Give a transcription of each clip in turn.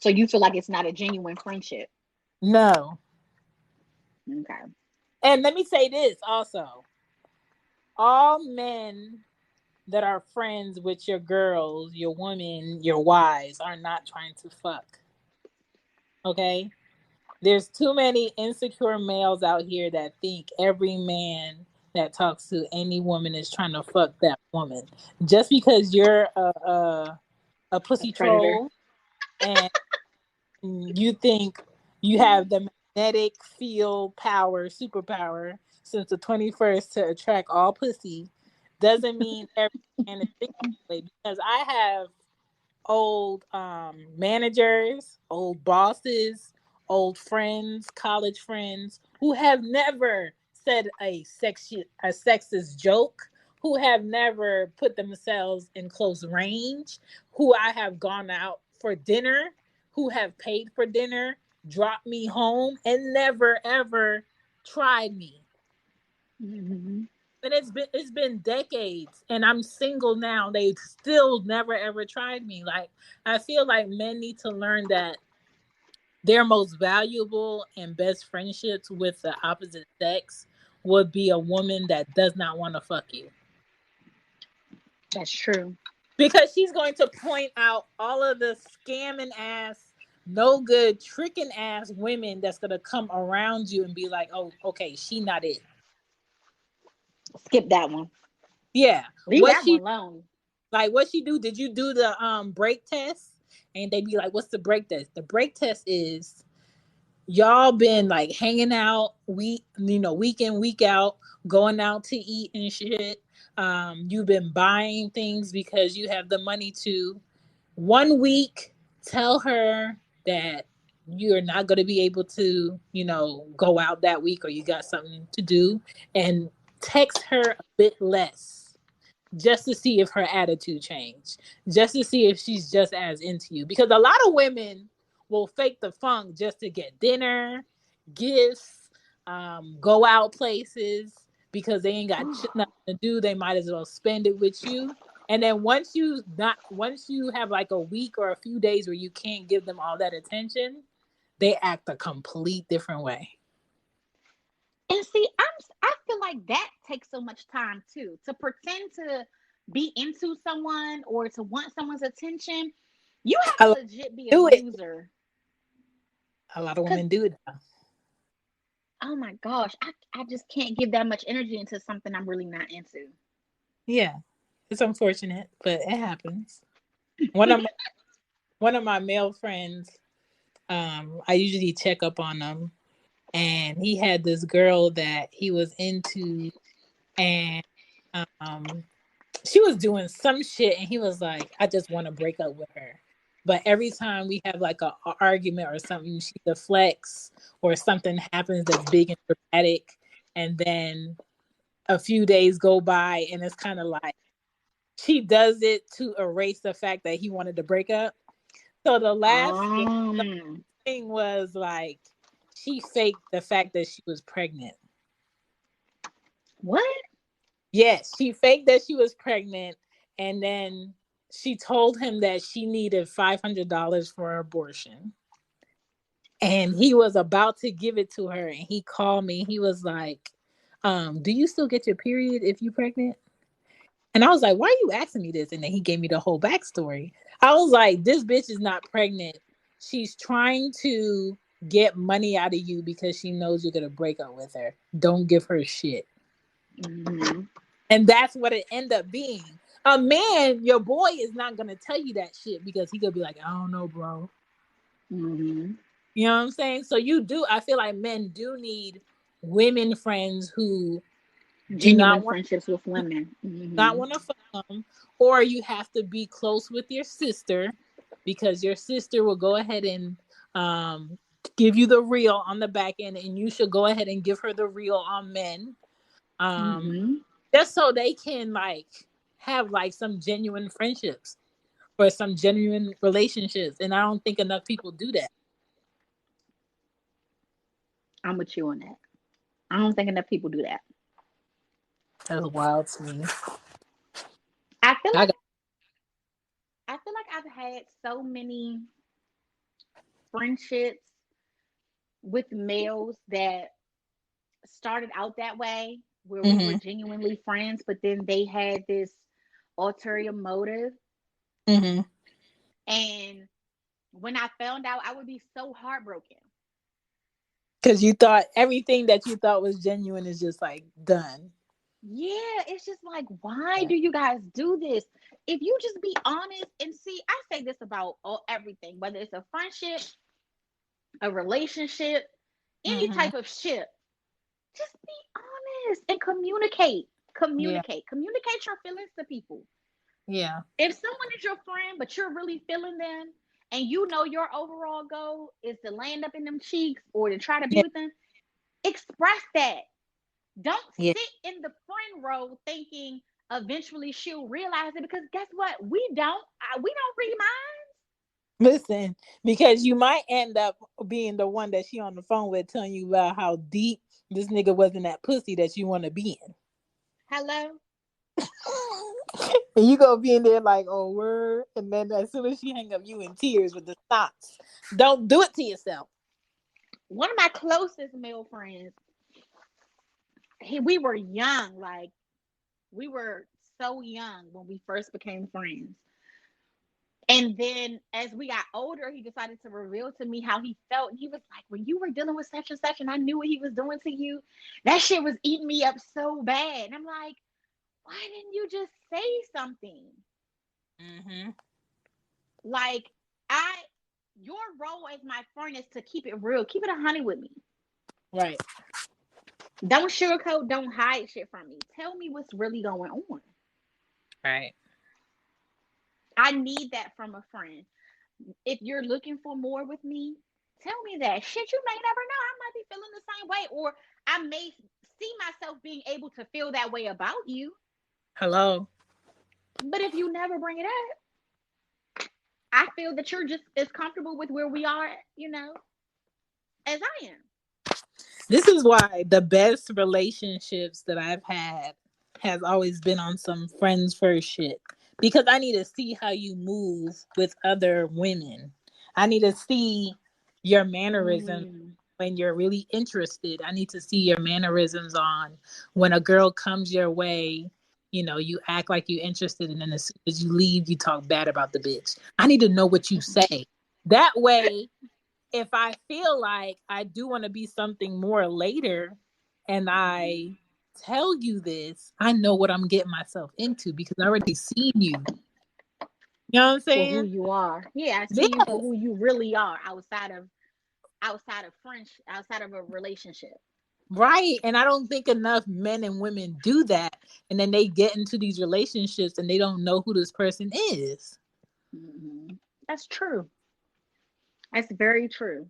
So you feel like it's not a genuine friendship? No. Okay. And let me say this also. All men that are friends with your girls, your women, your wives are not trying to fuck. Okay? There's too many insecure males out here that think every man that talks to any woman is trying to fuck that woman. Just because you're a A pussy predator. troll and you think you have the magnetic field power, superpower since the 21st to attract all pussy doesn't mean every man is thinking that way. Because I have old managers, old bosses, old friends, college friends who have never said a sexist joke, who have never put themselves in close range, who I have gone out for dinner, who have paid for dinner, dropped me home, and never ever tried me. Mm-hmm. And it's been decades, and I'm single now. They still never ever tried me. Like, I feel like men need to learn that their most valuable and best friendships with the opposite sex would be a woman that does not want to fuck you, That's true. because she's going to point out all of the scamming ass, no good, tricking ass women that's gonna come around you and be like, "Oh, okay, she not it." Skip that one. Yeah, Leave what that one she alone. like, what she do? Did you do the break test? And they be like, "What's the break test?" The break test is y'all been like hanging out week in, week out, going out to eat and shit. You've been buying things because you have the money to. One week, tell her that you're not going to be able to, go out that week, or you got something to do, and text her a bit less, just to see if her attitude changed, just to see if she's just as into you. Because a lot of women will fake the funk just to get dinner, gifts, go out places, because they ain't got shit nothing to do. They might as well spend it with you. And then once you have like a week or a few days where you can't give them all that attention, they act a complete different way. And see, I feel like that takes so much time too. To pretend to be into someone or to want someone's attention, you have A to lot legit be a do it. user. A lot of Cause women do it now. oh my gosh, I just can't give that much energy into something I'm really not into. Yeah, it's unfortunate, but it happens. One of one of my male friends, I usually check up on him, and he had this girl that he was into, and um, she was doing some shit, and he was like, "I just want to break up with her." But every time we have like a argument or something, she deflects, or something happens that's big and dramatic, and then a few days go by, and it's kind of like she does it to erase the fact that he wanted to break up. So the Um, thing was like, she faked the fact that she was pregnant. what? Yes, she faked that she was pregnant, and then she told him that she needed $500 for her abortion. And he was about to give it to her, and he called me. He was like, "Do you still get your period if you're pregnant?" And I was like, "Why are you asking me this?" And then he gave me the whole backstory. I was like, "This bitch is not pregnant. She's trying to get money out of you because she knows you're gonna break up with her. Don't give her shit." Hmm. And that's what it ended up being. A man, your boy, is not gonna tell you that shit, because he could be like, "I don't know, bro." Hmm. You know what I'm saying? So you do. I feel like men do need women friends who do Genuine not want friendships with women. not Hmm. want to fuck them, or you have to be close with your sister, because your sister will go ahead and um, give you the real on the back end, and you should go ahead and give her the real on men, um, Hmm. just so they can like have like some genuine friendships or some genuine relationships. And I don't think enough people do that. I'm with you on that. I don't think enough people do that. That's wild to me. I feel I like got I feel like I've had so many friendships with males that started out that way, where we were Mm-hmm. genuinely friends, but then they had this ulterior motive. Mm-hmm. And when I found out, I would be so heartbroken. Because you thought everything that you thought was genuine is just like done. Yeah, it's just like, why Yeah. do you guys do this? If you just be honest and see, I say this about everything, whether it's a friendship, a relationship, any Mm-hmm. type of ship, just be honest and communicate. Yeah. Communicate your feelings to people. Yeah. If someone is your friend, but you're really feeling them, and you know your overall goal is to land up in them cheeks or to try to be Yeah. with them, express that. Don't Yeah. sit in the friend role thinking eventually she'll realize it, because guess what? We don't read minds. Listen, because you might end up being the one that she on the phone with telling you about how deep this nigga was in that pussy that you want to be in. Hello. And you go be in there like, oh, word. And then as soon as she hang up, you in tears with the thoughts. Don't do it to yourself. One of my closest male friends, we were young, like we were so young when we first became friends. And then as we got older, he decided to reveal to me how he felt. And he was like, when you were dealing with such and such, and I knew what he was doing to you, that shit was eating me up so bad. And I'm like, why didn't you just say something? Mm-hmm. Like, I, your role as my friend is to keep it real, keep it a honey with me. Right. Don't sugarcoat, don't hide shit from me. Tell me what's really going on. Right. I need that from a friend. If you're looking for more with me, tell me that. Shit, you may never know. I might be feeling the same way, or I may see myself being able to feel that way about you. Hello. But if you never bring it up, I feel that you're just as comfortable with where we are, as I am. This is why the best relationships that I've had has always been on some friends first shit. Because I need to see how you move with other women. I need to see your mannerisms Mm, when you're really interested. I need to see your mannerisms on when a girl comes your way. You know, you act like you're interested, and then as soon as you leave, you talk bad about the bitch. I need to know what you say. That way, if I feel like I do want to be something more later and mm-hmm. I tell you this, I know what I'm getting myself into because I already seen you. You know what I'm For who saying? you are. Yeah, I see you for Yes. who you really are outside of friendship, outside of a relationship. Right. And I don't think enough men and women do that. And then they get into these relationships and they don't know who this person is. Hmm. That's true. That's very true.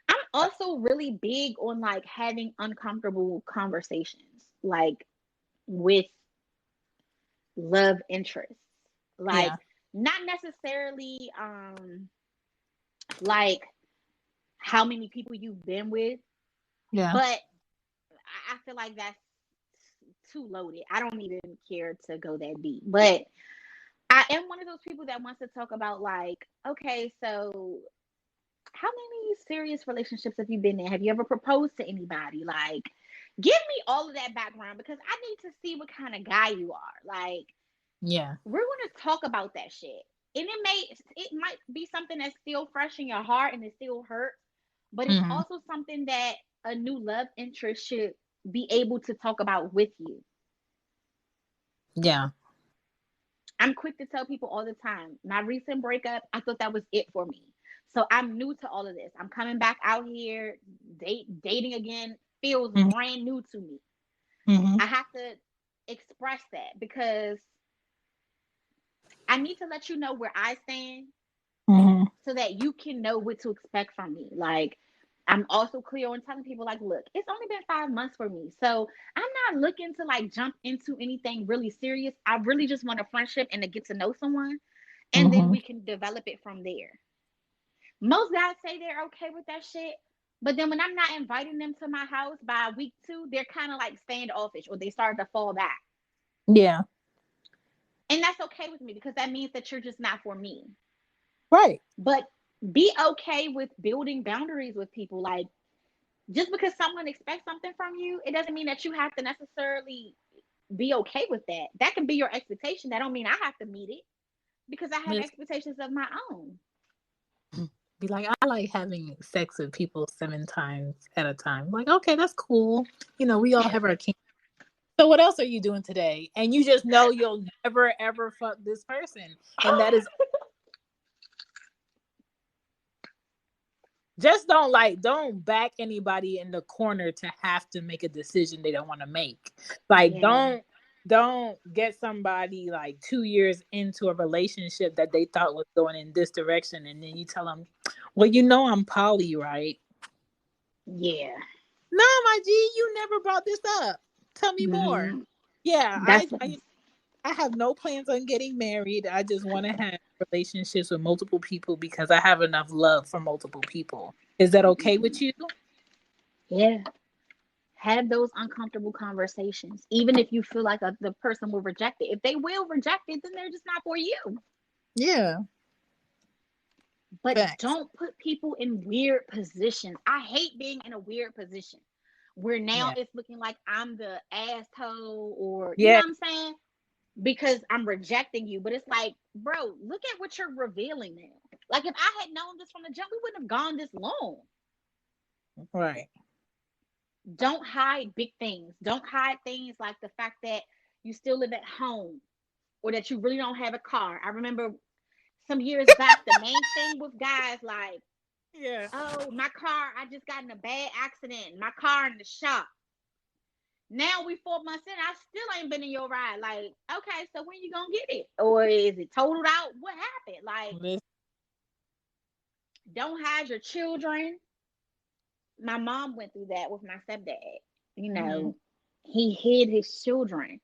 I'm also really big on like having uncomfortable conversations, like with love interests. Like Yeah. not necessarily like how many people you've been with, Yeah. but I feel like that's too loaded. I don't even care to go that deep. But I am one of those people that wants to talk about like, okay, so how many serious relationships have you been in? Have you ever proposed to anybody? Like, give me all of that background because I need to see what kind of guy you are. Like, Yeah. we're gonna talk about that shit. And it might be something that's still fresh in your heart and it still hurts, but it's Hmm. also something that a new love interest should be able to talk about with you. Yeah. I'm quick to tell people all the time, my recent breakup, I thought that was it for me. So I'm new to all of this. I'm coming back out here, dating again feels Hmm. brand new to me. Hmm. I have to express that because I need to let you know where I stand Hmm. so that you can know what to expect from me. Like, I'm also clear on telling people, like, look, it's only been 5 months for me. So I'm not looking to like jump into anything really serious. I really just want a friendship and to get to know someone. And then Hmm. we can develop it from there. Most guys say they're okay with that shit. But then when I'm not inviting them to my house by week two, they're kind of like standoffish or they start to fall back. Yeah. And that's okay with me because that means that you're just not for me. Right. But Be okay with building boundaries with people. Like, just because someone expects something from you, it doesn't mean that you have to necessarily be okay with that. That can be your expectation. That don't mean I have to meet it because I have Let's expectations of my own. be like, I like having sex with people 7 times at a time. Like, okay, that's cool. We all have our kinks. So what else are you doing today? And you just know you'll never ever fuck this person. And that is just don't back anybody in the corner to have to make a decision they don't want to make. Like Yeah. don't get somebody like 2 years into a relationship that they thought was going in this direction, and then you tell them, well, I'm poly, right? Yeah. No, my G, you never brought this up. Tell me more. Hmm. Yeah, That's I have no plans on getting married. I just want to have relationships with multiple people because I have enough love for multiple people. Is that okay with you? yeah. Have those uncomfortable conversations, even if you feel like the person will reject it. If they will reject it, then they're just not for you. Yeah. But Facts. don't put people in weird positions. I hate being in a weird position where now Yeah. it's looking like I'm the asshole, or you know Yeah. what I'm saying? Because I'm rejecting you. But it's like, bro, look at what you're revealing now. Like, if I had known this from the jump, we wouldn't have gone this long. Right. Don't hide big things. Don't hide things like the fact that you still live at home or that you really don't have a car. I remember some years back, the main thing with guys, like, Yeah. oh, my car, I just got in a bad accident. My car in the shop. Now we 4 months in, I still ain't been in your ride. Like, okay, so when you gonna get it? Or is it totaled out? What happened? Like, Listen. don't hide your children. My mom went through that with my stepdad. You Mhm. know, he hid his children.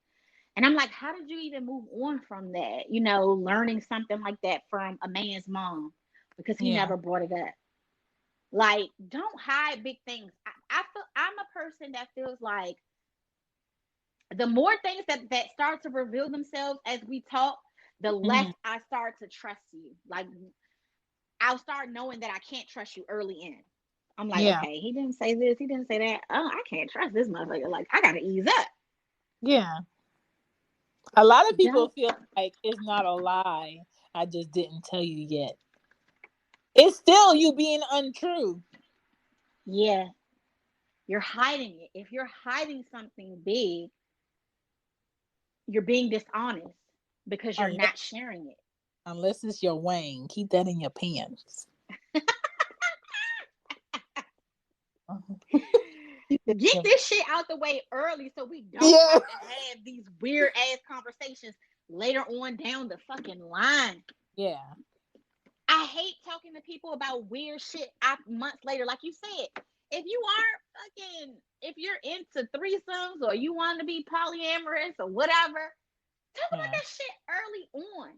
And I'm like, how did you even move on from that? Learning something like that from a man's mom because he Yeah. never brought it up. Like, don't hide big things. I feel I'm a person that feels like the more things that start to reveal themselves as we talk, the less Mhm. I start to trust you. Like, I'll start knowing that I can't trust you early in. I'm like, Yeah. okay, he didn't say this, he didn't say that. Oh, I can't trust this motherfucker. Like, I gotta ease up. Yeah. A lot of people Don't. feel like it's not a lie. I just didn't tell you yet. It's still you being untrue. Yeah, you're hiding it. If you're hiding something big, you're being dishonest because you're Unless not sharing it. unless it's your Wayne. Keep that in your pants. Keep it Get in this shit out the way early so we don't your- have to have these weird ass conversations later on down the fucking line. Yeah. I hate talking to people about weird shit months later. Like you said, if you're into threesomes or you want to be polyamorous or whatever, talk about Yeah. that shit early on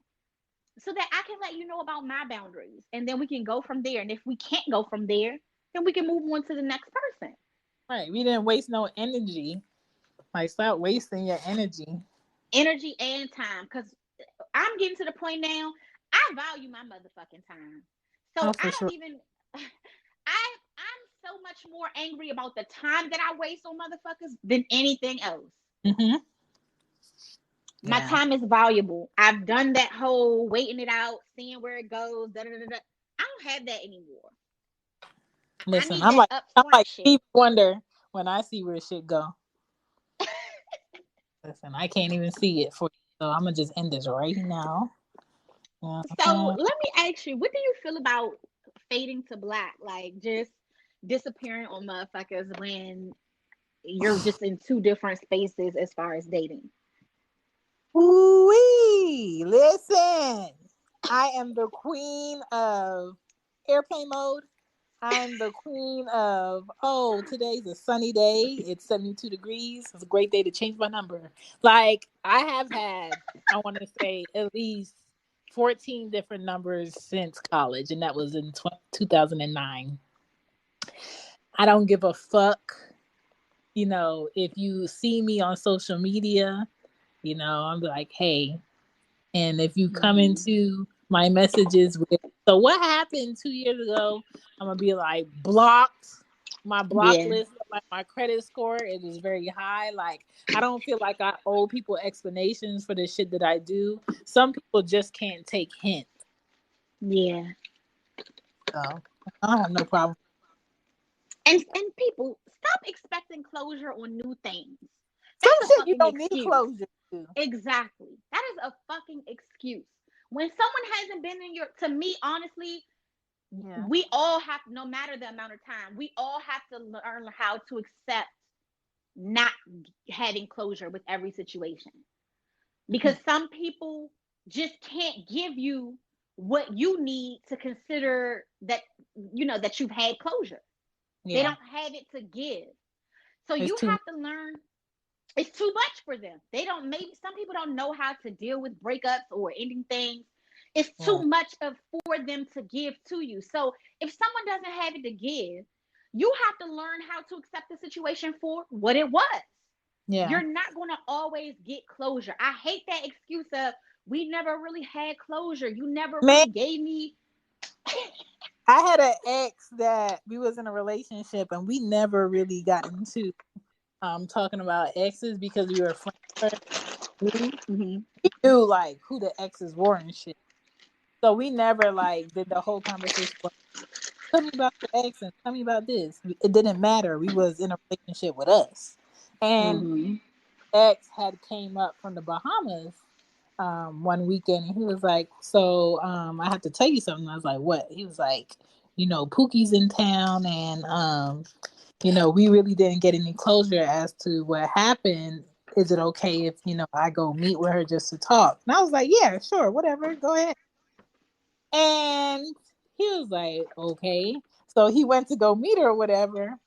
so that I can let you know about my boundaries, and then we can go from there. And if we can't go from there, then we can move on to the next person. Right. We didn't waste no energy. Like, stop wasting your energy. Energy and time, because I'm getting to the point now. I value my motherfucking time, so Oh, I for don't sure. even. I'm so much more angry about the time that I waste on motherfuckers than anything else. Hmm. My Yeah. time is valuable. I've done that whole waiting it out, seeing where it goes. Da, da, da, da. I don't have that anymore. I Listen, need that I'm upfront like shit. Steve Wonder when I see where shit go. Listen, I can't even see it for you, so I'm gonna just end this right now. So Uh, let me ask you, what do you feel about fading to black? Like, just disappearing on motherfuckers when you're just in two different spaces as far as dating. Ooh-wee. Listen, I am the queen of airplane mode. I'm the queen of, oh, today's a sunny day. It's 72 degrees. It's a great day to change my number. Like, I have had, I want to say, at least 14 different numbers since college, and that was in 2009. I don't give a fuck. If you see me on social media, I'm like, hey. And if you come Mm-hmm. into my messages with So what happened 2 years ago? I'm gonna be like blocked. My block Yeah. list, like my credit score, it is very high. Like I don't feel like I owe people explanations for the shit that I do. Some people just can't take hints. Yeah. So I don't have no problem. And people, stop expecting closure on new things. Some That's a shit you fucking don't need excuse. closure to. Exactly. That is a fucking excuse. When someone hasn't been in your, to me, honestly, Yeah. we all have, no matter the amount of time, we all have to learn how to accept not having closure with every situation. Because some people just can't give you what you need to consider that, that you've had closure. They Yeah. don't have it to give. So It's you too. have to learn. It's too much for them. They don't, maybe some people don't know how to deal with breakups or ending things. It's too Yeah. much of for them to give to you. So if someone doesn't have it to give, you have to learn how to accept the situation for what it was. Yeah. You're not going to always get closure. I hate that excuse of we never really had closure. You never Man, really gave me. I had an ex that we was in a relationship and we never really got into talking about exes because we were friends. We Mhm. knew like who the exes were and shit. So we never like did the whole conversation. Well, tell me about your ex and tell me about this. It didn't matter. We was in a relationship with us, and Mhm. ex had came up from the Bahamas one weekend, and he was like, "So I have to tell you something." I was like, "What?" He was like, Pookie's in town, and we really didn't get any closure as to what happened. Is it okay if I go meet with her just to talk? And I was like, "Yeah, sure, whatever, go ahead." And he was like, "Okay." So he went to go meet her or whatever,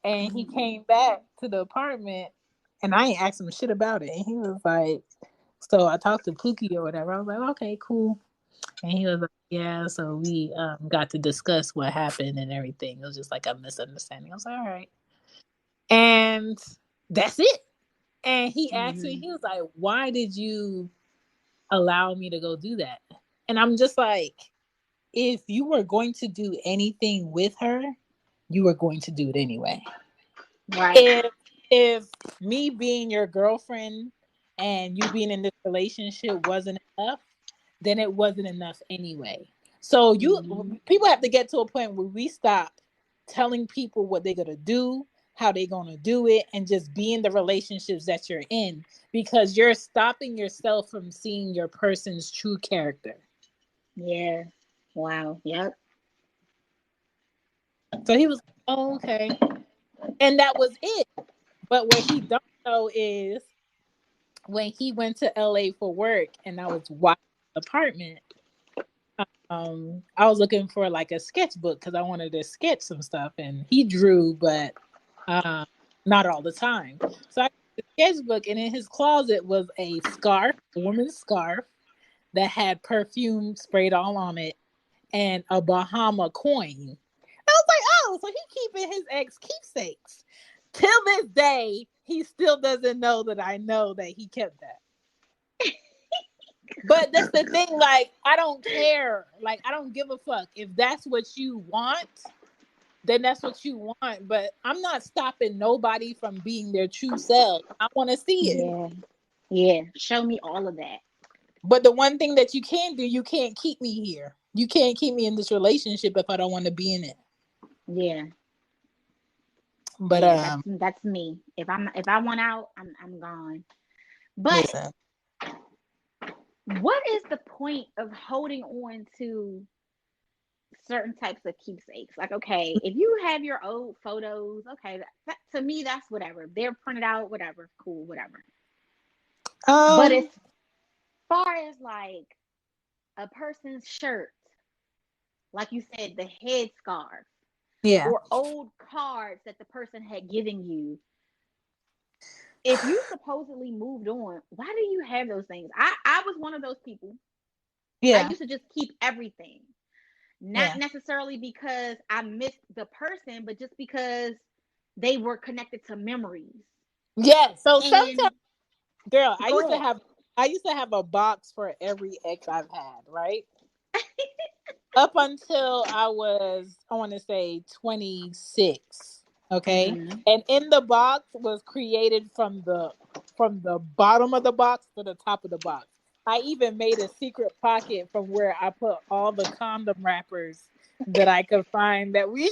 and he Mhm. came back to the apartment, and I ain't asked him shit about it. And he was like, "So I talked to Pookie or whatever." I was like, "Okay, cool." And he was like, "Yeah." So we got to discuss what happened and everything. It was just like a misunderstanding. I was like, "All right," and that's it. And he asked me, Mhm. he was like, "Why did you allow me to go do that?" And I'm just like, if you were going to do anything with her, you were going to do it anyway. Right. If me being your girlfriend and you being in this relationship wasn't enough, then it wasn't enough anyway. So Mhm. people have to get to a point where we stop telling people what they're gonna do, how they're gonna do it, and just be in the relationships that you're in because you're stopping yourself from seeing your person's true character. Yeah. Wow. Yep. So he was, oh, okay. And that was it. But what he don't know is when he went to LA for work and I was watching the apartment, I was looking for like a sketchbook because I wanted to sketch some stuff and he drew, but uh, not all the time. So I got the sketchbook and in his closet was a scarf, a woman's scarf that had perfume sprayed all on it and a Bahama coin. I was like, oh, so he keeping his ex keepsakes. Till this day, he still doesn't know that I know that he kept that. But that's the thing, like, I don't care. Like, I don't give a fuck. If that's what you want, then that's what you want. But I'm not stopping nobody from being their true self. I want to see it. Yeah. Yeah. Show me all of that. But the one thing that you can do, you can't keep me here. You can't keep me in this relationship if I don't want to be in it. Yeah. But Yeah. That's me. If I want out, I'm gone. But listen. what is the point of holding on to certain types of keepsakes? Like, okay, if you have your old photos, okay, to me that's whatever. They're printed out, whatever, cool, whatever. But as Um, far as like a person's shirt, like you said, the headscarf, yeah. or old cards that the person had given you, if you supposedly moved on, why do you have those things? I was one of those people. I Yeah. used to just keep everything. Not Yeah. necessarily because I missed the person, but just because they were connected to memories. Yeah. So sometimes, And girl, go ahead. I used to have a box for every ex I've had, right? up until I want to say 26. Okay. Mm-hmm. And in the box was created from the bottom of the box to the top of the box. I even made a secret pocket from where I put all the condom wrappers that I could find that we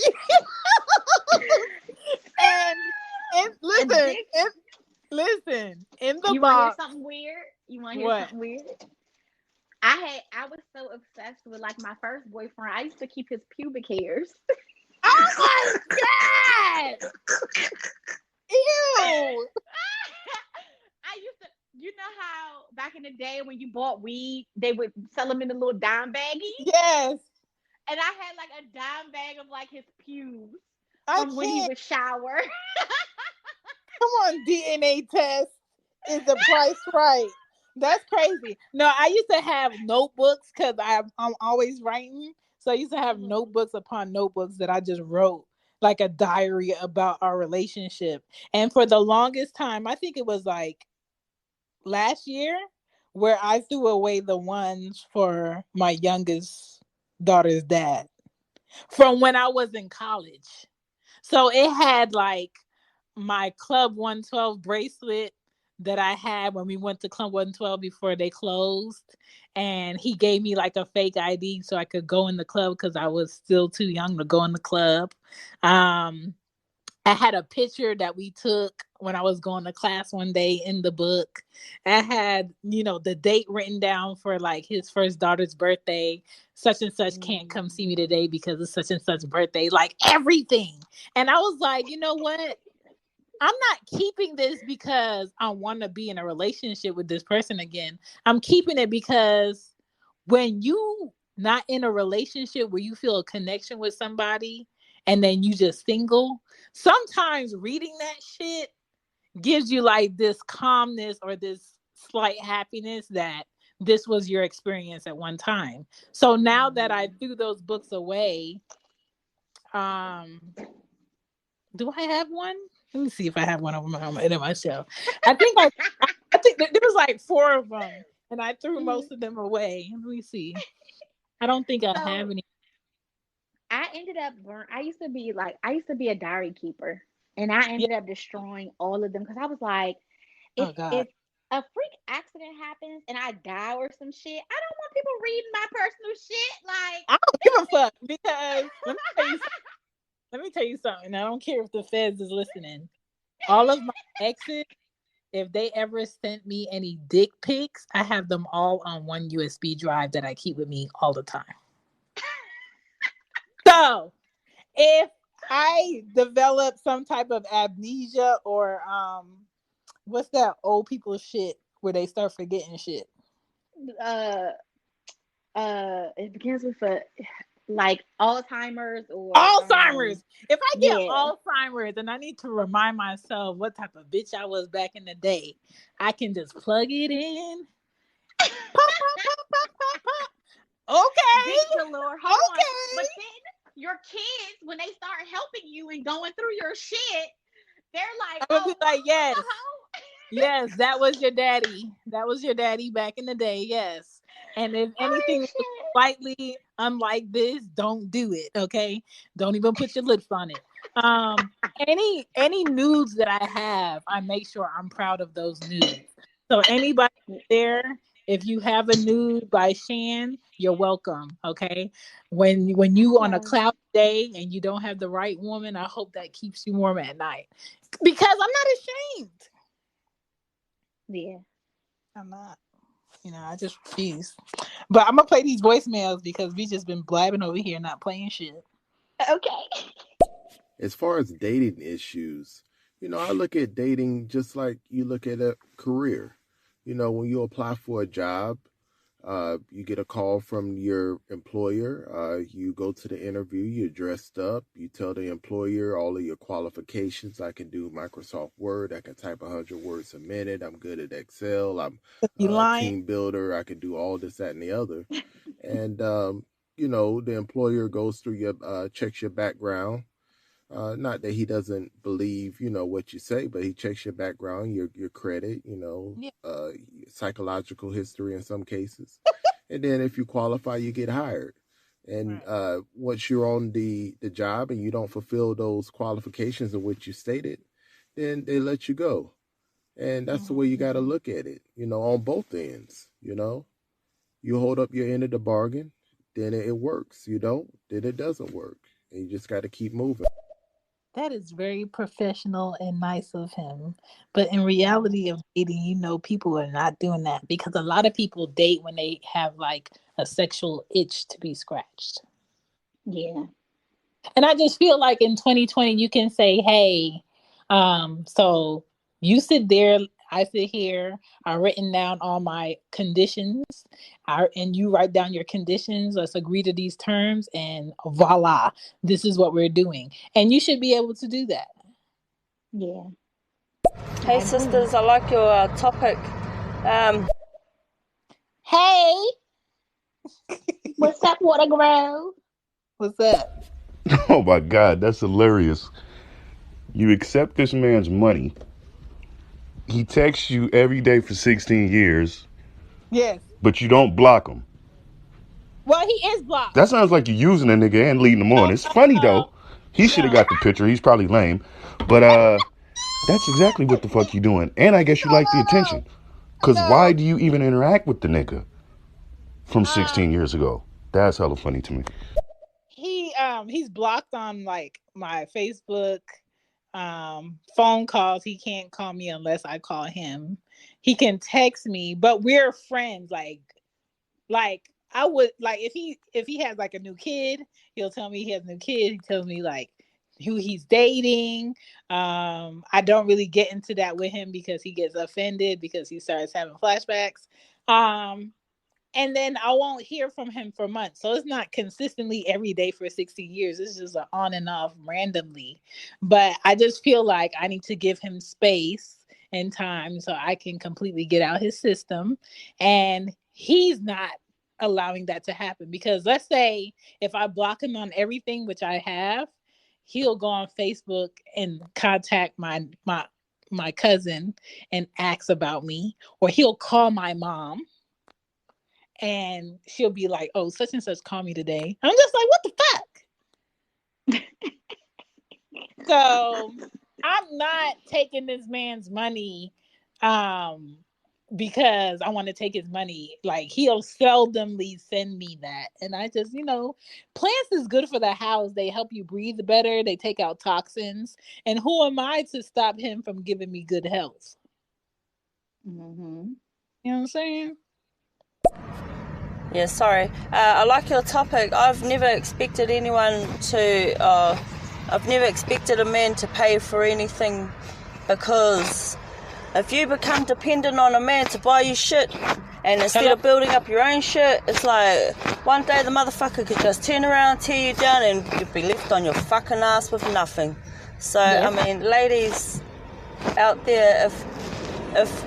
and And this, listen, in the you want to hear box, something weird? You want to hear what? something weird? I was so obsessed with like my first boyfriend. I used to keep his pubic hairs. Oh my god! Ew! I used to, you know how back in the day when you bought weed, they would sell them in a little dime baggie, Yes. and I had like a dime bag of like his pubes I from when he can't. would shower. Come on, DNA test. Is the price right? That's crazy. No, I used to have notebooks because I'm always writing. So I used to have Mhm. notebooks upon notebooks that I just wrote like a diary about our relationship. And for the longest time, I think it was like last year where I threw away the ones for my youngest daughter's dad from when I was in college. So it had like my Club 112 bracelet that I had when we went to Club 112 before they closed. And he gave me like a fake ID so I could go in the club because I was still too young to go in the club. Um, I had a picture that we took when I was going to class one day in the book. I had, the date written down for like his first daughter's birthday. Such and such can't come see me today because it's such and such birthday, like everything. And I was like, you know what? I'm not keeping this because I want to be in a relationship with this person again. I'm keeping it because when you not in a relationship where you feel a connection with somebody and then you just single, sometimes reading that shit gives you like this calmness or this slight happiness that this was your experience at one time. So now that I Mhm. threw those books away, um do I have one? Let me see if I have one in my shelf. I think I think there was like four of them, and I threw Mhm. most of them away. Let me see. I don't think I have So any. I ended up I used to be a diary keeper, and I Yeah. ended up destroying all of them because I was like, Oh God. if a freak accident happens and I die or some shit, I don't want people reading my personal shit. Like, I don't give a fuck because let me tell you something. I don't care if the feds is listening. All of my exes, if they ever sent me any dick pics, I have them all on one USB drive that I keep with me all the time. So if I develop some type of amnesia or what's that old people shit where they start forgetting shit? uh, it begins with a like Alzheimer's or Alzheimer's. If I get yeah. Alzheimer's and I need to remind myself what type of bitch I was back in the day, I can just plug it in. Pop, pop, pop, pop, pop, pop. Dick Okay. galore. Hold on. But Okay. then your kids, when they start helping you and going through your shit, they're like, I'm gonna be "Oh, like, what was yes. the hoe?" Yes, that was your daddy. That was your daddy back in the day. Yes. And if Oh anything was shit. slightly unlike this, don't do it. Okay. Don't even put your lips on it. Any nudes that I have, I make sure I'm proud of those nudes. So anybody there, if you have a nude by Shan, you're welcome. Okay. When you on a Okay. cloudy day and you don't have the right woman, I hope that keeps you warm at night. Because I'm not ashamed. Yeah. I'm not. I just refuse. But I'm gonna play these voicemails because we just been blabbing over here, not playing shit. Okay. As far as dating issues, I look at dating just like you look at a career. When you apply for a job, you get a call from your employer. You go to the interview, you're dressed up, you tell the employer all of your qualifications. I can do Microsoft Word, I can type 100 words a minute, I'm good at Excel, I'm You a lying? team builder, I can do all this, that, and the other. And, the employer goes through checks your background. Not that he doesn't believe, what you say, but he checks your background, your credit, Yeah. psychological history in some cases. And then if you qualify, you get hired. And Right. once you're on the job and you don't fulfill those qualifications in which you stated, then they let you go. And that's the way you got to Mm-hmm. look at it, on both ends. You hold up your end of the bargain, then it works. You don't, then it doesn't work. And you just got to keep moving. That is very professional and nice of him. But in Mm-hmm. reality of dating, people are not doing that because a lot of people date when they have like a sexual itch to be scratched. Yeah. And I just feel like in 2020, you can say, hey, so you sit there, I sit here, I've written down all my conditions, and you write down your conditions. Let's agree to these terms, and voila, this is what we're doing. And you should be able to do that. Yeah. Hey I agree. sisters, I like your topic. Um, Hey, What's up, Water Grove? what's up? Oh my God, that's hilarious. You accept this man's money. He texts you every day for 16 years, Yes. but you don't block him. Well, he is blocked. That sounds like you're using a nigga and leading him No, on. It's funny no, though. He should have no, got the picture. He's probably lame. But that's exactly what the fuck you doing. And I guess you like the no, attention. Cause no. why do you even interact with the nigga from Um, 16 years ago? That's hella funny to me. he's blocked on like my Facebook, phone calls. He can't call me unless I call him. He can text me, but we're friends. Like I would like if he has like a new kid, he'll tell me he has a new kid. He tells me like who he's dating. I don't really get into that with him because he gets offended because he starts having flashbacks. Um, and then I won't hear from him for months. So it's not consistently every day for 16 years. It's just a on and off randomly. But I just feel like I need to give him space and time so I can completely get out his system. And he's not allowing that to happen because let's say if I block him on everything, which I have, he'll go on Facebook and contact my cousin and ask about me, or he'll call my mom and she'll be like, "Oh, such and such called me today." I'm just like, "What the fuck?" So I'm not taking this man's money, um, because I want to take his money. Like he'll seldomly send me that, and I just, plants is good for the house. They help you breathe better. They take out toxins, and who am I to stop him from giving me good health? Mm-hmm. You know what I'm saying? yeah, sorry. I like your topic. I've never expected anyone to. I've never expected a man to pay for anything because if you become dependent on a man to buy you shit, and instead Hello. of building up your own shit, it's like one day the motherfucker could just turn around, tear you down, and you'd be left on your fucking ass with nothing. So, I Yes. mean, ladies out there, if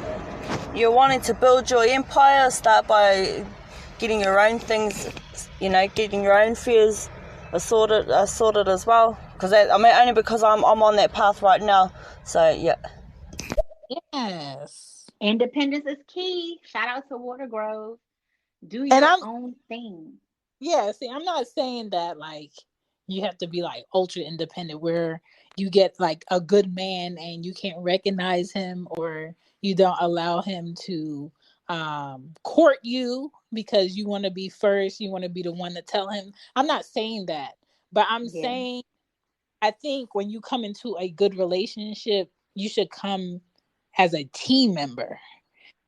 you're wanting to build your empire, start by getting your own things, getting your own fears sorted as well. Because only because I'm on that path right now. So yeah. Yes. Independence is key. Shout out to Water Grove. Do And your I'm own thing. Yeah, see, I'm not saying that like you have to be like ultra independent where you get like a good man and you can't recognize him or you don't allow him to court you because you want to be first, you want to be the one to tell him. I'm not saying that, but I'm Yeah. saying I think when you come into a good relationship, you should come as a team member,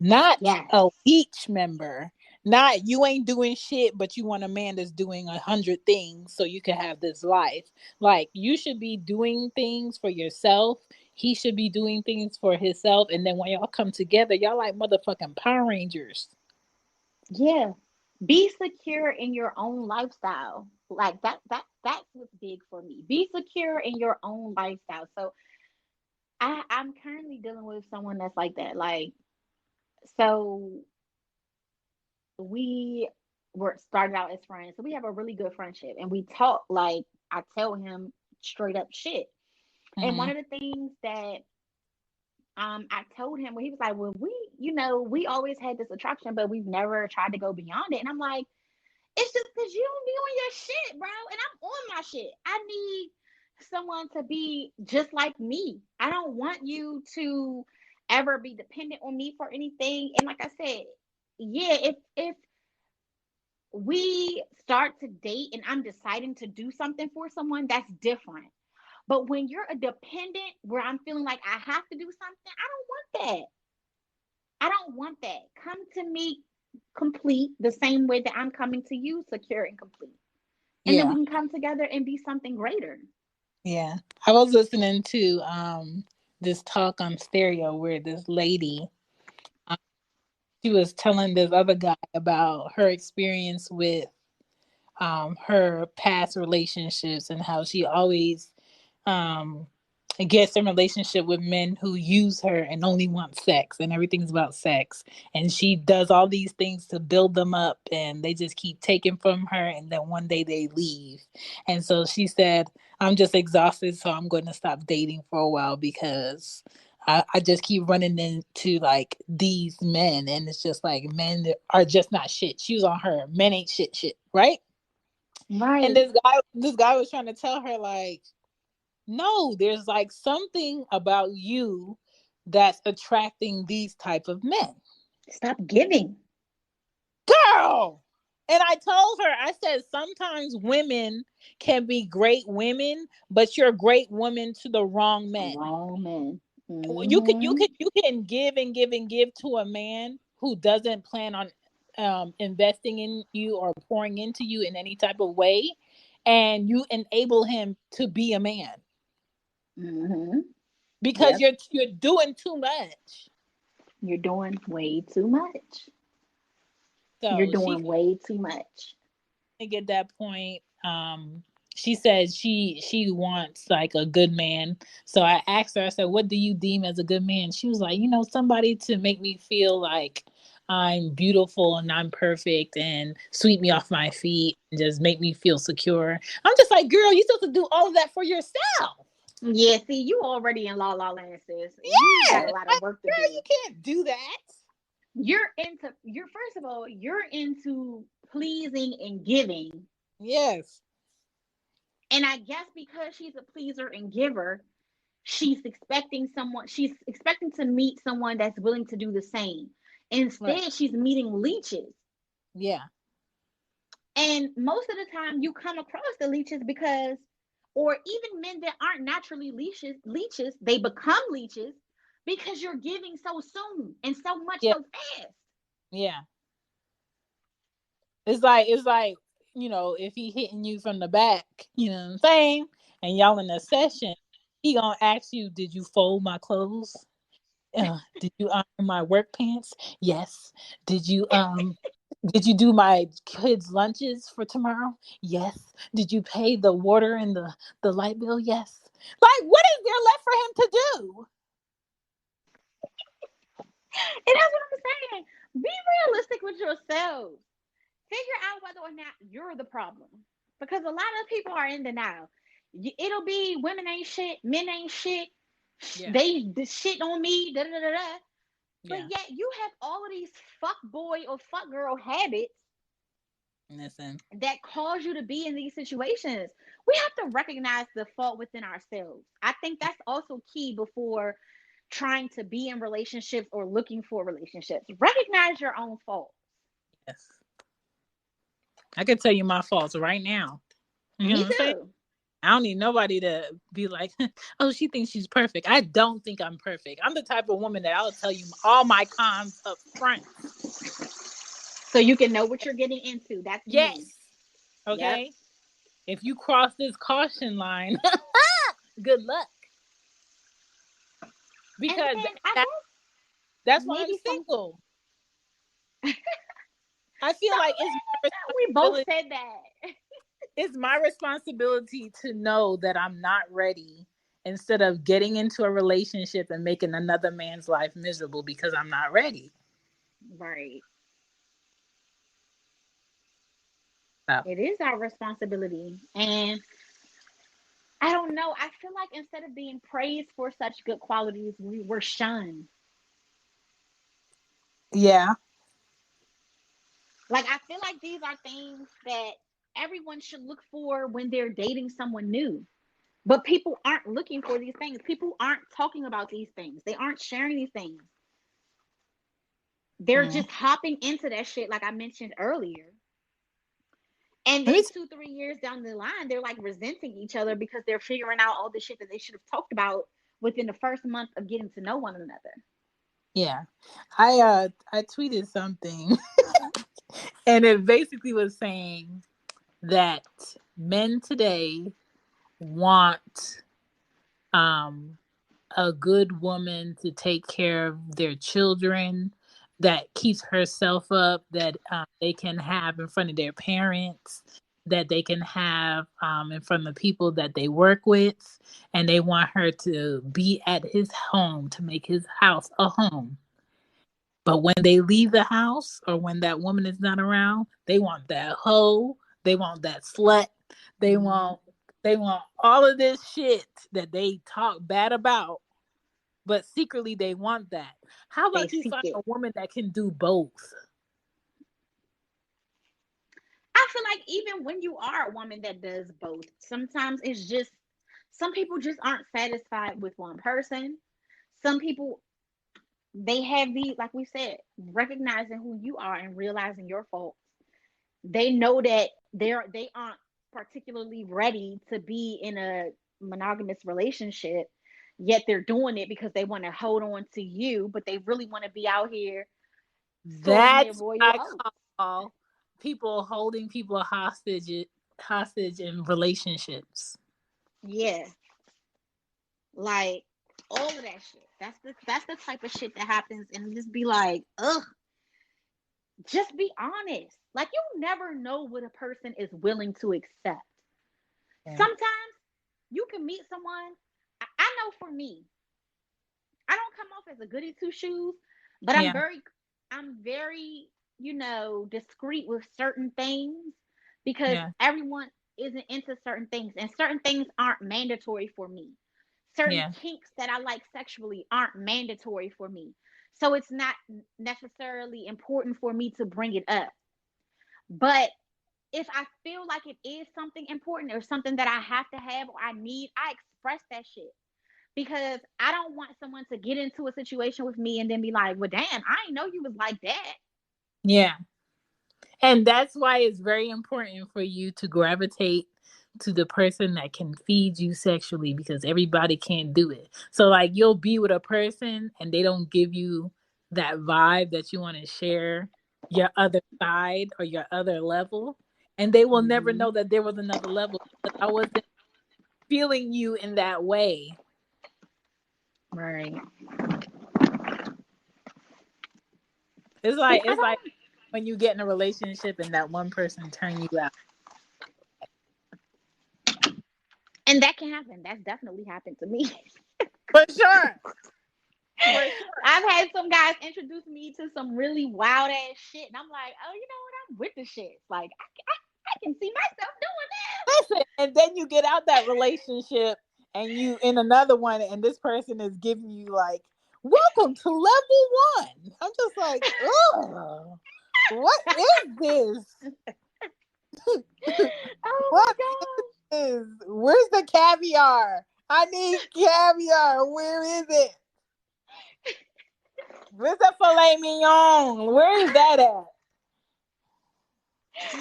not Yes. a leech member. Not you ain't doing shit, but you want a man that's doing 100 things so you can have this life. Like you should be doing things for yourself. He should be doing things for himself. And then when y'all come together, y'all like motherfucking Power Rangers. Yeah. Be secure in your own lifestyle. Like that's what's big for me. Be secure in your own lifestyle. So I'm currently dealing with someone that's like that. Like, so we were started out as friends. So we have a really good friendship and we talk like I tell him straight up shit. And one Mm-hmm. of the things that I told him when he was like, well, we always had this attraction, but we've never tried to go beyond it. And I'm like, it's just because you don't be on shit, bro, and I'm on my shit. I need someone to be just like me. I don't want you to ever be dependent on me for anything. And like I said, yeah, if we start to date and I'm deciding to do something for someone, that's different. But when you're a dependent where I'm feeling like I have to do something, I don't want that. I don't want that. Come to me complete the same way that I'm coming to you, secure and complete. And then we Yeah. can come together and be something greater. Yeah. I was listening to this talk on stereo where this lady, um, she was telling this other guy about her experience with her past relationships and how she always um gets in relationship with men who use her and only want sex, and everything's about sex, and she does all these things to build them up, and they just keep taking from her, and then one day they leave. And so she said, I'm just exhausted, so I'm going to stop dating for a while because I just keep running into like these men, and it's just like men are just not shit. She was on her men ain't shit, right? And Right. this guy was trying to tell her like, no, there's like something about you that's attracting these type of men. Stop giving. Girl. And I told her, I said, sometimes women can be great women, but you're a great woman to the wrong men. Wrong man. You can you Mm-hmm. can you can give and give and give to a man who doesn't plan on investing in you or pouring into you in any type of way, and you enable him to be a man Mm-hmm. because Yep. you're doing too much. You're doing way too much. You're So she doing way too much. didn't get that point. She said she wants like a good man. So I asked her, I said, what do you deem as a good man? She was like, somebody to make me feel like I'm beautiful and I'm perfect and sweep me off my feet and just make me feel secure. I'm just like, girl, you supposed to do all of that for yourself. Yeah, see, you already in La Land, sis. You got Yeah. a lot of Like, work to girl, you do. can't do that. You're first of all, you're into pleasing and giving. Yes. And I guess because she's a pleaser and giver, she's expecting to meet someone that's willing to do the same. Right. Instead, she's meeting leeches. Yeah. And most of the time you come across the leeches because or even men that aren't naturally leeches, they become leeches because you're giving so soon and so much Yeah. so fast. Yeah. It's like, if he hitting you from the back, you know what I'm saying? And y'all in a session, he gonna ask you, did you fold my clothes? Did you iron my work pants? Yes. Did you do my kids' lunches for tomorrow? Yes. Did you pay the water and the light bill? Yes. Like, what is there left for him to do? And that's what I'm saying. Be realistic with yourselves. Figure out whether or not you're the problem. Because a lot of people are in denial. It'll be women ain't shit, men ain't shit, Yeah. they shit on me, da da da da. But Yeah. yet you have all of these fuck boy or fuck girl habits Listen. that cause you to be in these situations. We have to recognize the fault within ourselves. I think that's also key before trying to be in relationships or looking for relationships. Recognize your own fault. Yes. I can tell you my faults right now. You know Me what I'm saying? too. I don't need nobody to be like, oh, she thinks she's perfect. I don't think I'm perfect. I'm the type of woman that I'll tell you all my cons up front. So you can know what you're getting into. That's me. Yes. Yep. Okay. If you cross this caution line, good luck. And Because then I that, guess that's why I'm maybe some single. I feel like it's my we both responsibility. said that. It's my responsibility to know that I'm not ready instead of getting into a relationship and making another man's life miserable because I'm not ready. Right. So, It is our responsibility. And I don't know. I feel like instead of being praised for such good qualities, we were shunned. yeah. Like I feel like these are things that everyone should look for when they're dating someone new. But people aren't looking for these things. People aren't talking about these things. They aren't sharing these things. They're Mm. just hopping into that shit, like I mentioned earlier. And Let me then 2, 3 years down the line, they're like resenting each other because they're figuring out all the shit that they should have talked about within the first month of getting to know one another. Yeah. I tweeted something and it basically was saying that men today want um a good woman to take care of their children, that keeps herself up, that they can have in front of their parents, that they can have in front of people that they work with, and they want her to be at his home to make his house a home. But when they leave the house or when that woman is not around, they want that hoe, they want that slut, they Mm-hmm. want they want all of this shit that they talk bad about, but secretly they want that. How They about you seek find it. a woman that can do both? I feel like even when you are a woman that does both, sometimes it's just some people just aren't satisfied with one person. Some people they have the like we said, recognizing who you are and realizing your faults. They know that they aren't particularly ready to be in a monogamous relationship, yet they're doing it because they want to hold on to you, but they really want to be out here sorting their That's what royal I oats. call people holding people hostage in relationships. Yeah, like all of that shit. That's the type of shit that happens, and just be like, ugh. Just be honest. Like you never know what a person is willing to accept. Yeah. Sometimes you can meet someone. I know for me, I don't come off as a goody two shoes, but Yeah. I'm very, discreet with certain things because Yeah. everyone isn't into certain things, and certain things aren't mandatory for me. Certain Yeah. kinks that I like sexually aren't mandatory for me. So it's not necessarily important for me to bring it up. But if I feel like it is something important or something that I have to have or I need, I express that shit because I don't want someone to get into a situation with me and then be like, well, damn, I didn't know you was like that. Yeah. And that's why it's very important for you to gravitate to the person that can feed you sexually, because everybody can't do it. So like you'll be with a person and they don't give you that vibe that you want to share your other side or your other level, and they will never Mm-hmm. know that there was another level because I wasn't feeling you in that way. Right. It's See, like I it's like don't, when you get in a relationship and that one person turn you out. and that can happen. That's definitely happened to me. For sure. For sure. I've had some guys introduce me to some really wild ass shit, and I'm like, oh, you know what? I'm with the shit. Like, I can see myself doing Listen, and then you get out that relationship and you in another one, and this person is giving you like, welcome to level one. I'm just like, ugh, what is this? this. Oh What my gosh. is, where's the caviar? I need caviar. Where is it? Where's the filet mignon? Where is that at?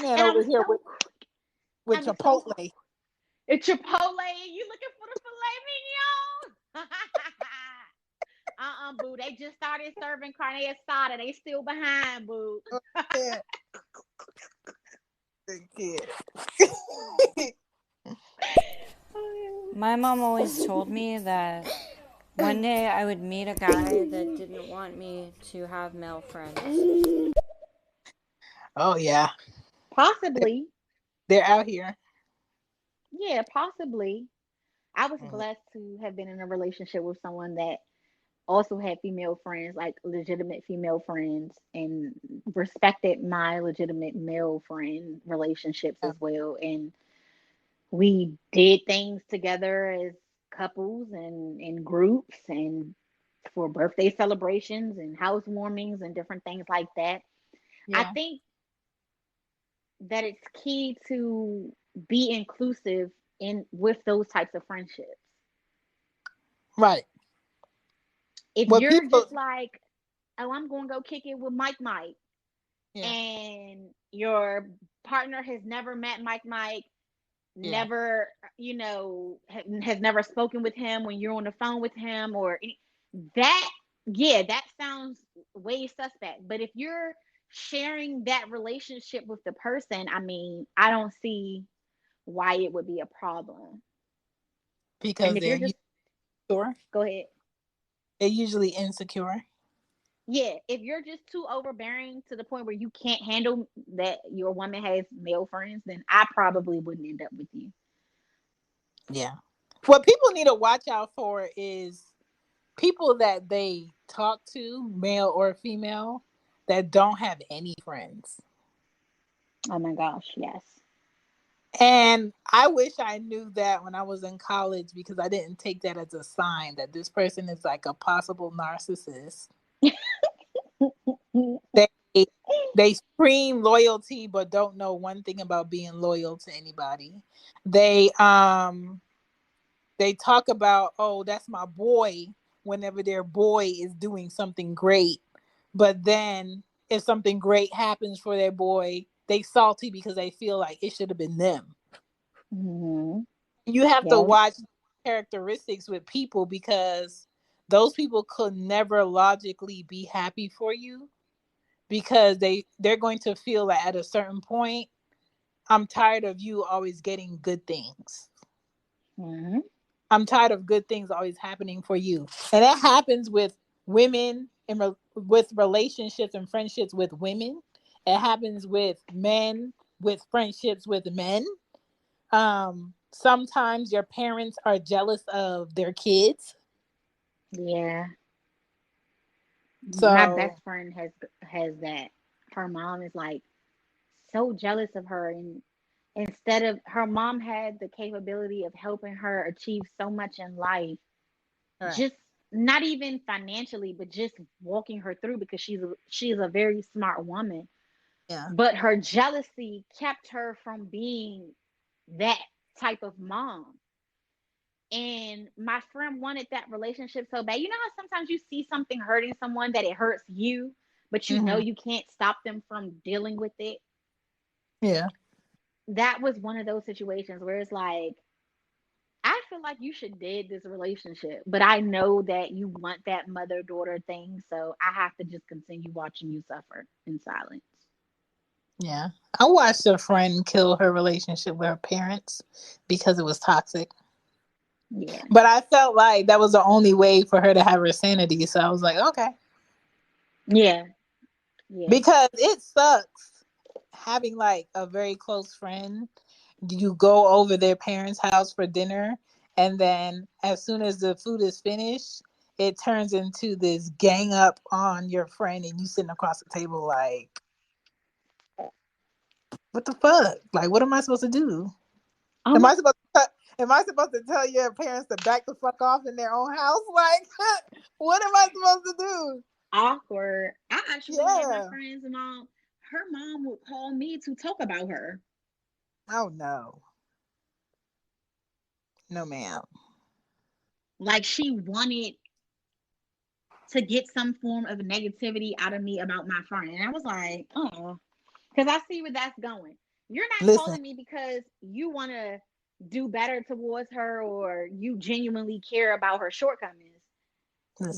Man And over here with I'm so Chipotle. it's Chipotle and you looking for the filet mignon. Boo. They just started serving carne asada. They still behind, boo. Yeah, kid. My mom always told me that one day I would meet a guy that didn't want me to have male friends. Oh yeah, Possibly. they're out here. Yeah, possibly. I was blessed to have been in a relationship with someone that also had female friends, like legitimate female friends, and respected my legitimate male friend relationships Yeah. as well. And we did things together as couples and in groups and for birthday celebrations and housewarmings and different things like that. I Yeah. think that it's key to be inclusive in with those types of friendships. Right. If What you're people, just like, oh, I'm going to go kick it with Mike, yeah, and your partner has never met Mike, yeah. never, has never spoken with him when you're on the phone with him that, yeah, that sounds way suspect. But if you're sharing that relationship with the person, I mean, I don't see why it would be a problem. And Because if you're they're just, insecure. go ahead. They're usually insecure. Yeah, if you're just too overbearing to the point where you can't handle that your woman has male friends, then I probably wouldn't end up with you. Yeah. What people need to watch out for is people that they talk to, male or female, that don't have any friends. Oh my gosh, yes. And I wish I knew that when I was in college because I didn't take that as a sign that this person is like a possible narcissist. They they scream loyalty but don't know one thing about being loyal to anybody. They they talk about, oh, that's my boy whenever their boy is doing something great. But then if something great happens for their boy, they salty because they feel like it should have been them. Mm-hmm. You have to Yeah. watch characteristics with people because those people could never logically be happy for you because they're going to feel that at a certain point, I'm tired of you always getting good things. Mm-hmm. I'm tired of good things always happening for you. And that happens with women and with relationships and friendships with women. It happens with men with friendships with men. Sometimes your parents are jealous of their kids. Yeah. My So, best friend has that. Her mom is like so jealous of her, and instead of her mom had the capability of helping her achieve so much in life, right. just not even financially, but just walking her through because she's a very smart woman. Yeah. But her jealousy kept her from being that type of mom. And my friend wanted that relationship so bad. You know how sometimes you see something hurting someone that it hurts you, but you know Hmm. you can't stop them from dealing with it? Yeah. That was one of those situations where it's like, I feel like you should dead this relationship, but I know that you want that mother daughter thing, so I have to just continue watching you suffer in silence. Yeah. I watched a friend kill her relationship with her parents because it was toxic. Yeah. But I felt like that was the only way for her to have her sanity. So I was like, okay. Yeah. Yeah. Because it sucks having like a very close friend. You go over their parents' house for dinner, and then as soon as the food is finished, it turns into this gang up on your friend, and you sitting across the table like, what the fuck? Like, what am I supposed to do? Am I Um, supposed am I supposed to tell your parents to back the fuck off in their own house? Like, what am I supposed to do? Awkward. I actually had my Yeah. friend's mom. Her mom would call me to talk about her. Oh no. No, ma'am. Like she wanted to get some form of negativity out of me about my friend. And I was like, oh, because I see where that's going. You're not Listen, calling me because you want to do better towards her or you genuinely care about her shortcomings.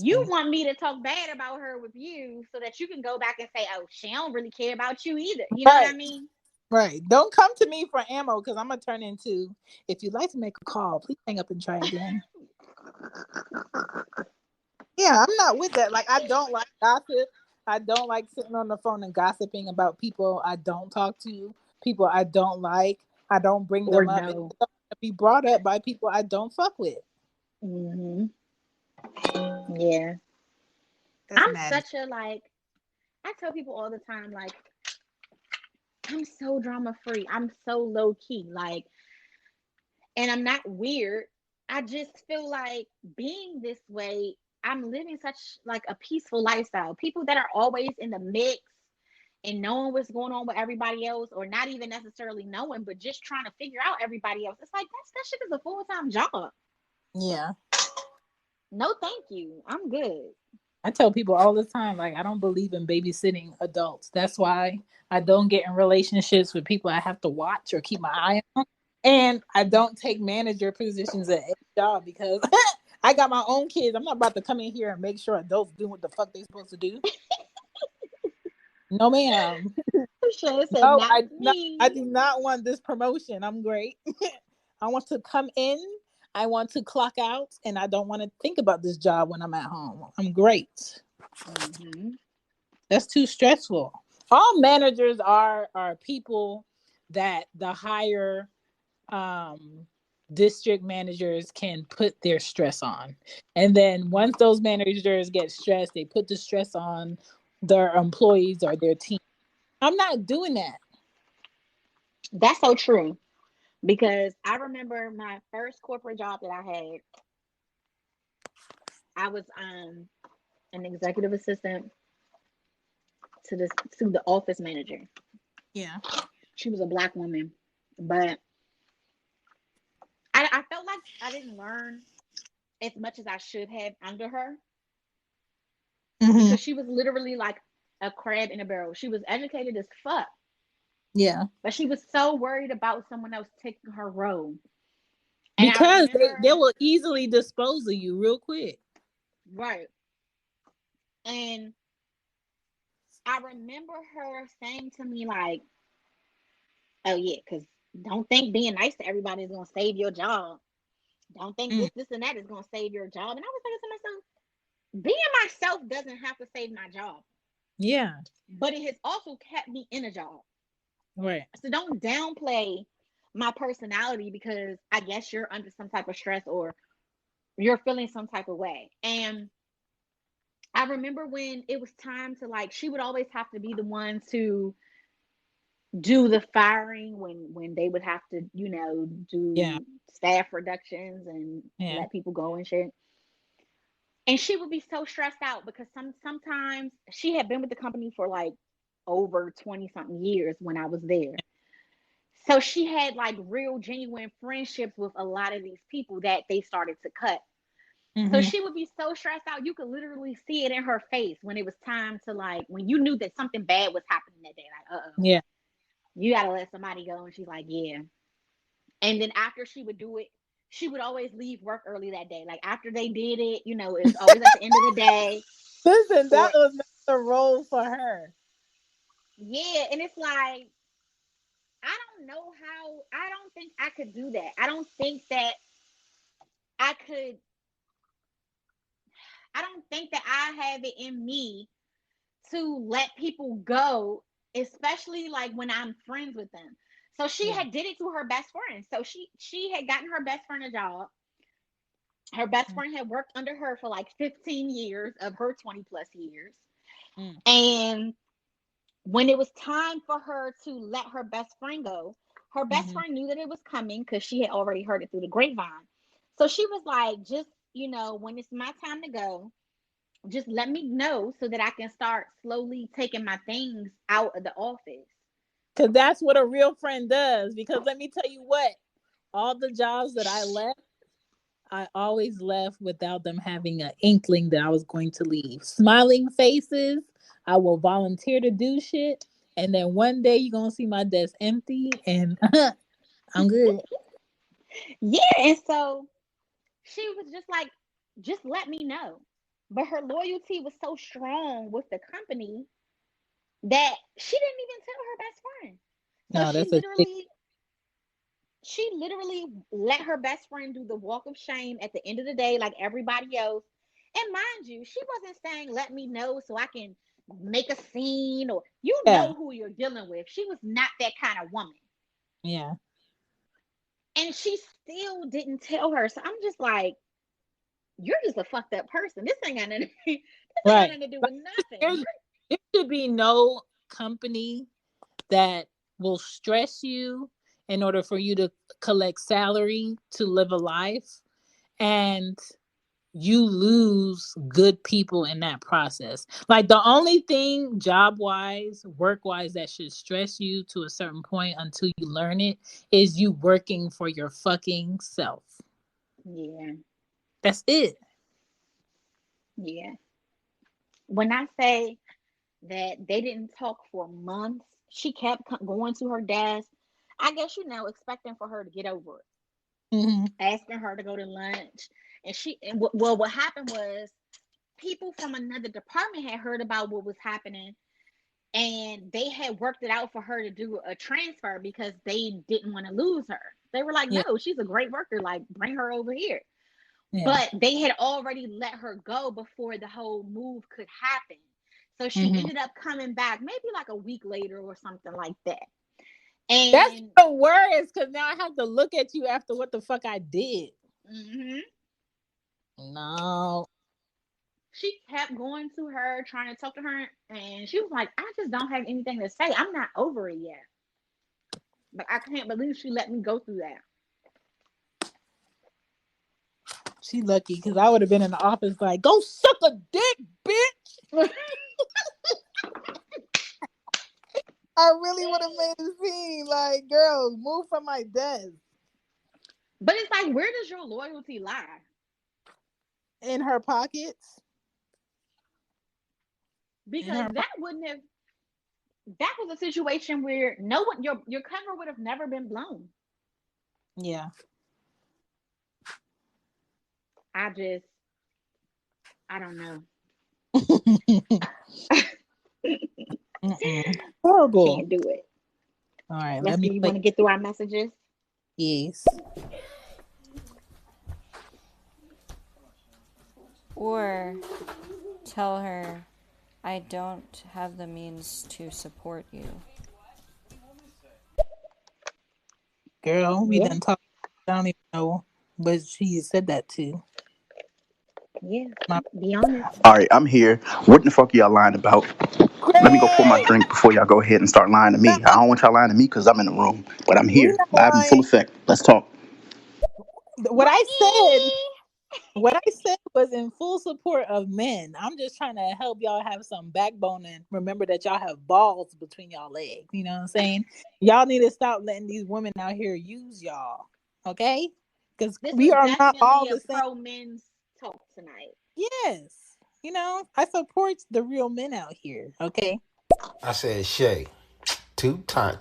You listen. want me to talk bad about her with you so that you can go back and say, oh, she don't really care about you either. You know what I Right. mean? Right. Don't come to me for ammo because I'm gonna turn into. If you'd like to make a call, please hang up and try again. Yeah, I'm not with that. Like, I don't like gossip. I don't like sitting on the phone and gossiping about people I don't talk to, people I don't like. I don't bring Or them up. And no. I don't want to be brought up by people I don't fuck with. Hmm. Yeah. That's I'm mad. such a like, I tell people all the time, like, I'm so drama free. I'm so low key. Like, and I'm not weird. I just feel like being this way, I'm living such like a peaceful lifestyle. People that are always in the mix and knowing what's going on with everybody else, or not even necessarily knowing, but just trying to figure out everybody else. It's like that shit is a full-time job. Yeah. No, thank you. I'm good. I tell people all the time, like, I don't believe in babysitting adults. That's why I don't get in relationships with people I have to watch or keep my eye on. And I don't take manager positions at any job because I got my own kids. I'm not about to come in here and make sure adults do what the fuck they supposed to do. No, ma'am. Shay said, No, not I me. do not want this promotion. I'm great. I want to come in. I want to clock out, and I don't want to think about this job when I'm at home. I'm great. Mm-hmm. That's too stressful. All managers are people that the higher um district managers can put their stress on. And then once those managers get stressed, they put the stress on their employees or their team. I'm not doing that. That's so true. Because I remember my first corporate job that I had, I was an executive assistant to the office manager. Yeah. She was a black woman, but I felt like I didn't learn as much as I should have under her, Hmm. because she was literally like a crab in a barrel. She was educated as fuck, Yeah. but she was so worried about someone else taking her role. And I Because they remember, will easily dispose of you real quick. right, and I remember her saying to me like, "Oh yeah, because don't think being nice to everybody is gonna save your job. Don't think Mm. this, and that is gonna save your job." And I was thinking to myself, being myself doesn't have to save my job, Yeah. but it has also kept me in a job. Right. So don't downplay my personality because I guess you're under some type of stress or you're feeling some type of way. And I remember when it was time to, like, she would always have to be the one to do the firing when they would have to, Yeah. do staff reductions and Yeah. let people go and shit. And she would be so stressed out because sometimes she had been with the company for like over 20 something years when I was there. So she had like real genuine friendships with a lot of these people that they started to cut. So Hmm. she would be so stressed out. You could literally see it in her face when it was time to, like, when you knew that something bad was happening that day. Like, Yeah. you got to let somebody go. And she's like, yeah. And then after she would do it, she would always leave work early that day. Like after they did it, it's always at the end of the day. Listen, that Or, was not the role for her. yeah. And it's like, I don't know how, I don't think I could do that. I don't think that I could, I don't think that I have it in me to let people go, especially like when I'm friends with them. So she Yeah. had did it to her best friend. So she had gotten her best friend a job. Her best friend had worked under her for like 15 years of her 20 plus years. Mm. And when it was time for her to let her best friend go, her best Hmm. friend knew that it was coming because she had already heard it through the grapevine. So she was like, just, when it's my time to go, just let me know so that I can start slowly taking my things out of the office. Because that's what a real friend does. Because let me tell you what, all the jobs that I left, I always left without them having an inkling that I was going to leave. Smiling faces, I will volunteer to do shit. And then one day you're going to see my desk empty and I'm good. Yeah. And so she was just like, just let me know. But her loyalty was so strong with the company that she didn't even tell her best friend. So No, that's a she literally let her best friend do the walk of shame at the end of the day, like everybody else. And mind you, she wasn't saying, let me know so I can make a scene, or yeah, who you're dealing with. She was not that kind of woman. yeah. And she still didn't tell her. So I'm just like, you're just a fucked up person. This ain't got nothing, this ain't got Right. nothing to do Like, with nothing. there, there should be no company that will stress you in order for you to collect salary to live a life. And you lose good people in that process. Like the only thing job wise, work wise that should stress you to a certain point until you learn it is you working for your fucking self. Yeah. That's it. Yeah. When I say that they didn't talk for months, she kept going to her desk. I guess, expecting for her to get over it, Mm-hmm. asking her to go to lunch. Well, what happened was people from another department had heard about what was happening, and they had worked it out for her to do a transfer because they didn't want to lose her. They were like, Yeah. no, she's a great worker. Like, bring her over here. Yeah. But they had already let her go before the whole move could happen. So she Mm-hmm. ended up coming back maybe like a week later or something like that. That's And the worst because now I have to look at you after what the fuck I did. mm-hmm, No. she kept going to her, trying to talk to her. And she was like, I just don't have anything to say. I'm not over it yet. But I can't believe she let me go through that. She lucky because I would have been in the office like, go suck a dick, bitch. I really would have made a scene. Like, girl, move from my desk. But it's like, where does your loyalty lie? In her pockets. In Because her that wouldn't have. That was a situation where no one, your cover would have never been blown. Yeah. I don't know. Horrible. Can't do it. All right, Let's let me see. You play. want to get through our messages? Yes. Or tell her, I don't have the means to support you. Girl, we Yeah, done talked. I don't even know, but she said that too. yeah. My Be honest. All right, I'm here. What the fuck are y'all lying about? Let me go pour my Great. drink before y'all go ahead and start lying to me. I No, don't want y'all lying to me because I'm in the room, but I'm we're here, not live in full lying. effect. Let's talk. What I said, Brittany! what I said was in full support of men. I'm just trying to help y'all have some backbone and remember that y'all have balls between y'all legs. You know what I'm saying? Y'all need to stop letting these women out here use y'all. Okay? Because This we was are not all definitely a the same. pro men's talk tonight. Yes. You know, I support the real men out here. Okay. I said Shay. Two time.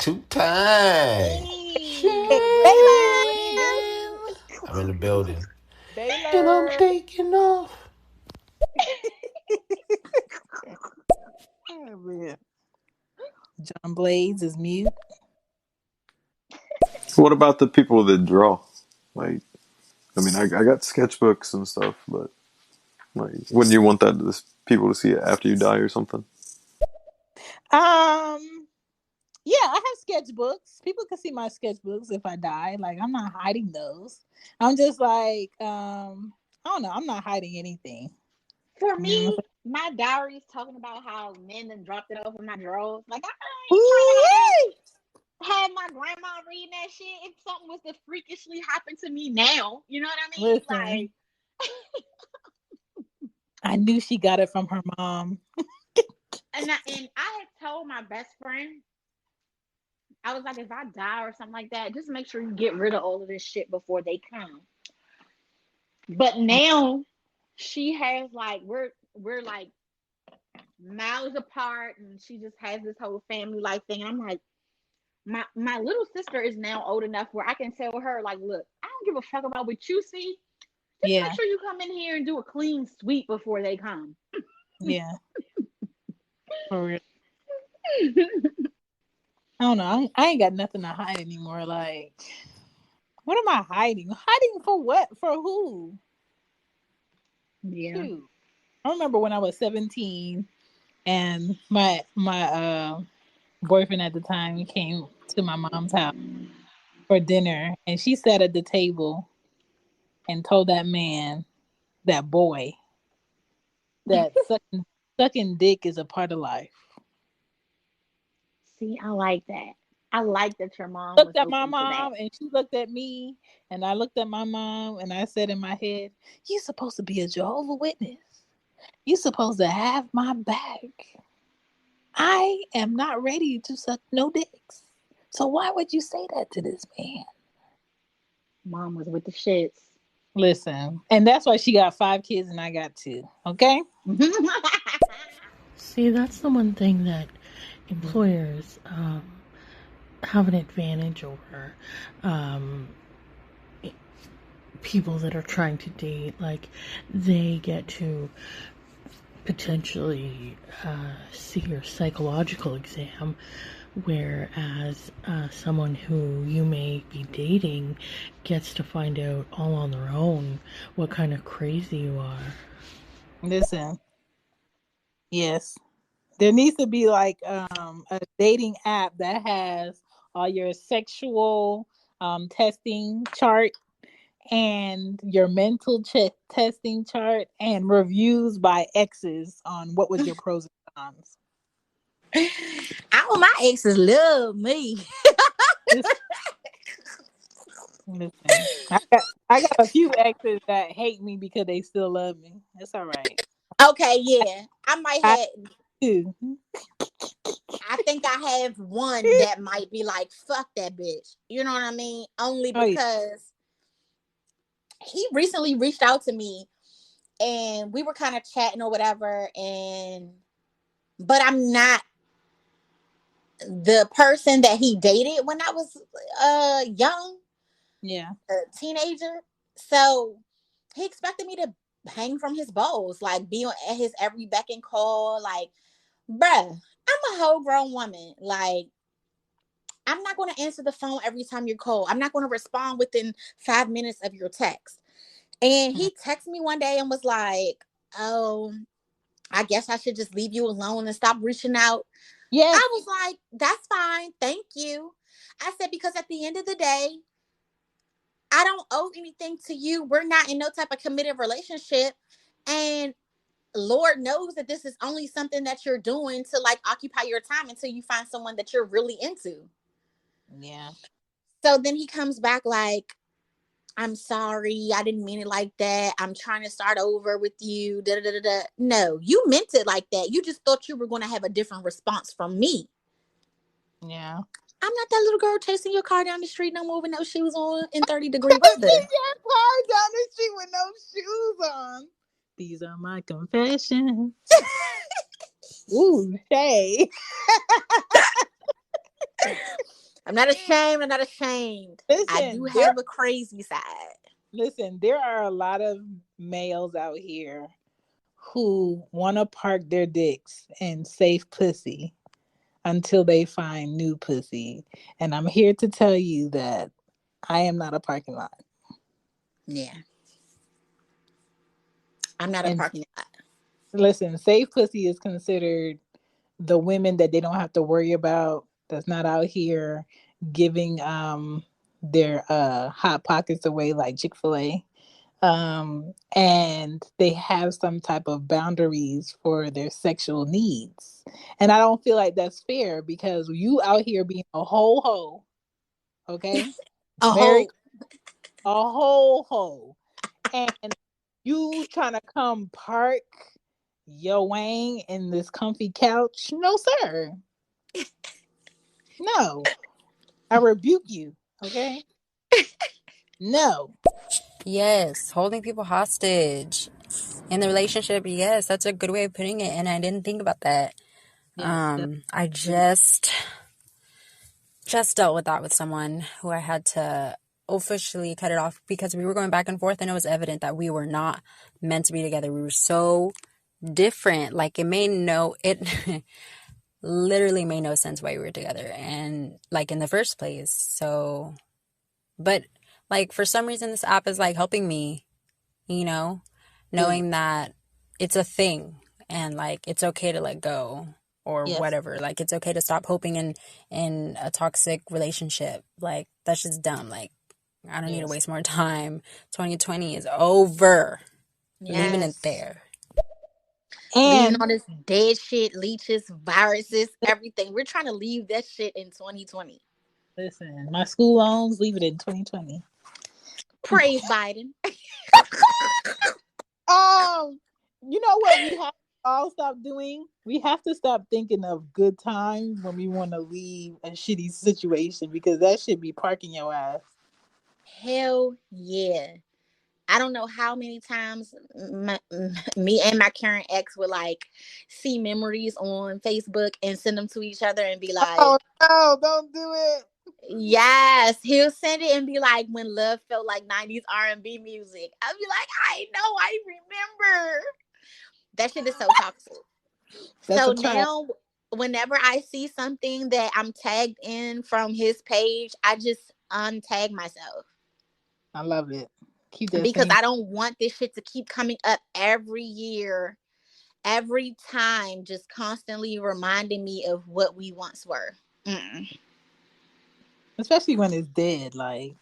Hey, Shay. Baylor, what it Baylor. do? I'm in the building. And I'm Baylor. taking off. Oh, man. John Blaze is mute. What about the people that draw? Like, I mean, I got sketchbooks and stuff, but like, wouldn't you want that to people to see it after you die or something? Um, yeah, I have sketchbooks. People can see my sketchbooks if I die. Like, I'm not hiding those. I'm just like, I don't know. I'm not hiding anything. For You know what me, my diary's talking about how men then dropped it off in my drawers. Like, I I'm ain't trying to saying? have my grandma reading that shit. If something was to freakishly happen to me now, you know what I mean? Listen, I knew she got it from her mom. And I had told my best friend, I was like, if I die or something like that, just make sure you get rid of all of this shit before they come. But now she has like we're like miles apart, and she just has this whole family life thing. And I'm like, my little sister is now old enough where I can tell her, like, look, I don't give a fuck about what you see. Just make Yeah, sure you come in here and do a clean sweep before they come. yeah, for real. I don't know. I ain't got nothing to hide anymore. Like, what am I hiding? Hiding for what? For who? Yeah. Shoot. I remember when I was 17 and my boyfriend at the time came to my mom's house for dinner, and she sat at the table and told that man, that boy, that sucking dick is a part of life. See, I like that. I like that your mom was Looked at my open to that. mom and she looked at me and I looked at my mom and I said in my head, "You supposed to be a Jehovah Witness. You supposed to have my back. I am not ready to suck no dicks. So why would you say that to this man?" Mom was with the shits. Listen, and that's why she got 5 kids and I got 2. Okay? See, that's the one thing that employers have an advantage over um, people that are trying to date. Like, they get to potentially see your psychological exam, whereas someone who you may be dating gets to find out all on their own what kind of crazy you are. Listen. Yes. There needs to be like a dating app that has all your sexual testing chart and your mental testing chart and reviews by exes on what was your pros and cons. All my exes love me. Listen, I got a few exes that hate me because they still love me. It's all right. Okay, yeah. I might I have do. I think I have one that might be like, fuck that bitch. You know what I mean? Only Oh yeah. because he recently reached out to me and we were kind of chatting or whatever, but I'm not the person that he dated when I was young, Yeah. a teenager. So he expected me to hang from his balls, like be at his every beck and call. Like, bruh, I'm a whole grown woman. Like, I'm not going to answer the phone every time you call. I'm not going to respond within 5 minutes of your text. And he texted me one day and was like, "Oh, I guess I should just leave you alone and stop reaching out." Yes. I was like, "That's fine. Thank you." I said, because at the end of the day, I don't owe anything to you. We're not in no type of committed relationship. And Lord knows that this is only something that you're doing to like occupy your time until you find someone that you're really into. Yeah. So then he comes back like, "I'm sorry. I didn't mean it like that. I'm trying to start over with you." Da, da, da, da. No, you meant it like that. You just thought you were going to have a different response from me. Yeah. I'm not that little girl chasing your car down the street no more with no shoes on in 30-degree weather. Car down the street with no shoes on. These are my confessions. Ooh, Shay. I'm not ashamed. I'm not ashamed. I do Listen, have a crazy side. there are a lot of males out here who want to park their dicks in safe pussy until they find new pussy. And I'm here to tell you that I am not a parking lot. Yeah. I'm not a And parking lot. listen, safe pussy is considered the women that they don't have to worry about, that's not out here giving their hot pockets away like Chick-fil-A. And they have some type of boundaries for their sexual needs. And I don't feel like that's fair because you out here being a whole hoe, okay? A Very whole. a whole hoe. And you trying to come park your Wang in this comfy couch? No, sir. No. I rebuke you, okay? No. Yes, holding people hostage in the relationship. Yes, that's a good way of putting it, and I didn't think about that. Yes. I just dealt with that with someone who I had to officially cut it off because we were going back and forth, and it was evident that we were not meant to be together. We were so different. Like it literally made no sense why we were together, and like in the first place. So, but like for some reason, this app is like helping me, knowing that it's a thing and like it's okay to let go or Yes. whatever. Like it's okay to stop hoping in a toxic relationship. Like that's just dumb. Like I don't need to waste more time. 2020 is over. Leaving it Yes. there. Leaving And all this dead shit, leeches, viruses, everything. We're trying to leave that shit in 2020. Listen, my school loans, leave it in 2020. Praise Biden. You know what we have to all stop doing? We have to stop thinking of good times when we want to leave a shitty situation, because that should be parking your ass. Hell yeah. I don't know how many times me and my current ex would like see memories on Facebook and send them to each other and be Oh like, no, don't do it. yes, he'll send it and be like, when love felt like 90s R&B music. I'll be like, I know, I remember. That shit is so toxic. That's So a trap. now, whenever I see something that I'm tagged in from his page, I just untag myself I love it. Keep that because same. I don't want this shit to keep coming up every year, every time, just constantly reminding me of what we once were. Mm-mm. Especially when it's dead. Like,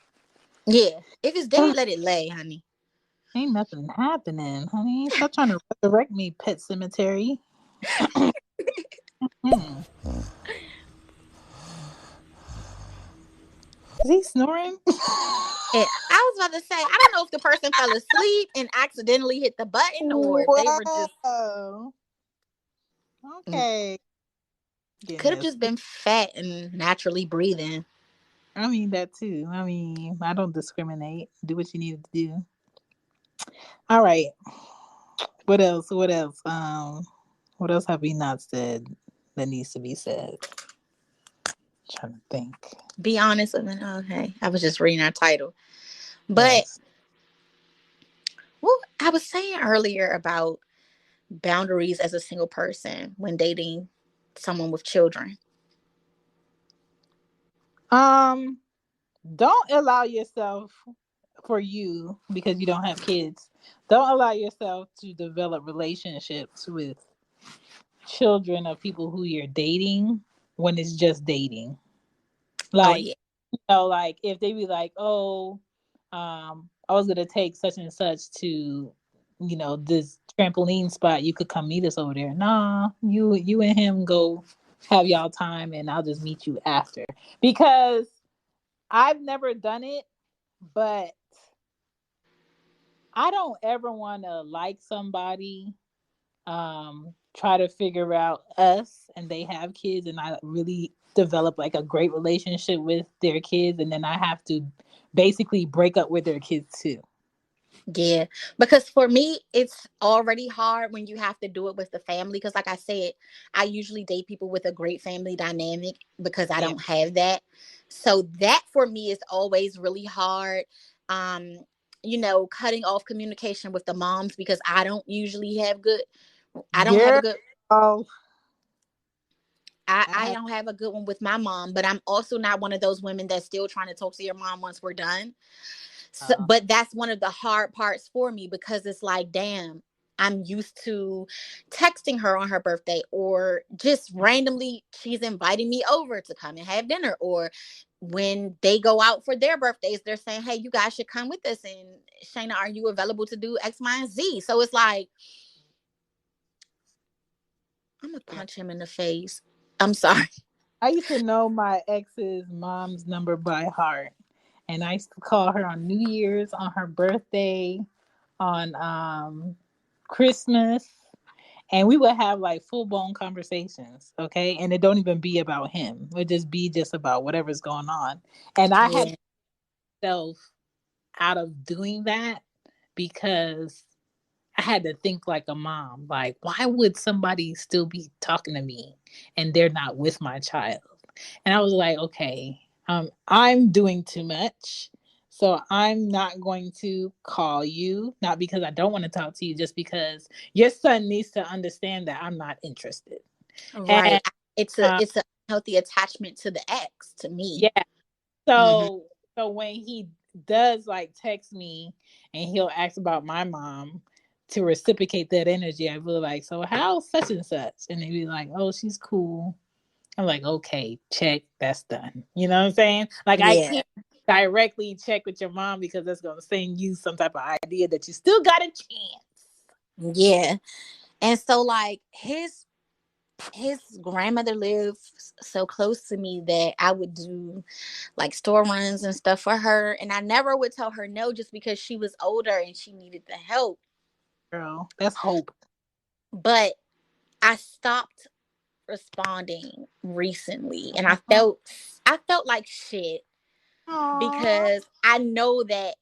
Yeah, if it's dead, let it lay, honey. ain't nothing happening, honey. Stop trying to resurrect me, Pet Cemetery. Hmm. Is he snoring? And I was about to say, I don't know if the person fell asleep and accidentally hit the button or if they were just Wow. Okay. could have Goodness. just been fat and naturally breathing. I mean that too. I mean, I don't discriminate. Do what you need to do. All right. What else? What else? What else have we not said that needs to be said? Trying to think. Be honest with me. Okay, I was just reading our title, but Yes. well, I was saying earlier about boundaries as a single person when dating someone with children. Um, don't allow yourself, for you, because you don't have kids, don't allow yourself to develop relationships with children of people who you're dating when it's just dating. Oh Like, yeah, like if they be like, oh, I was gonna take such and such to, this trampoline spot. You could come meet us over there. Nah, you and him go have y'all time, and I'll just meet you after. Because I've never done it, but I don't ever want to like somebody, try to figure out us, and they have kids, and I really develop like a great relationship with their kids, and then I have to basically break up with their kids too. yeah. Because for me, it's already hard when you have to do it with the family. Because like I said, I usually date people with a great family dynamic because I Yeah. don't have that. So that for me is always really hard. Um, cutting off communication with the moms because I don't usually have good. I don't have a Girl, good I I have. don't have a good one with my mom, but I'm also not one of those women that's still trying to talk to your mom once we're done. So, Uh, but that's one of the hard parts for me because it's like, damn, I'm used to texting her on her birthday or just randomly she's inviting me over to come and have dinner, or when they go out for their birthdays, they're saying, hey, you guys should come with us. And Shayna, are you available to do X, Y, and Z? So it's like, I'm gonna yeah. punch him in the face. I'm sorry. I used to know my ex's mom's number by heart, and I used to call her on New Year's, on her birthday, on Christmas, and we would have like full blown conversations. Okay, and it don't even be about him; it would just be just about whatever's going on. And I had Yeah. self out of doing that because I had to think like a mom. Like, why would somebody still be talking to me and they're not with my child? And I was like, okay, I'm doing too much. So I'm not going to call you, not because I don't want to talk to you, just because your son needs to understand that I'm not interested. Right. And uh, It's a healthy attachment to the ex to me. yeah, Hmm. so when he does like text me and he'll ask about my mom, to reciprocate that energy, I feel like, so how's such and such? And they be like, oh, she's cool. I'm like, okay, check, that's done. You know what I'm saying? Like, I Yeah. can't directly check with your mom because that's gonna send you some type of idea that you still got a chance. Yeah. And so like his grandmother lives so close to me that I would do like store runs and stuff for her, and I never would tell her no just because she was older and she needed the help. Girl, that's hope. But I stopped responding recently, and Uh-huh. I felt like shit Aww. because I know that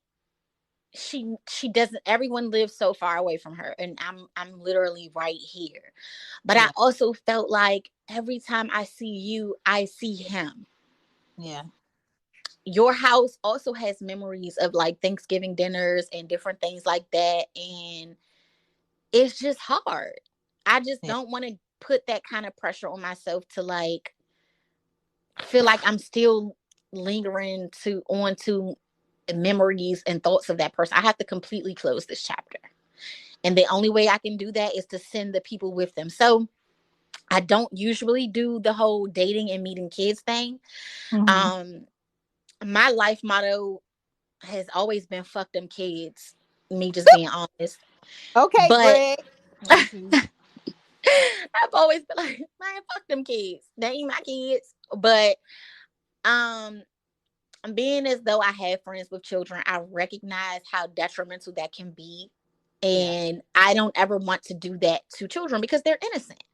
she doesn't, everyone lives so far away from her, and I'm literally right here. But I Yeah. also felt like every time I see you, I see him. Yeah. Your house also has memories of like Thanksgiving dinners and different things like that, and it's just hard. I just Yeah. don't want to put that kind of pressure on myself to like feel like I'm still lingering to memories and thoughts of that person. I have to completely close this chapter. And the only way I can do that is to send the people with them. So I don't usually do the whole dating and meeting kids thing. Mm-hmm. Um, my life motto has always been fuck them kids. Me just being honest. Okay, But Greg. I've Let's see. always been like, man, fuck them kids. They ain't my kids. But um being as though I have friends with children, I recognize how detrimental that can be. Yeah. And I don't ever want to do that to children because they're innocent.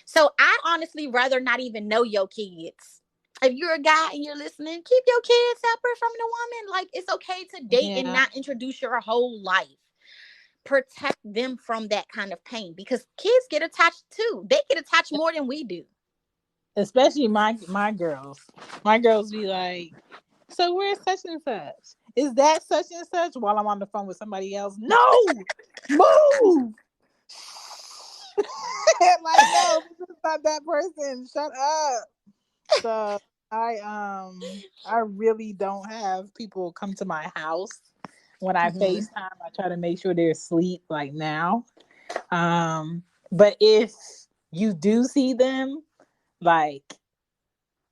So I honestly rather not even know your kids. If you're a guy and you're listening, keep your kids separate from the woman. Like, it's okay to date and Yeah. not introduce your whole life. Protect them from that kind of pain because kids get attached too. They get attached more than we do. Especially my girls. My girls be like, so where's such and such? Is that such and such? While I'm on the phone with somebody else. No! Move! Like, no, this is not that person. Shut up. So I really don't have people come to my house. When I Mm-hmm. FaceTime, I try to make sure they're asleep like now. Um, but if you do see them, like,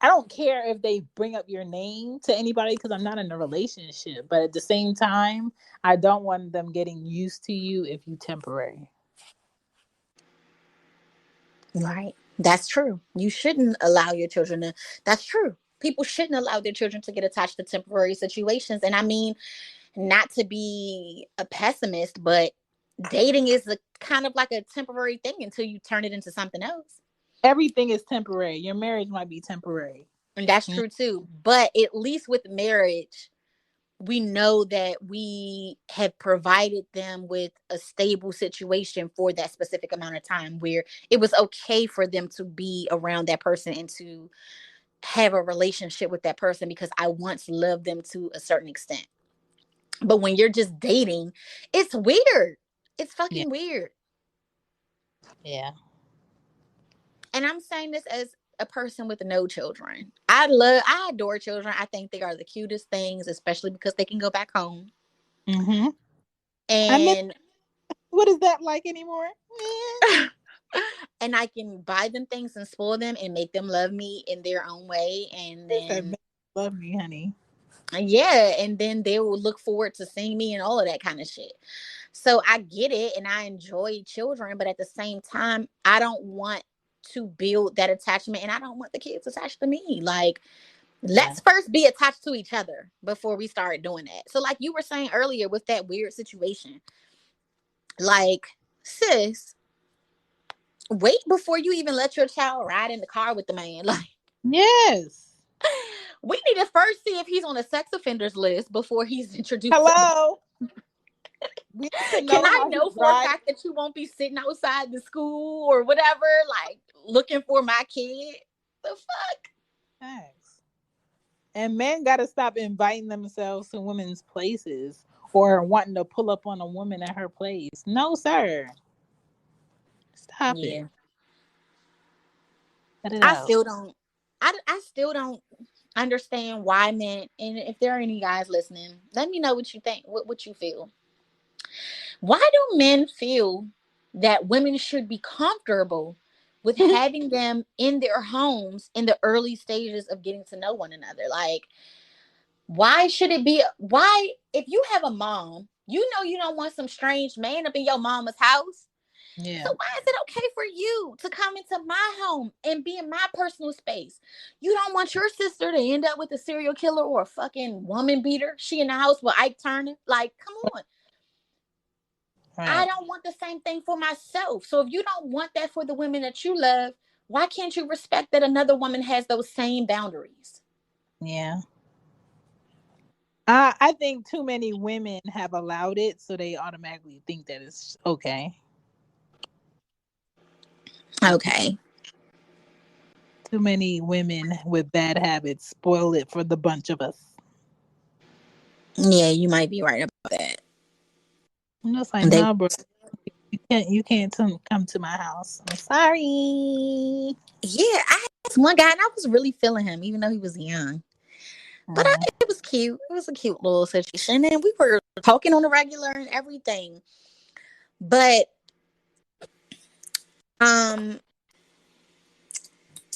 I don't care if they bring up your name to anybody because I'm not in a relationship. But at the same time, I don't want them getting used to you if you temporary. Right. That's true. You shouldn't allow your children to. That's true. People shouldn't allow their children to get attached to temporary situations. And I mean, not to be a pessimist, but dating is a kind of like a temporary thing until you turn it into something else. Everything is temporary. Your marriage might be temporary. And that's Mm. true too. But at least with marriage, we know that we have provided them with a stable situation for that specific amount of time where it was okay for them to be around that person and to have a relationship with that person because I once loved them to a certain extent. But when you're just dating, it's weird. It's Yeah. fucking weird. Yeah. And I'm saying this as a person with no children. I adore children. I think they are the cutest things, especially because they can go back home. Mm-hmm. I miss. And What is that like anymore? and I can buy them things and spoil them and make them love me in their own way. And They said, then, "Love me, honey." yeah, and then they will look forward to seeing me and all of that kind of shit. So I get it and I enjoy children, but at the same time, I don't want to build that attachment and I don't want the kids attached to me. Like, Yeah. let's first be attached to each other before we start doing that. So, like you were saying earlier with that weird situation, like, sis, wait before you even let your child ride in the car with the man. Like, Yes. we need to first see if he's on a sex offenders list before he's introduced to the. Hello. We need to Can know I how he know for a drives. fact that you won't be sitting outside the school or whatever, like looking for my kid? The fuck? Thanks. And men got to stop inviting themselves to women's places or wanting to pull up on a woman at her place. No, sir. Stop it. Yeah. Cut it I out. still don't. I still don't understand why men. And if there are any guys listening, let me know what you think. What you feel. Why do men feel that women should be comfortable with having them in their homes in the early stages of getting to know one another? Like, why should it be? Why, if you have a mom, you know you don't want some strange man up in your mama's house. Yeah. So why is it okay for you to come into my home and be in my personal space? You don't want your sister to end up with a serial killer or a fucking woman beater. She in the house with Ike Turner. Like, come on. I Right. don't want the same thing for myself. So if you don't want that for the women that you love, why can't you respect that another woman has those same boundaries? Yeah. I think too many women have allowed it, so they automatically think that it's okay. Okay. Too many women with bad habits spoil it for the bunch of us. Yeah, you might be right about that. I'm just like, They nah, bro. You can't come to my house. I'm sorry. Yeah, I had this one guy and I was really feeling him, even though he was young. But it was cute. It was a cute little situation. And we were talking on the regular and everything. But and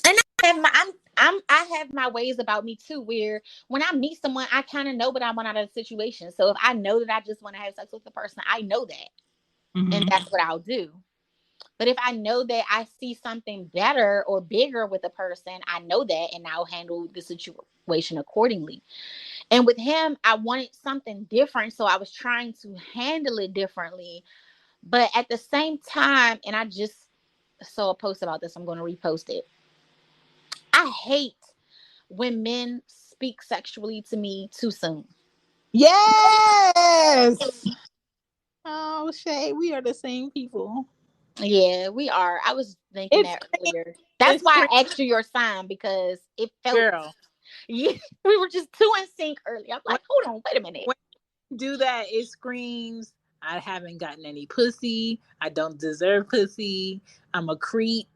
I have I have my ways about me too, where when I meet someone, I kind of know what I want out of the situation. So if I know that I just want to have sex with the person, I know that. And Mm-hmm. that's what I'll do. But if I know that I see something better or bigger with a person, I know that and I'll handle the situation accordingly. And with him, I wanted something different. So I was trying to handle it differently. But at the same time, and I just saw a post about this, I'm going to repost it. I hate when men speak sexually to me too soon. Yes. Oh, Shay, we are the same people. Yeah, we are. I was thinking It's that earlier. That's it's why scream, I asked you your sign because it felt, girl. yeah, we were just too in sync earlier. I'm When like, hold on, wait a minute. when you do that, it screams. I haven't gotten any pussy. I don't deserve pussy. I'm a creep.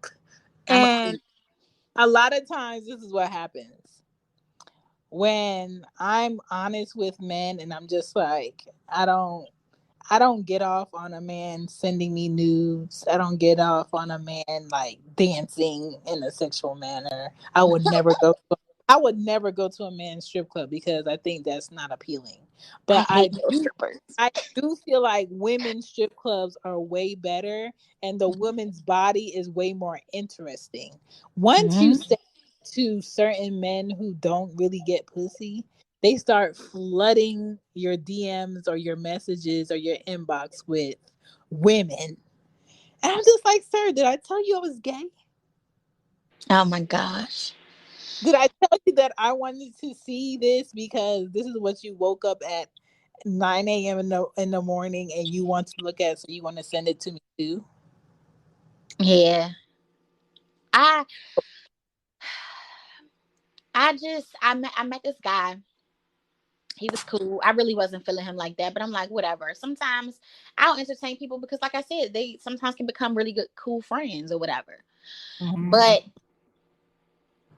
I'm a And creep. a lot of times, this is what happens when I'm honest with men, and I'm just like, I don't get off on a man sending me nudes. I don't get off on a man like dancing in a sexual manner. I would never go to a man's strip club because I think that's not appealing. I But hate those strippers. I do feel like women's strip clubs are way better and the woman's body is way more interesting. Once you Mm-hmm. say to certain men who don't really get pussy, they start flooding your DMs or your messages or your inbox with women. And I'm just like, sir, did I tell you I was gay? Oh my gosh. Did I tell you that I wanted to see this because this is what you woke up at 9 a.m. In the morning and you want to look at, so you want to send it to me too? Yeah. I I met this guy. He was cool. I really wasn't feeling him like that, but I'm like, whatever. Sometimes I'll entertain people because, like I said, they sometimes can become really good, cool friends or whatever. Mm-hmm. But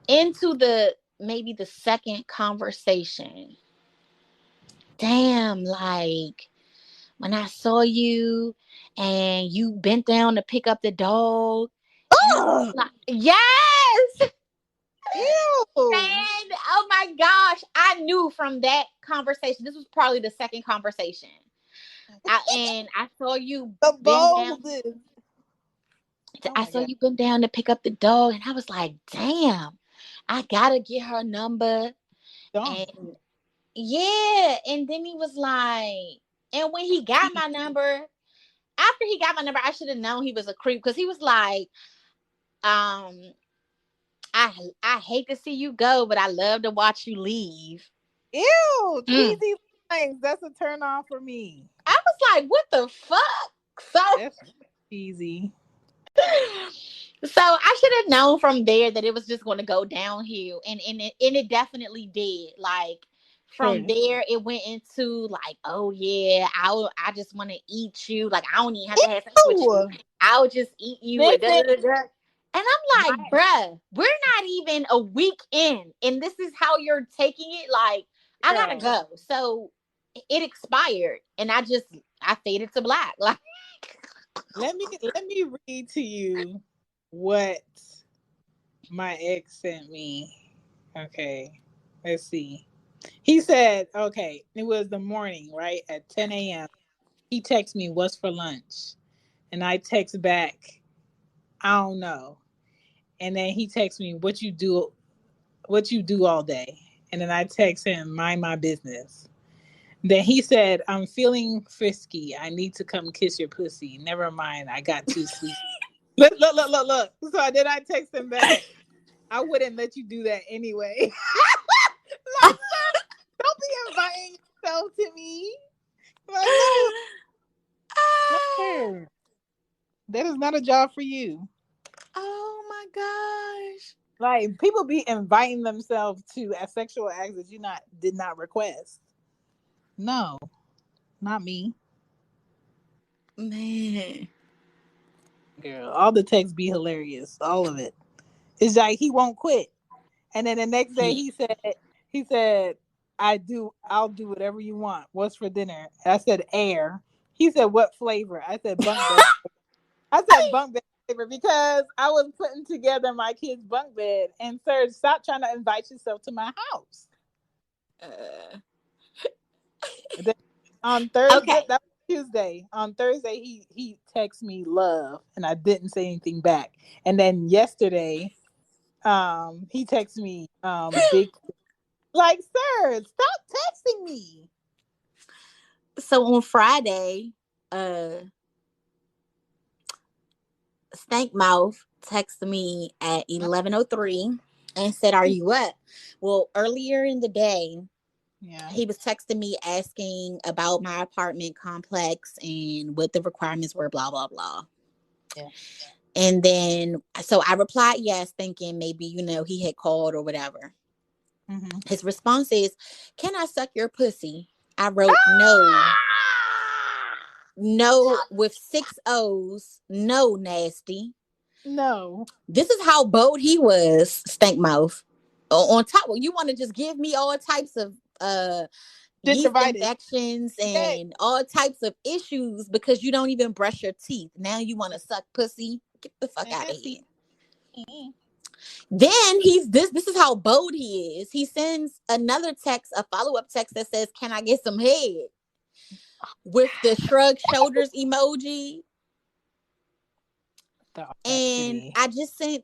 into the maybe the second conversation, damn, like when I saw you and you bent down to pick up the dog, and I was Oh, like, yes. ew. And oh my gosh, I knew from that conversation. This was probably the second conversation. And I saw you The bend down. boldest. Oh I my saw God. you bend down to pick up the dog, and I was like, "Damn, I gotta get her number." Don't. And yeah, and then he was like, and when he got my number, after he got my number, I should have known he was a creep because he was like, um, I hate to see you go, but I love to watch you leave." Ew, Mm. cheesy lines. That's a turn off for me. I was like, what the fuck? That's cheesy. So I should have known from there that it was just going to go downhill, and it definitely did. Like from Sure. there, it went into like, oh yeah, I just want to eat you. Like I don't even have to have sex with you. Ew. I'll just eat you. And, da, Listen, da, da, da. And I'm my like, bruh, we're not even a week in, and this is how you're taking it. Like I gotta girl. go. So it expired, and I faded to black. Like Let me read to you what my ex sent me. Okay. Let's see. He said, okay, it was the morning, right? At 10 a.m. He texted me, what's for lunch? And I text back, I don't know. And then he texts me, what you do all day? And then I text him, mind my business. Then he said, I'm feeling frisky. I need to come kiss your pussy. Never mind, I got too sleepy. Look. So then I text him back, I wouldn't let you do that anyway. Like, sir, don't be inviting yourself to me. Like, no, sir. That is not a job for you. Oh my gosh. Like, people be inviting themselves to a sexual acts that you did not request. No, not me. Man. Girl, all the texts be hilarious. All of it. It's like he won't quit. And then the next day he said, I'll do whatever you want. What's for dinner? I said air. He said, what flavor? I said bunk bed. I said bunk bed flavor because I was putting together my kid's bunk bed. And sir, stop trying to invite yourself to my house. Then on Thursday, Okay. that was Tuesday. On Thursday, he texted me love, and I didn't say anything back. And then yesterday, he texted me big, like, sir, stop texting me. So on Friday, Stank Mouth texted me at 11:03 and said, "Are you up?" Well, earlier in the day, he was texting me asking about my apartment complex and what the requirements were, blah blah blah. Yeah. And then, so I replied yes, thinking maybe he had called or whatever. Mm-hmm. His response is, "Can I suck your pussy?" I wrote no. No, with 6 O's. No, nasty. No. This is how bold he was, Stank Mouth. On top, you want to just give me all types of yeast infections and all types of issues because you don't even brush your teeth. Now you want to suck pussy? Get the fuck out of here. Mm-hmm. Then this is how bold he is. He sends another text, a follow-up text that says, "Can I get some head?" With the shrug shoulders emoji. And I just sent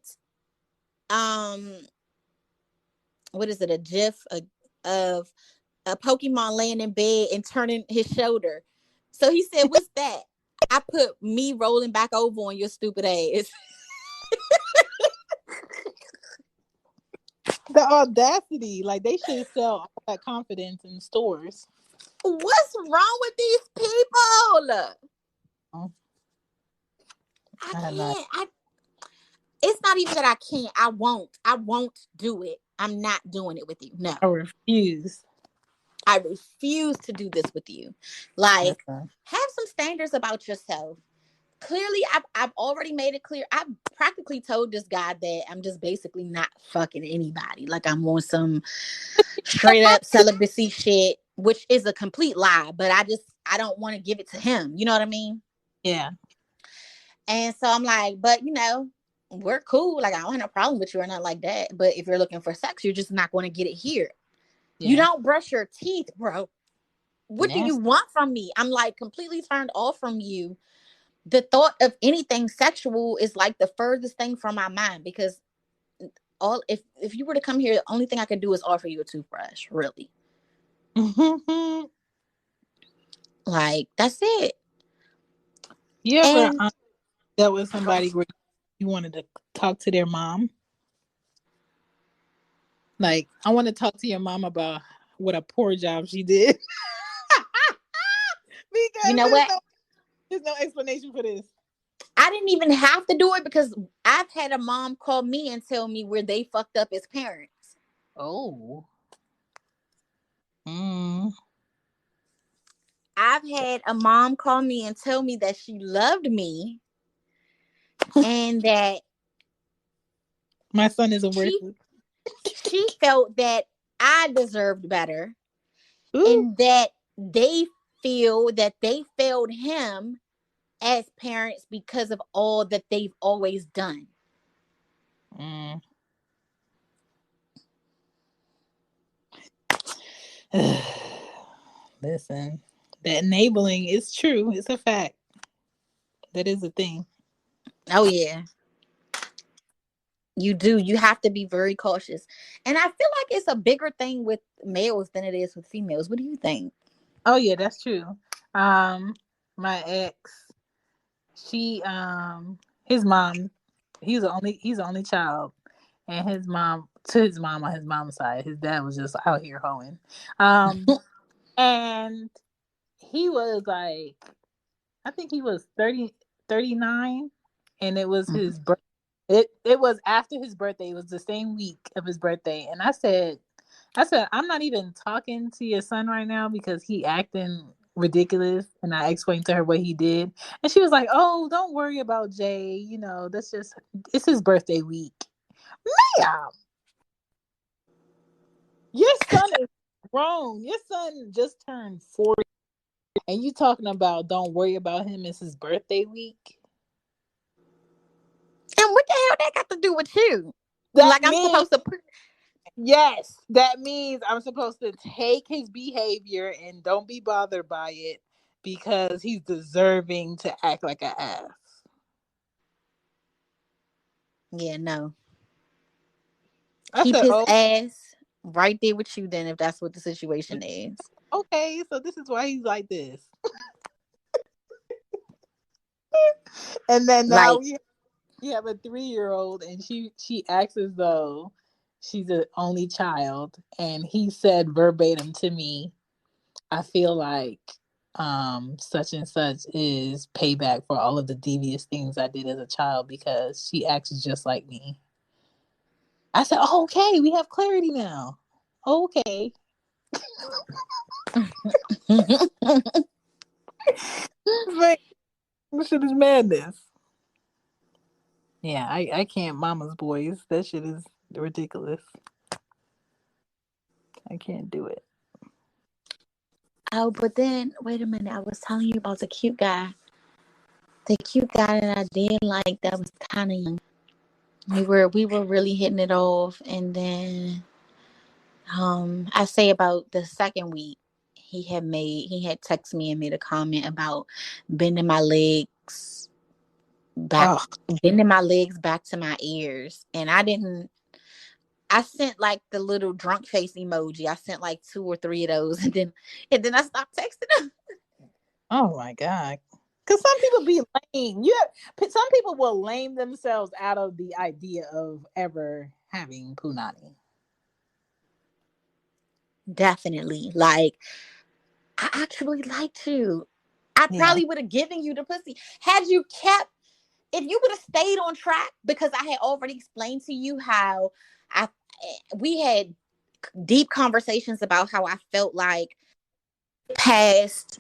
what is it, a gif of a Pokemon laying in bed and turning his shoulder. So he said, "What's that?" I put me rolling back over on your stupid ass. The audacity. Like, they should sell all that confidence in stores. What's wrong with these people? Oh. I can't. It's not even that I can't. I won't do it. I'm not doing it with you. No. I refuse. I refuse to do this with you. Like, have some standards about yourself. Clearly, I've already made it clear. I've practically told this guy that I'm just basically not fucking anybody. Like, I'm on some straight up celibacy shit, which is a complete lie. But I don't want to give it to him. You know what I mean? Yeah. And so I'm like, but we're cool. Like, I don't have no problem with you or nothing like that. But if you're looking for sex, you're just not going to get it here. Yeah. You don't brush your teeth, bro. What do you want from me? I'm like completely turned off from you. The thought of anything sexual is like the furthest thing from my mind because if you were to come here, the only thing I could do is offer you a toothbrush, really. Like, that's it. You ever dealt with somebody where you wanted to talk to their mom? Like, I want to talk to your mom about what a poor job she did. Because you know what? There's no explanation for this. I didn't even have to do it because I've had a mom call me and tell me where they fucked up as parents. Oh. I've had a mom call me and tell me that she loved me and that my son isn't worth it. She felt that I deserved better. Ooh. And that they feel that they failed him as parents because of all that they've always done. Listen, the enabling is true. It's a fact. That is a thing. Oh yeah. You do. You have to be very cautious. And I feel like it's a bigger thing with males than it is with females. What do you think? Oh yeah, that's true. My ex, she his mom, he's the only child, and his mom, to his mom on his mom's side, his dad was just out here hoeing. And he was like, I think he was 39, and it was Mhm. his birth. It was after his birthday. It was the same week of his birthday, and I said, I'm not even talking to your son right now because he acting ridiculous. And I explained to her what he did, and she was like, "Oh, don't worry about Jay. That's just it's his birthday week." Yeah, your son is grown. Your son just turned 40, and you talking about don't worry about him. It's his birthday week. And what the hell that got to do with you? That Like I'm means supposed to put Yes, that means I'm supposed to take his behavior and don't be bothered by it because he's deserving to act like an ass. Yeah, no. I Keep said, his "Oh, ass right there with you then if that's what the situation is. okay, so this is why he's like this." And then now Like we have a 3-year-old, and she acts as though she's the only child, and he said verbatim to me, "I feel like such and such is payback for all of the devious things I did as a child because she acts just like me." I said, "Oh, okay, we have clarity now." Okay. Like, this shit is madness. Yeah, I can't mama's boys. That shit is ridiculous. I can't do it. Oh, but then wait a minute. I was telling you about the cute guy. The cute guy that I did like that was kind of young. We were really hitting it off, and then I say about the second week he had texted me and made a comment about bending my legs back Oh, bending my legs back to my ears, and I sent like the little drunk face emoji. I sent like 2 or 3 of those, and then I stopped texting him. oh my god. Because some people be lame. Some people will lame themselves out of the idea of ever having punani. Definitely, like I actually liked you. I Yeah. probably would have given you the pussy had you kept. If you would have stayed on track, because I had already explained to you how I we had deep conversations about how I felt like past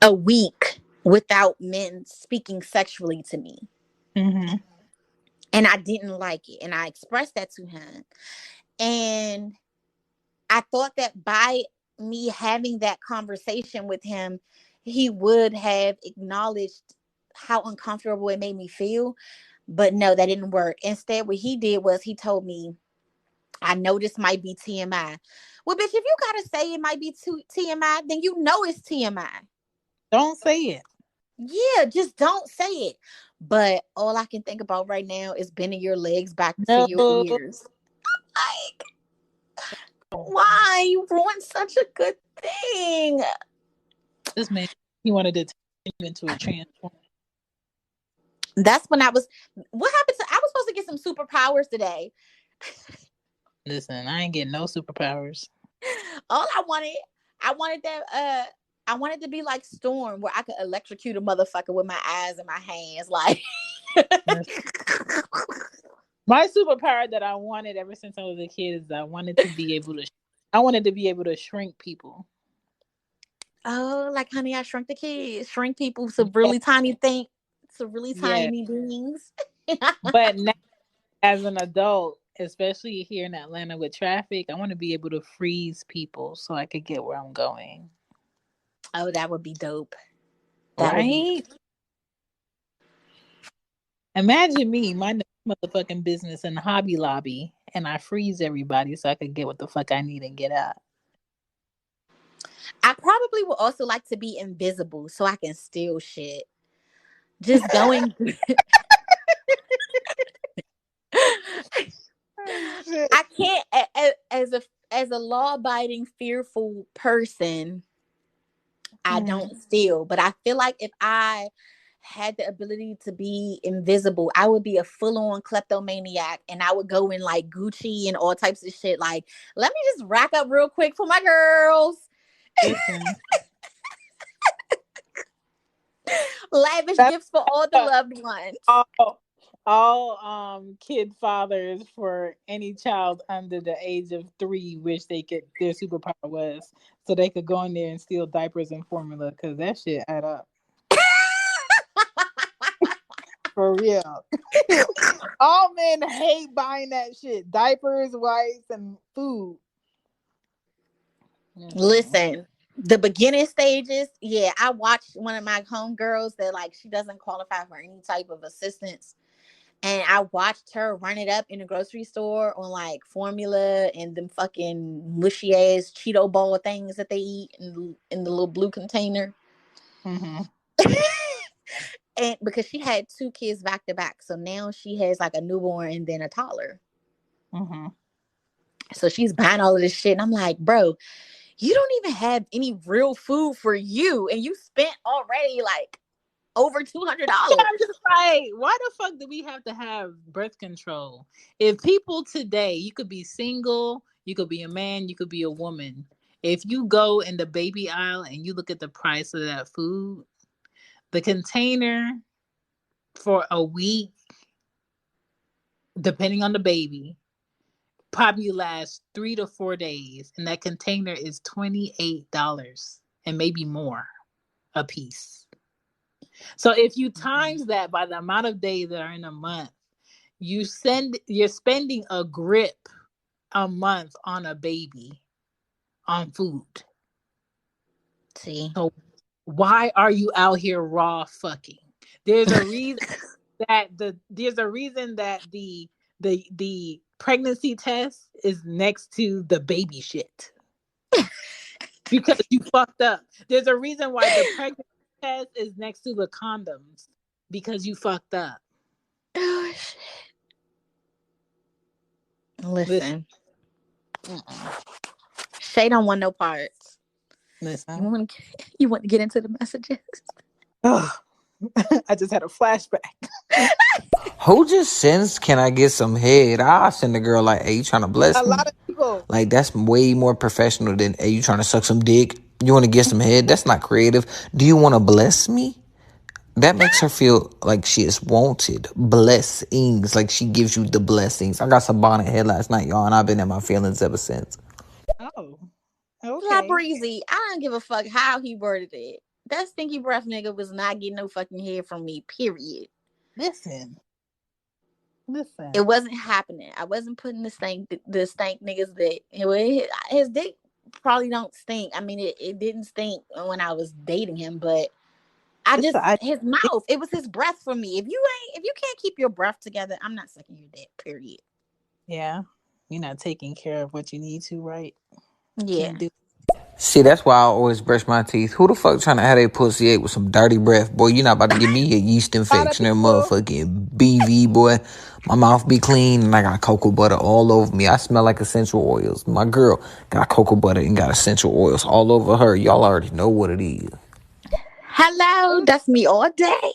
a week without men speaking sexually to me. Mm-hmm. And I didn't like it. And I expressed that to him. And I thought that by me having that conversation with him, he would have acknowledged how uncomfortable it made me feel. But no, that didn't work. Instead, what he did was he told me, I know this might be TMI. Well, bitch, if you gotta say it might be TMI, then you know it's TMI. Don't say it. Yeah, just don't say it. But all I can think about right now is bending your legs back to your No. ears. Like, why? You ruined such a good thing. This man, he wanted to turn you into a transformer. That's when I was. What happened to? I was supposed to get some superpowers today. Listen, I ain't getting no superpowers. All I wanted that. I wanted to be like Storm, where I could electrocute a motherfucker with my eyes and my hands. Like, My superpower that I wanted ever since I was a kid is I wanted to be able to. I wanted to be able to shrink people. oh, like Honey, I Shrunk the Kids, shrink people to Yeah, really tiny things, to really yeah. tiny beings. But now, as an adult, especially here in Atlanta with traffic, I want to be able to freeze people so I could get where I'm going. Oh, that would be dope. That would be. Right? Imagine me, my motherfucking business in Hobby Lobby, and I freeze everybody so I could get what the fuck I need and get out. I probably would also like to be invisible so I can steal shit. just going. I can't as a law abiding fearful person. I don't steal, but I feel like if I had the ability to be invisible, I would be a full on kleptomaniac, and I would go in like Gucci and all types of shit. Like, let me just rack up real quick for my girls. Listen, Lavish that's gifts for all the loved ones. all kid fathers for any child under the age of 3 wish they could their superpower was so they could go in there and steal diapers and formula because that shit add up for real. All men hate buying that shit, diapers, wipes, and food. Listen, the beginning stages, yeah, I watched one of my homegirls that like she doesn't qualify for any type of assistance. And I watched her run it up in the grocery store on like formula and them fucking mushy ass Cheeto ball things that they eat in the little blue container. Mm-hmm. And because she had 2 kids back to back. So now she has like a newborn and then a toddler. Mm-hmm. So she's buying all of this shit. And I'm like, bro, you don't even have any real food for you. And you spent already like over $200. I'm just like, why the fuck do we have to have birth control? If people today, you could be single, you could be a man, you could be a woman. If you go in the baby aisle and you look at the price of that food, the container for a week, depending on the baby, probably lasts 3 to 4 days, and that container is $28 and maybe more a piece. So if you times that by the amount of days that are in a month, you're spending a grip a month on a baby on food. See, so why are you out here raw fucking? There's a reason that the pregnancy test is next to the baby shit because you fucked up. There's a reason why the pregnancy test is next to the condoms because you fucked up. Oh shit. Listen. Shay don't want no parts. Listen. You want to get into the messages? Oh, I just had a flashback. Who just sends, can I get some head? I'll send a girl like, hey, you trying to bless A me? lot of people. Like, that's way more professional than, hey, you trying to suck some dick? You want to get some head? That's not creative. Do you want to bless me? That makes her feel like she is wanted. Blessings. Like she gives you the blessings. I got some bonnet head last night, y'all, and I've been in my feelings ever since. Oh, Yeah, okay. breezy. I don't give a fuck how he worded it. That stinky breath nigga was not getting no fucking head from me, period. Listen. It wasn't happening. I wasn't putting the stank niggas that his dick probably don't stink. I mean, it didn't stink when I was dating him, but his mouth. It was his breath for me. If you can't keep your breath together, I'm not sucking your dick. Period. Yeah, you're not taking care of what you need to, right? Yeah. Can't do. See, that's why I always brush my teeth. Who the fuck trying to have their pussy ate with some dirty breath? Boy, you not about to give me a yeast infection or motherfucking BV, boy. My mouth be clean and I got cocoa butter all over me. I smell like essential oils. My girl got cocoa butter and got essential oils all over her. Y'all already know what it is. Hello, that's me all day.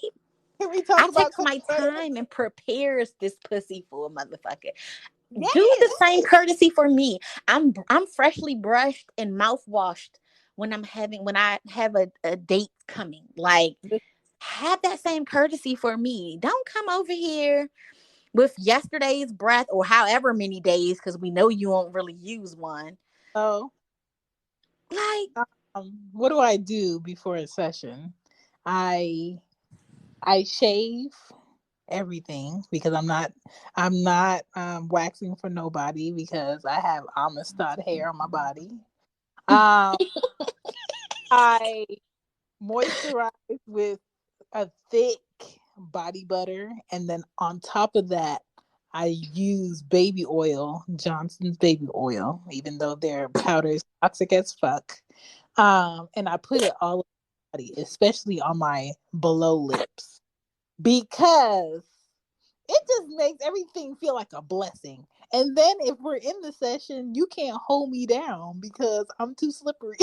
Can we talk I about take my time and prepares this pussy for a motherfucker. Yes. Do the same courtesy for me. I'm freshly brushed and mouth washed when I have a date coming. Like, have that same courtesy for me. Don't come over here with yesterday's breath or however many days, because we know you won't really use one. Oh, like, what do I do before a session? I shave everything because I'm not waxing for nobody because I have Amistad hair on my body. I moisturize with a thick body butter, and then on top of that, I use baby oil, Johnson's baby oil, even though their powder is toxic as fuck. And I put it all over my body, especially on my below lips. because it just makes everything feel like a blessing. And then if we're in the session, you can't hold me down because I'm too slippery.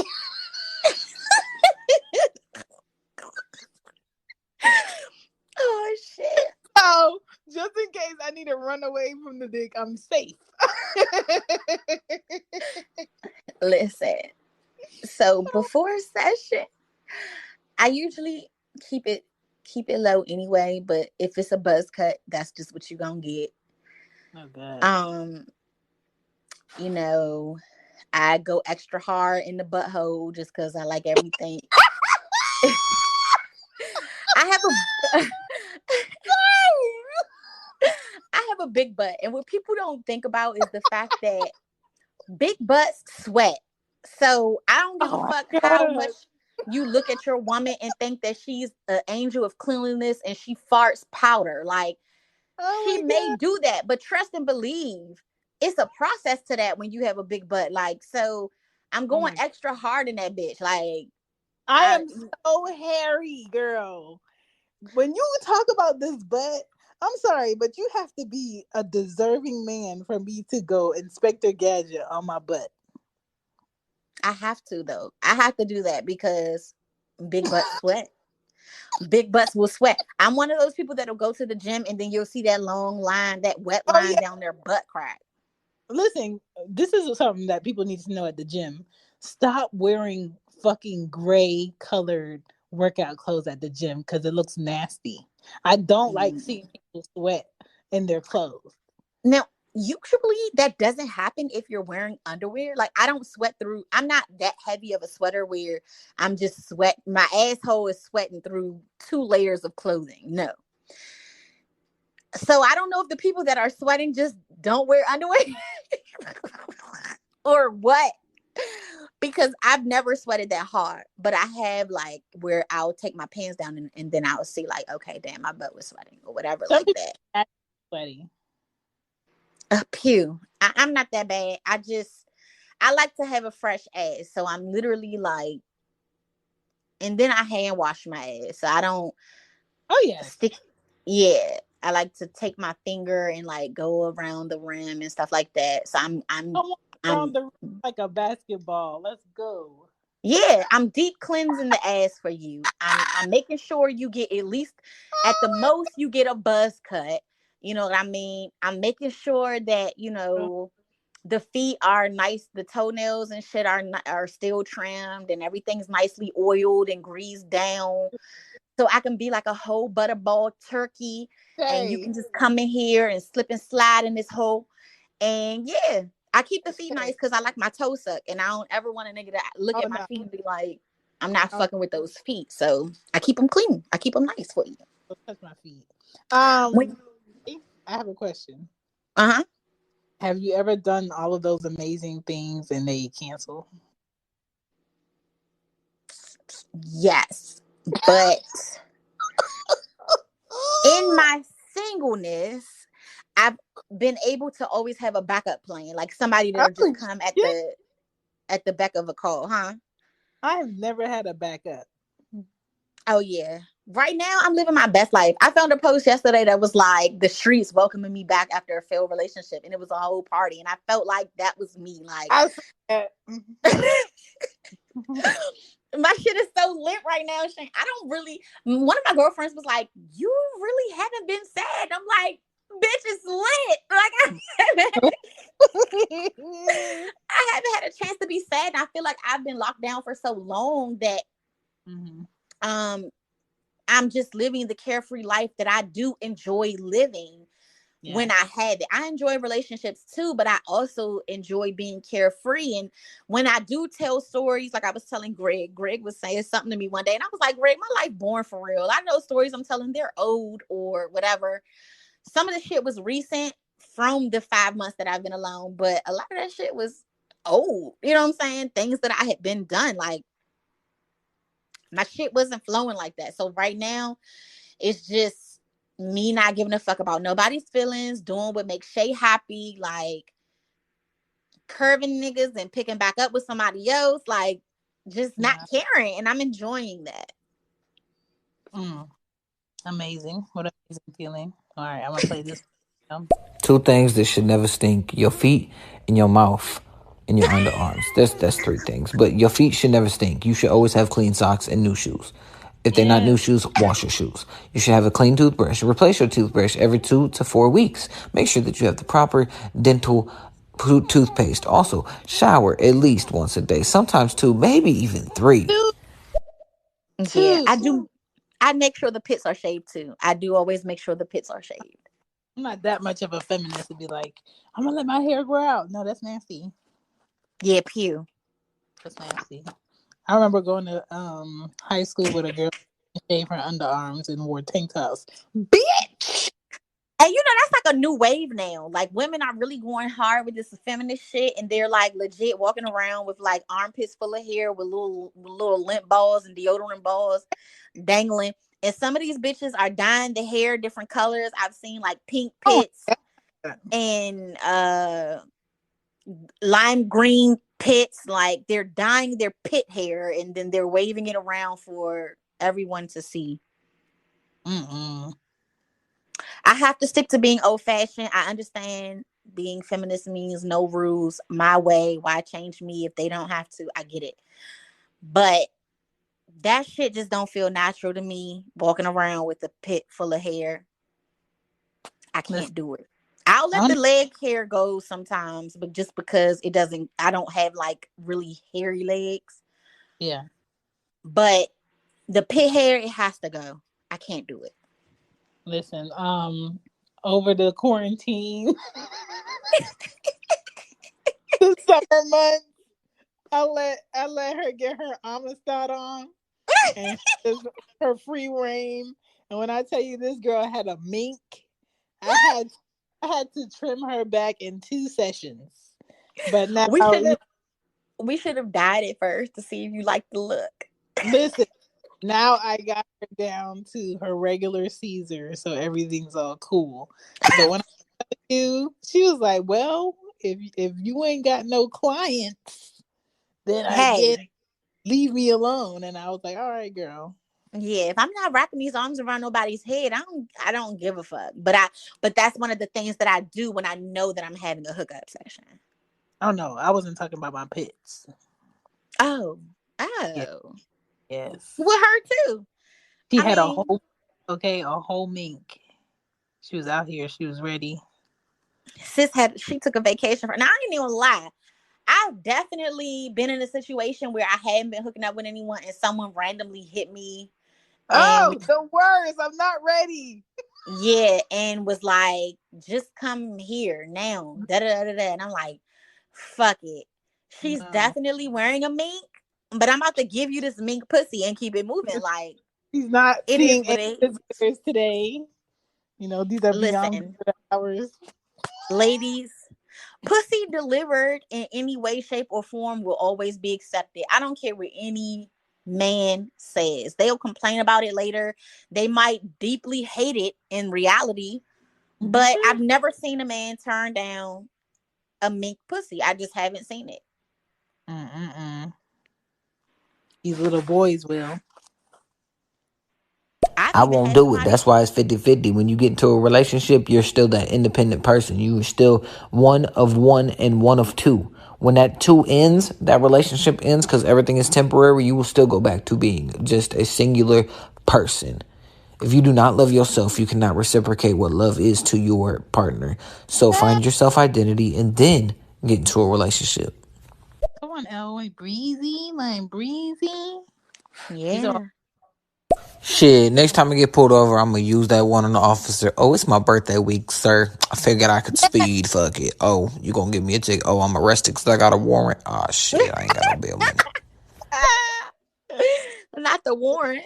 Oh shit. So just in case I need to run away from the dick, I'm safe. Listen. So before session, I usually keep it low anyway, but if it's a buzz cut, that's just what you're gonna get. Oh god. You know, I go extra hard in the butthole just because I like everything. I have a I have a big butt, and what people don't think about is the fact that big butts sweat. So I don't give a fuck how much you look at your woman and think that she's an angel of cleanliness and she farts powder. Like, she may do that, but trust and believe, it's a process to that when you have a big butt. Like, so I'm going extra hard in that bitch. Like, I am so hairy, girl. When you talk about this butt, I'm sorry, but you have to be a deserving man for me to go Inspector Gadget on my butt. I have to, though. I have to do that because big butts sweat. Big butts will sweat. I'm one of those people that'll go to the gym and then you'll see that long line, that wet line down their butt crack. Listen, this is something that people need to know at the gym. Stop wearing fucking gray colored workout clothes at the gym because it looks nasty. I don't like seeing people sweat in their clothes. Now, usually that doesn't happen if you're wearing underwear. Like, I don't sweat through, I'm not that heavy of a sweater where I'm just my asshole is sweating through 2 layers of clothing. No. So I don't know if the people that are sweating just don't wear underwear or what. Because I've never sweated that hard, but I have, like, where I'll take my pants down and then I'll see, like, okay, damn, my butt was sweating or whatever. Some like that. Sweaty. Pew. I'm not that bad. I like to have a fresh ass. So I'm literally like, and then I hand wash my ass. So I don't stick. Yeah. I like to take my finger and like go around the rim and stuff like that. So I'm around the rim like a basketball. Let's go. Yeah, I'm deep cleansing the ass for you. I'm making sure you get at least, at the most, you get a buzz cut. You know what I mean? I'm making sure that, the feet are nice, the toenails and shit are still trimmed and everything's nicely oiled and greased down. So I can be like a whole butterball turkey, and you can just come in here and slip and slide in this hole. And yeah, I keep the feet nice because I like my toe suck, and I don't ever want a nigga to look at my feet and be like, I'm not fucking with those feet. So I keep them clean. I keep them nice for you. Don't touch my feet. I have a question. Have you ever done all of those amazing things and they cancel? Yes, but in my singleness, I've been able to always have a backup plan, like somebody that'll just come at the beck of a call, huh? I have never had a backup. Oh yeah. Right now, I'm living my best life. I found a post yesterday that was like, the streets welcoming me back after a failed relationship, and it was a whole party, and I felt like that was me. Like, my shit is so lit right now, Shane. I don't really. One of my girlfriends was like, "You really haven't been sad." I'm like, "Bitch, it's lit." Like, I haven't had a chance to be sad. And I feel like I've been locked down for so long that, I'm just living the carefree life that I do enjoy living. Yeah. When I had it, I enjoy relationships too, but I also enjoy being carefree. And when I do tell stories, like I was telling Greg was saying something to me one day, and I was like, Greg, my life boring for real. I know stories I'm telling, they're old or whatever. Some of the shit was recent from the 5 months that I've been alone, but a lot of that shit was old. You know what I'm saying? Things that I had been done, like my shit wasn't flowing like that. So right now, it's just me not giving a fuck about nobody's feelings, doing what makes Shay happy, like curving niggas and picking back up with somebody else, like just not caring. And I'm enjoying that. Amazing. What an amazing feeling. All right, I'm gonna play this. Two things that should never stink: your feet and your mouth and your underarms. That's three things. But your feet should never stink. You should always have clean socks and new shoes. If they're not Yeah. new shoes, wash your shoes. You should have a clean toothbrush. Replace your toothbrush every 2 to 4 weeks. Make sure that you have the proper dental toothpaste. Also, shower at least once a day, sometimes two, maybe even three. Two, Yeah, two. I do. I make sure the pits are shaved too. I do always make sure the pits are shaved. I'm not that much of a feminist to be like, I'm gonna let my hair grow out. No, that's nasty. Yeah, pew. That's nasty. I remember going to high school with a girl who shaved her underarms and wore tank tops. Bitch. And that's like a new wave now. Like women are really going hard with this feminist shit, and they're like legit walking around with like armpits full of hair with little lint balls and deodorant balls dangling. And some of these bitches are dyeing the hair different colors. I've seen like pink Oh, pits and lime green pits. Like they're dyeing their pit hair and then they're waving it around for everyone to see. mm-mm. I have to stick to being old fashioned. I understand being feminist means no rules, my way. Why change me if they don't have to? I get it. But that shit just don't feel natural to me. Walking around with a pit full of hair. I Listen, can't do it. I'll let I'm, the leg hair go sometimes, but just because I don't have like really hairy legs. yeah. But the pit hair, it has to go. I can't do it. Listen, over the quarantine, the summer months, I let her get her Amistad on and just her free reign. And when I tell you this girl had a mink, I had I had to trim her back in 2 sessions. But now, We should have we should have dyed it first to see if you like the look. listen, now I got her down to her regular Caesar, so everything's all cool. But when I knew, she was like, "Well, if you ain't got no clients, then I Hey, get leave me alone." And I was like, "All right, girl." yeah, if I'm not wrapping these arms around nobody's head, I don't give a fuck. But that's one of the things that I do when I know that I'm having a hookup session. Oh no, I wasn't talking about my pets. Oh. Yeah, Oh. yes, With her too. she I had a mean, whole a whole mink. She was out here. She was ready. she took a vacation for now. I ain't even lie. I've definitely been in a situation where I hadn't been hooking up with anyone and someone randomly hit me and Oh, the worst. I'm not ready. yeah, and was like, just come here now. Da da da da. And I'm like, fuck it. She's No, definitely wearing a mink, but I'm about to give you this mink pussy and keep it moving. Like, he's not it is seeing what any it is. visitors today. You know, these are beyond Listen, hours. ladies, pussy delivered in any way, shape, or form will always be accepted. I don't care what any man says. They'll complain about it later. They might deeply hate it in reality, but I've never seen a man turn down a mink pussy. I just haven't seen it. Mm-mm-mm. These little boys will. I've I even won't had do it. That's somebody. why it's 50-50. When you get into a relationship, you're still that independent person. You are still one of one and one of two. When that two ends, that relationship ends because everything is temporary, you will still go back to being just a singular person. If you do not love yourself, you cannot reciprocate what love is to your partner. So find your self identity and then get into a relationship. Come on, Elle. Like breezy, like breezy. These are Yeah. Shit, next time I get pulled over, I'm gonna use that one on the officer. Oh, it's my birthday week, sir. I figured I could speed. Fuck it. Oh, you gonna give me a ticket? Oh, I'm arrested because I got a warrant. Oh, shit, I ain't got no bail money. Not the warrant.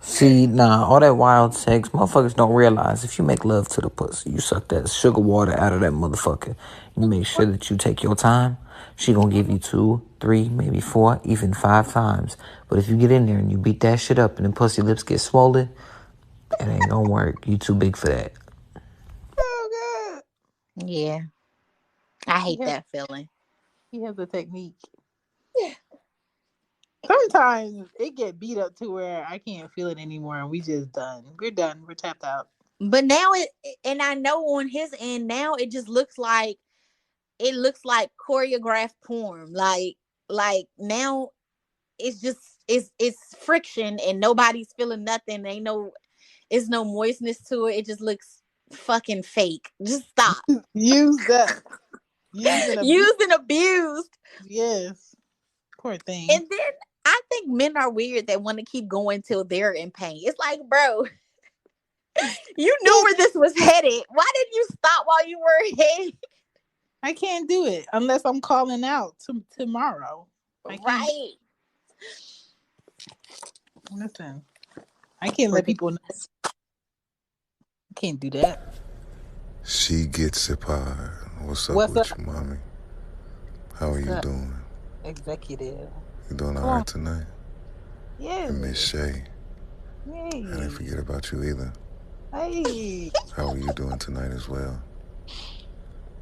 See, nah, all that wild sex, motherfuckers don't realize if you make love to the pussy, you suck that sugar water out of that motherfucker. You make sure that you take your time. She gonna give you 2, 3, maybe 4, even 5 times. But if you get in there and you beat that shit up and the pussy lips get swollen, it ain't gonna work. You too big for that. oh Yeah. I god. hate that feeling. He has a technique. Sometimes it get beat up to where I can't feel it anymore, and we just done. We're done. We're tapped out. But now and I know on his end now it just looks like choreographed porn. Like now it's just it's friction and nobody's feeling nothing. Ain't no it's no moistness to it. It just looks fucking fake. Just stop. Used up. Used and abused. Used and abused. Yes. Poor thing. And then I think men are weird that want to keep going till they're in pain. It's like, bro, you knew where this was headed. Why didn't you stop while you were headed? I can't do it unless I'm calling out tomorrow. Right. Listen, I can't let people know. I can't do that. She gets it hard. What's up with you, mommy? How are you doing? Executive. You doing all right tonight? Yeah. And Miss Shay. Hey. I didn't forget about you either. Hey. How are you doing tonight as well?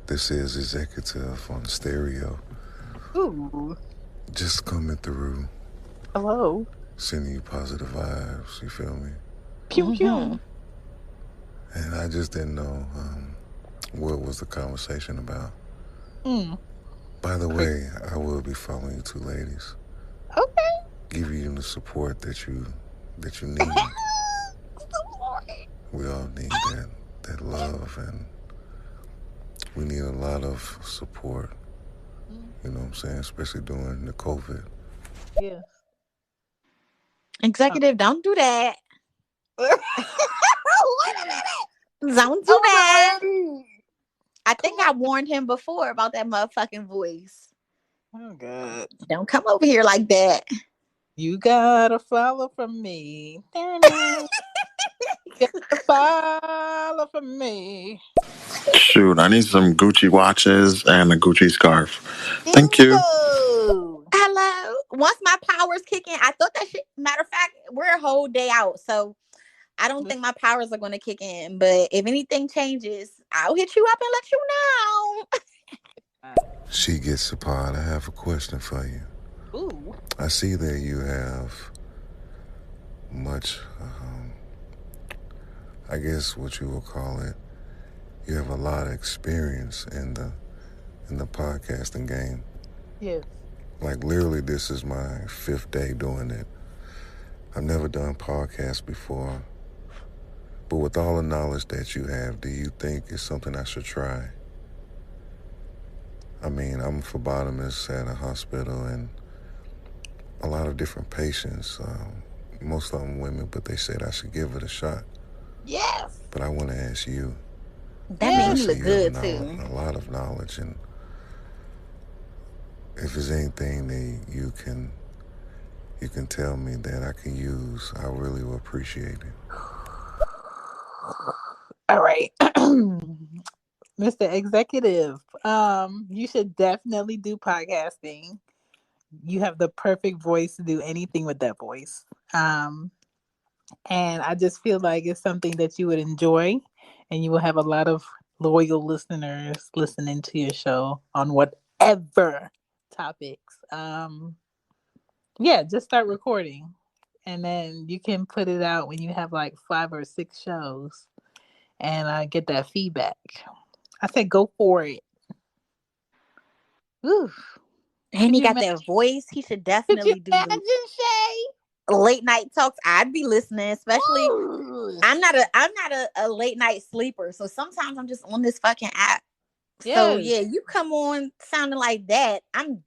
This is Executive on stereo. Ooh. Just coming through. Hello. Sending you positive vibes, you feel me? Pew pew. And I just didn't know what was the conversation about. By the way, I will be following you two ladies. Okay. Give you the support that you need. We all need that love, and we need a lot of support. You know what I'm saying? Especially during the COVID. Yeah. Executive, don't do that. Wait a minute. Don't do that. I think I warned him before about that motherfucking voice. Oh, God. Don't come over here like that. You gotta follow from me. You gotta follow from me. Shoot, I need some Gucci watches and a Gucci scarf. Thank you. Hello. Once my powers kick in, I thought that shit. Matter of fact, we're a whole day out, so I don't think my powers are going to kick in. But if anything changes, I'll hit you up and let you know. She gets a pod. I have a question for you. Ooh. I see that you have much, I guess what you will call it, you have a lot of experience in the podcasting game. Yes. Like literally this is my 5th day doing it. I've never done podcasts before. But with all the knowledge that you have, do you think it's something I should try? I mean, I'm a phlebotomist at a hospital, and a lot of different patients, most of them women, but they said I should give it a shot. Yes. But I want to ask you. That means you look good, too. A lot of knowledge, and if there's anything that you can tell me that I can use, I really will appreciate it. All right. Mr. Executive, you should definitely do podcasting. You have the perfect voice to do anything with that voice. And I just feel like it's something that you would enjoy, and you will have a lot of loyal listeners listening to your show on whatever topics. Yeah, just start recording, and then you can put it out when you have like 5 or 6 shows, and get that feedback. I said go for it. Oof. And he got that voice. He should definitely do Shay? Late night talks. I'd be listening, especially. Ooh. I'm not a late night sleeper, so sometimes I'm just on this fucking app. Yes. So yeah, you come on sounding like that, I'd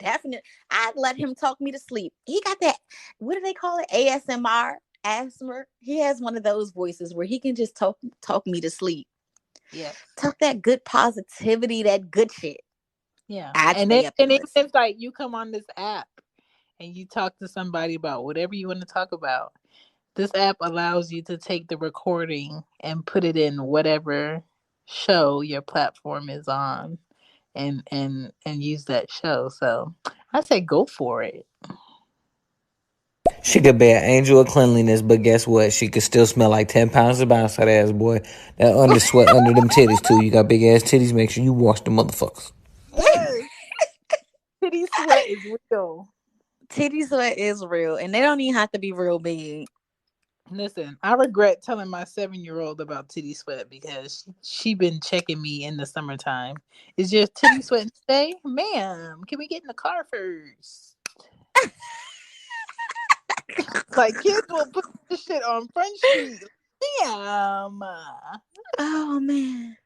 let him talk me to sleep. He got that, what do they call it? ASMR. He has one of those voices where he can just talk me to sleep. Yeah. Talk that good positivity, that good shit. Yeah. And it's like you come on this app and you talk to somebody about whatever you want to talk about. This app allows you to take the recording and put it in whatever show your platform is on, and use that show. So I say go for it. She could be an angel of cleanliness, but guess what? She could still smell like 10 pounds of bounce that ass, boy. That under sweat under them titties, too. You got big ass titties, make sure you wash the motherfuckers. Yes. Titty sweat is real. Titty sweat is real, and they don't even have to be real big. Listen, I regret telling my 7-year-old about titty sweat because she been checking me in the summertime. Is your titty sweat today? Ma'am, can we get in the car first? Like, kids will put this shit on Front Street. Damn. Oh, man.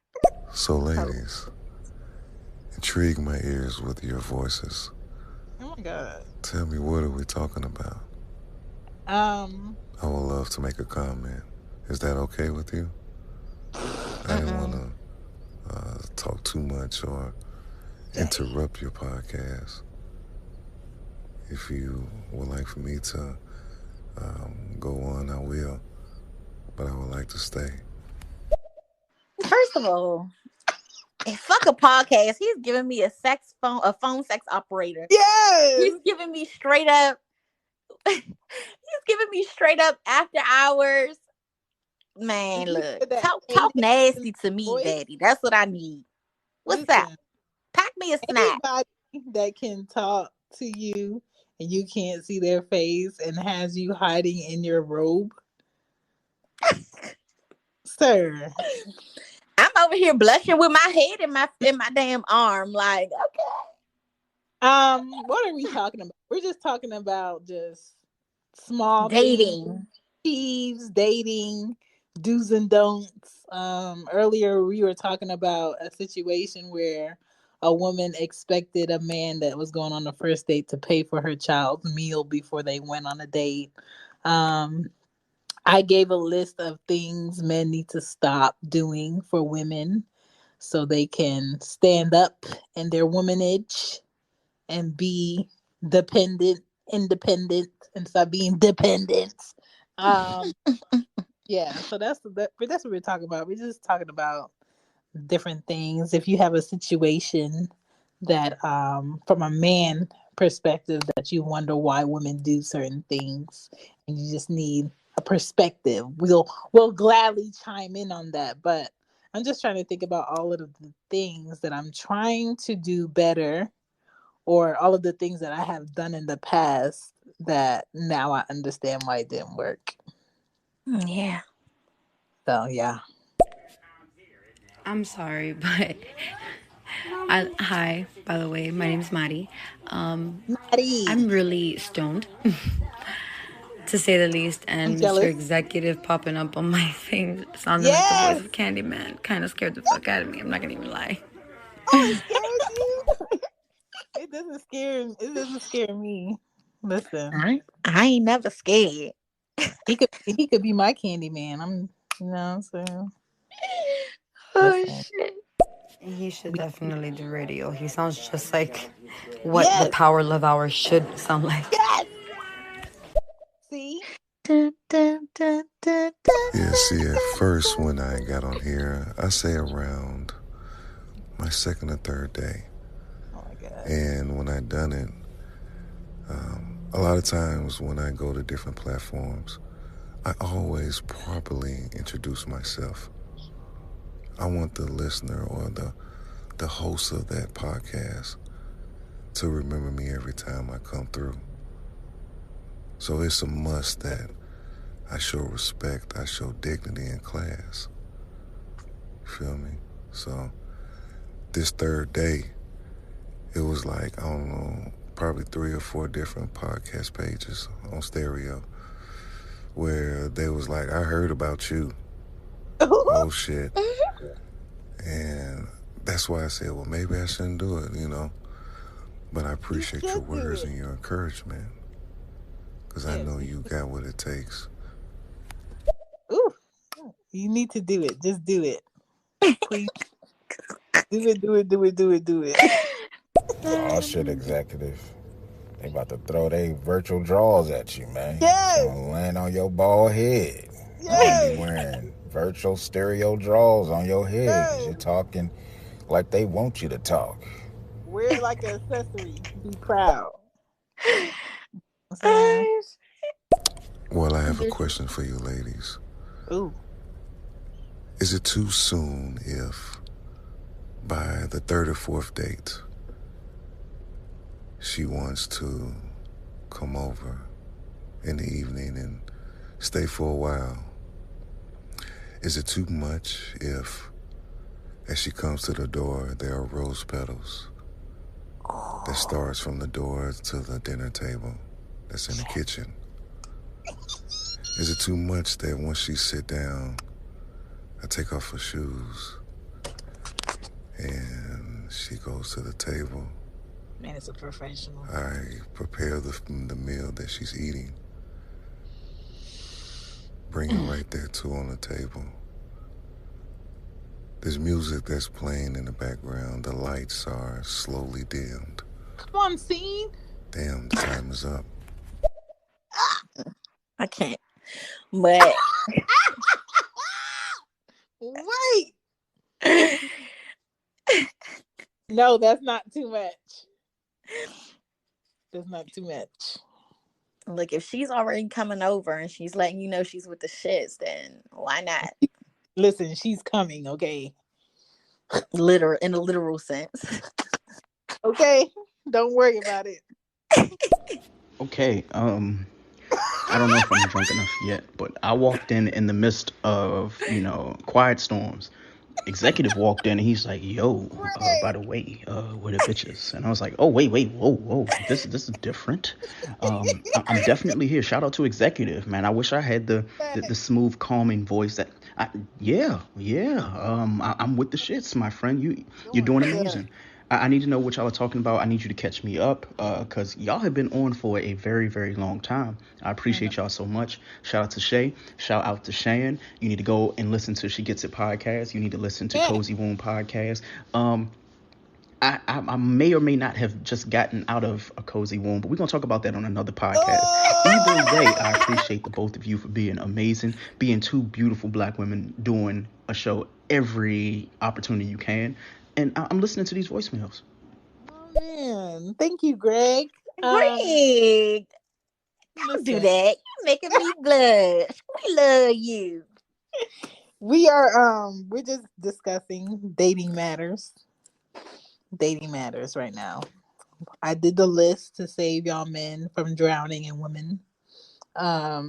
So, ladies, intrigue my ears with your voices. Oh, my God. Tell me, what are we talking about? I would love to make a comment. Is that okay with you? I didn't want to talk too much or interrupt your podcast. If you would like for me to go on, I will. But I would like to stay. First of all, fuck a podcast. He's giving me a phone sex operator. Yes. He's giving me straight up. He's giving me straight up after hours. Man, look, talk nasty to me, daddy. That's what I need. What's that? Pack me a snack. Anybody that can talk to you and you can't see their face and has you hiding in your robe, sir. I'm over here blushing with my head in my damn arm. Like, okay. What are we talking about? We're just talking about just small dating, thieves, dating, do's and don'ts. Earlier we were talking about a situation where a woman expected a man that was going on the first date to pay for her child's meal before they went on a date. I gave a list of things men need to stop doing for women so they can stand up in their womanage and be independent, and stop being dependent. Yeah, so that's what we're talking about. We're just talking about different things. If you have a situation that from a man perspective that you wonder why women do certain things and you just need a perspective, we'll gladly chime in on that. But I'm just trying to think about all of the things that I'm trying to do better, or all of the things that I have done in the past that now I understand why it didn't work. Yeah. So yeah. I'm sorry, but hi, by the way, my name's Maddie. Maddie. I'm really stoned, to say the least, and Mr. Executive popping up on my thing, sounding like the voice of Candyman, kind of scared the fuck out of me. I'm not gonna even lie. Oh, it scares you? It doesn't scare me. Listen, I ain't never scared. He could be my Candyman. You know what I'm saying? Oh shit. He should definitely do radio. He sounds just like what the Power Love Hour should sound like. Yes. See? Yeah, see, at first when I got on here, I say around my second or third day. Oh my God. And when I done it, a lot of times when I go to different platforms, I always properly introduce myself. I want the listener or the host of that podcast to remember me every time I come through. So it's a must that I show respect, I show dignity and class. Feel me? So this third day, it was like, I don't know, probably 3 or 4 different podcast pages on stereo where they was like, I heard about you. Oh shit. And that's why I said, well, maybe I shouldn't do it, you know. But I appreciate your words and your encouragement, because I know you got what it takes. Ooh, you need to do it. Just do it. Please. Do it. Oh shit, executive. They about to throw their virtual draws at you, man. Yes. It's gonna land on your bald head. Yes. You'll be wearing virtual stereo draws on your head because you're talking like they want you to talk. Wear it like an accessory. Be proud. Well, I have a question for you ladies. Ooh. Is it too soon if by the 3rd or 4th date she wants to come over in the evening and stay for a while? Is it too much if, as she comes to the door, there are rose petals that starts from the door to the dinner table that's in the kitchen? Is it too much that once she sit down, I take off her shoes and she goes to the table? Man, it's a professional. I prepare the meal that she's eating, bring it right there too on the table. There's music that's playing in the background. The lights are slowly dimmed. Come on, scene. Damn, the time is up. I can't. But wait. No, that's not too much. That's not too much. Look, if she's already coming over and she's letting you know she's with the shits, then why not? Listen, she's coming, okay? In a literal sense. Okay, don't worry about it. Okay, I don't know if I'm drunk enough yet, but I walked in the midst of, quiet storms. Executive walked in and he's like, "Yo, by the way, where the bitches?" And I was like, "Oh, wait, whoa, this is different. I'm definitely here. Shout out to Executive, man. I wish I had the smooth, calming voice that. Yeah. I'm with the shits, my friend. You're doing amazing. I need to know what y'all are talking about. I need you to catch me up, because y'all have been on for a very, very long time. I appreciate y'all so much. Shout out to Shay. Shout out to Shan. You need to go and listen to She Gets It podcast. You need to listen to Cozy Womb podcast. I may or may not have just gotten out of a cozy womb, but we're going to talk about that on another podcast. Either way, I appreciate the both of you for being amazing, being two beautiful Black women doing a show every opportunity you can. And I'm listening to these voicemails. Oh, man. Thank you, Greg. Greg, don't do that. You're making me blush. We love you. We're just discussing dating matters. Dating matters right now. I did the list to save y'all men from drowning in women. Yeah,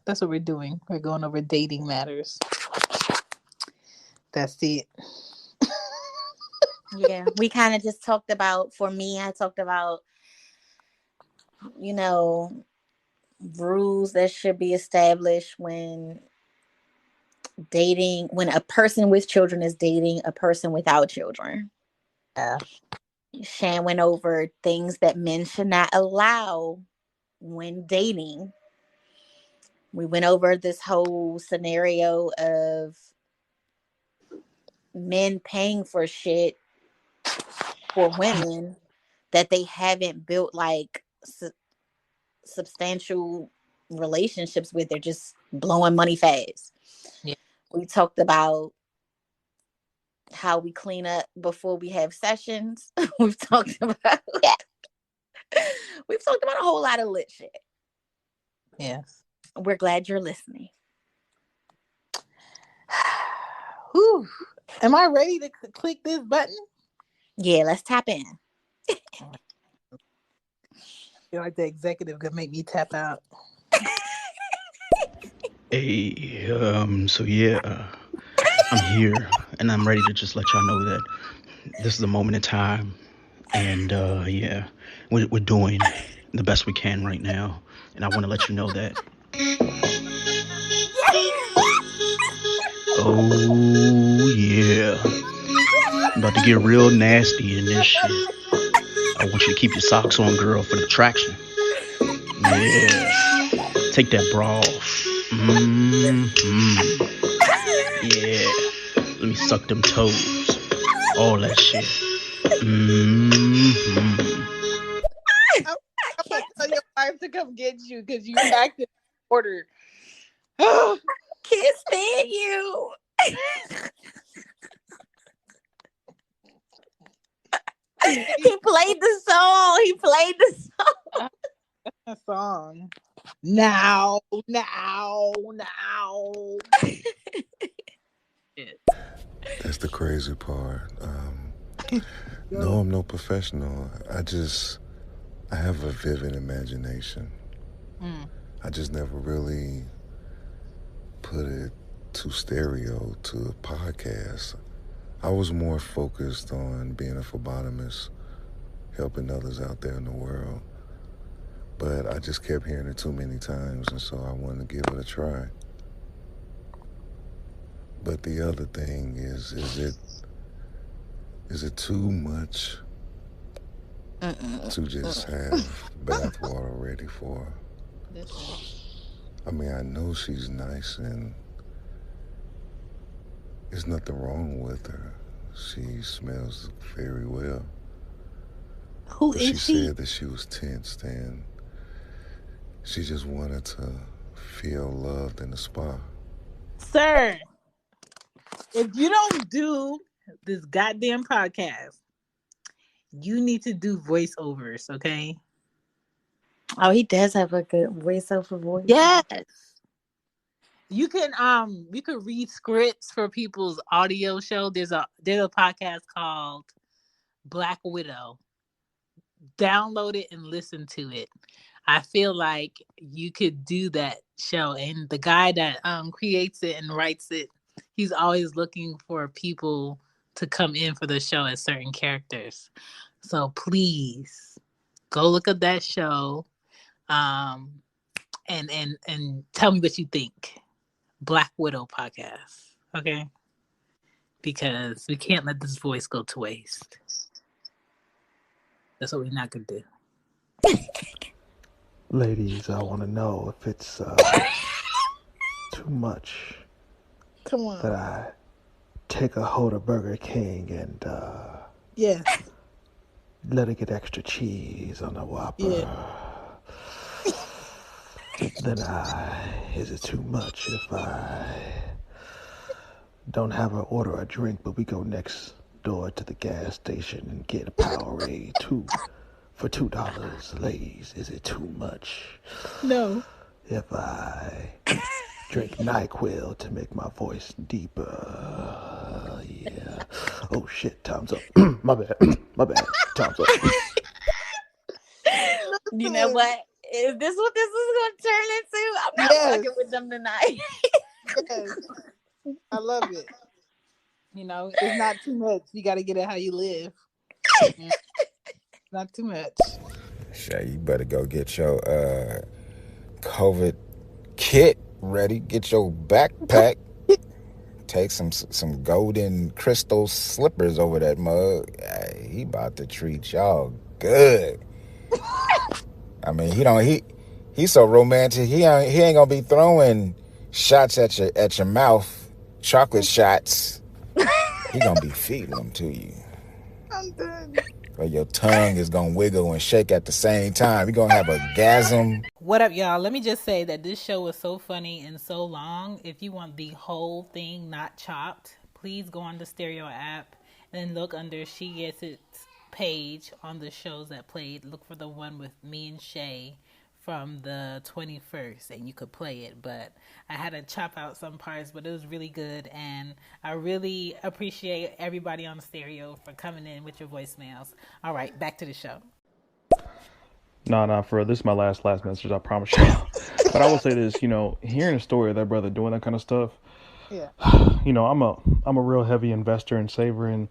that's what we're doing. We're going over dating matters. That's it. Yeah, we kind of just talked about, for me, I talked about, rules that should be established when a person with children is dating a person without children. Yeah. Shan went over things that men should not allow when dating. We went over this whole scenario of men paying for shit for women that they haven't built substantial relationships with. They're just blowing money fast. Yeah. We talked about how we clean up before we have sessions. We've talked about a whole lot of lit shit. Yes. We're glad you're listening. Whew. Am I ready to click this button? Yeah, let's tap in. I feel like the executive could make me tap out. Hey, I'm here and I'm ready to just let y'all know that this is a moment in time, and we're doing the best we can right now, and I want to let you know that. Oh yeah, I'm about to get real nasty in this shit. I want you to keep your socks on, girl, for the traction. Yeah, take that bra off. Yeah, let me suck them toes. All that shit. I'm gonna tell your wife to come get you because you acted order. Can't stand you. He played the song. A song. Now. That's the crazy part. No, I'm no professional. I just I have a vivid imagination. I just never really put it to stereo, to a podcast. I was more focused on being a phlebotomist, helping others out there in the world. But I just kept hearing it too many times, and so I wanted to give it a try. But the other thing is it too much to just have bath water ready for her? Listen. I mean, I know she's nice and there's nothing wrong with her. She smells very well. Who But she is she? said that she was tensed and she just wanted to feel loved in the spa. Sir, if you don't do this goddamn podcast, you need to do voiceovers, okay? Oh, he does have a good voiceover voice. Yes. You can read scripts for people's audio show. There's a podcast called Black Widow. Download it and listen to it. I feel like you could do that show, and the guy that creates it and writes it, he's always looking for people to come in for the show as certain characters. So please go look at that show, and tell me what you think. Black Widow podcast, okay? Because we can't let this voice go to waste. That's what we're not gonna do. Ladies, I want to know if it's too much. Come on. That I take a hold of Burger King and yes, let it get extra cheese on the Whopper. Yeah. Then is it too much if I don't have her order a drink, but we go next door to the gas station and get a Powerade for $2? Ladies, is it too much? No. If I drink NyQuil to make my voice deeper. Yeah. Oh shit, time's up. My bad. Time's up. You know what? Is this what this is going to turn into? I'm not fucking with them tonight. Yes. I love it. You know, it's not too much. You got to get it how you live. Not too much. Shay, you better go get your COVID kit ready. Get your backpack. Take some golden crystal slippers over that mug. He about to treat y'all good. I mean, he's so romantic. He ain't gonna be throwing shots at your mouth, chocolate shots. He gonna be feeding them to you. I'm done. Or your tongue is gonna wiggle and shake at the same time. You're gonna have a gasm. What up, y'all? Let me just say that this show was so funny and so long. If you want the whole thing not chopped, please go on the Stereo app and then look under She Gets It's page on the shows that played. Look for the one with me and Shay from the 21st, and you could play it. But I had to chop out some parts, but it was really good, and I really appreciate everybody on the Stereo for coming in with your voicemails. All right, back to the show. Nah, for real. This is my last message, I promise you. But I will say this, hearing a story of that brother doing that kind of stuff, Yeah. I'm a real heavy investor and saver, and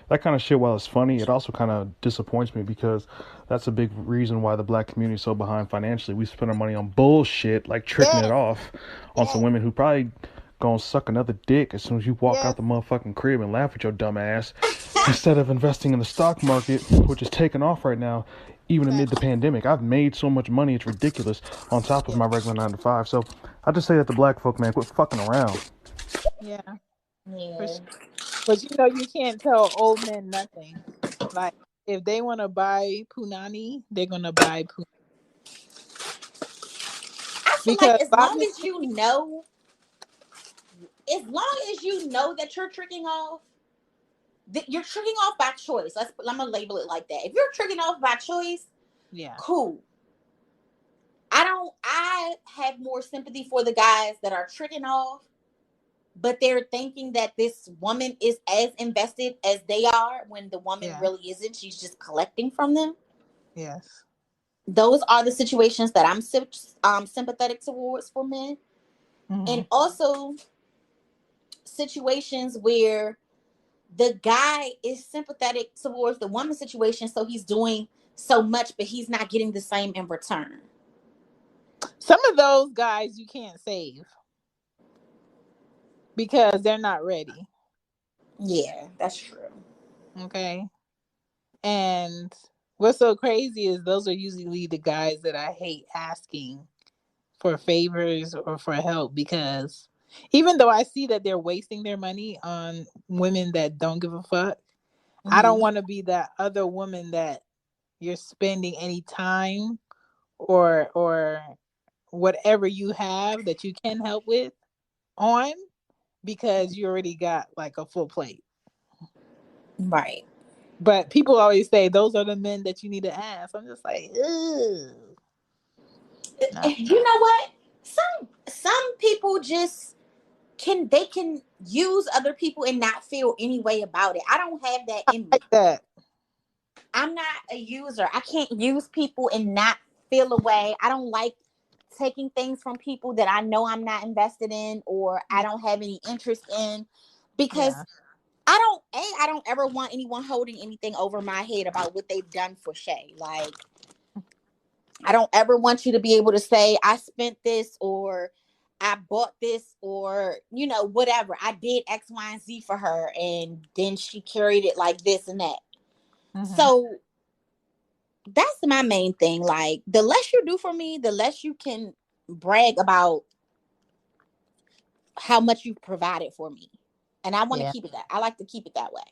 that kind of shit, while it's funny, it also kind of disappoints me because that's a big reason why the black community is so behind financially. We spend our money on bullshit, like tricking it off on some women who probably gonna suck another dick as soon as you walk out the motherfucking crib and laugh at your dumb ass, instead of investing in the stock market, which is taking off right now, even amid the pandemic. I've made so much money, it's ridiculous, on top of my regular 9 to 5. So I just say that the black folk, man, quit fucking around. Yeah. But you can't tell old men nothing. Like, if they want to buy punani, they're going to buy punani. I feel like as long as you know that you're tricking off, you're tricking off by choice. I'm going to label it like that. If you're tricking off by choice, yeah, cool. I have more sympathy for the guys that are tricking off, but they're thinking that this woman is as invested as they are when the woman really isn't. She's just collecting from them. Yes. those are the situations that I'm sympathetic towards for men. And also situations where the guy is sympathetic towards the woman's situation, so he's doing so much, but he's not getting the same in return. Some of those guys you can't save because they're not ready. Yeah, that's true. Okay. And what's so crazy is those are usually the guys that I hate asking for favors or for help, because even though I see that they're wasting their money on women that don't give a fuck, I don't want to be that other woman that you're spending any time or whatever you have that you can help with on, because you already got like a full plate. Right. But people always say those are the men that you need to ask. I'm just like, ugh. Nah. You know what? Some people just can use other people and not feel any way about it. I don't have that in me. Like that. I'm not a user. I can't use people and not feel a way. I don't like taking things from people that I know I'm not invested in or I don't have any interest in, because Yeah. I don't ever want anyone holding anything over my head about what they've done for Shay. Like, I don't ever want you to be able to say I spent this or I bought this or, whatever. I did X, Y, and Z for her and then she carried it like this and that. So that's my main thing. Like, the less you do for me, the less you can brag about how much you've provided for me. And I want to Yeah. keep it that. I like to keep it that way.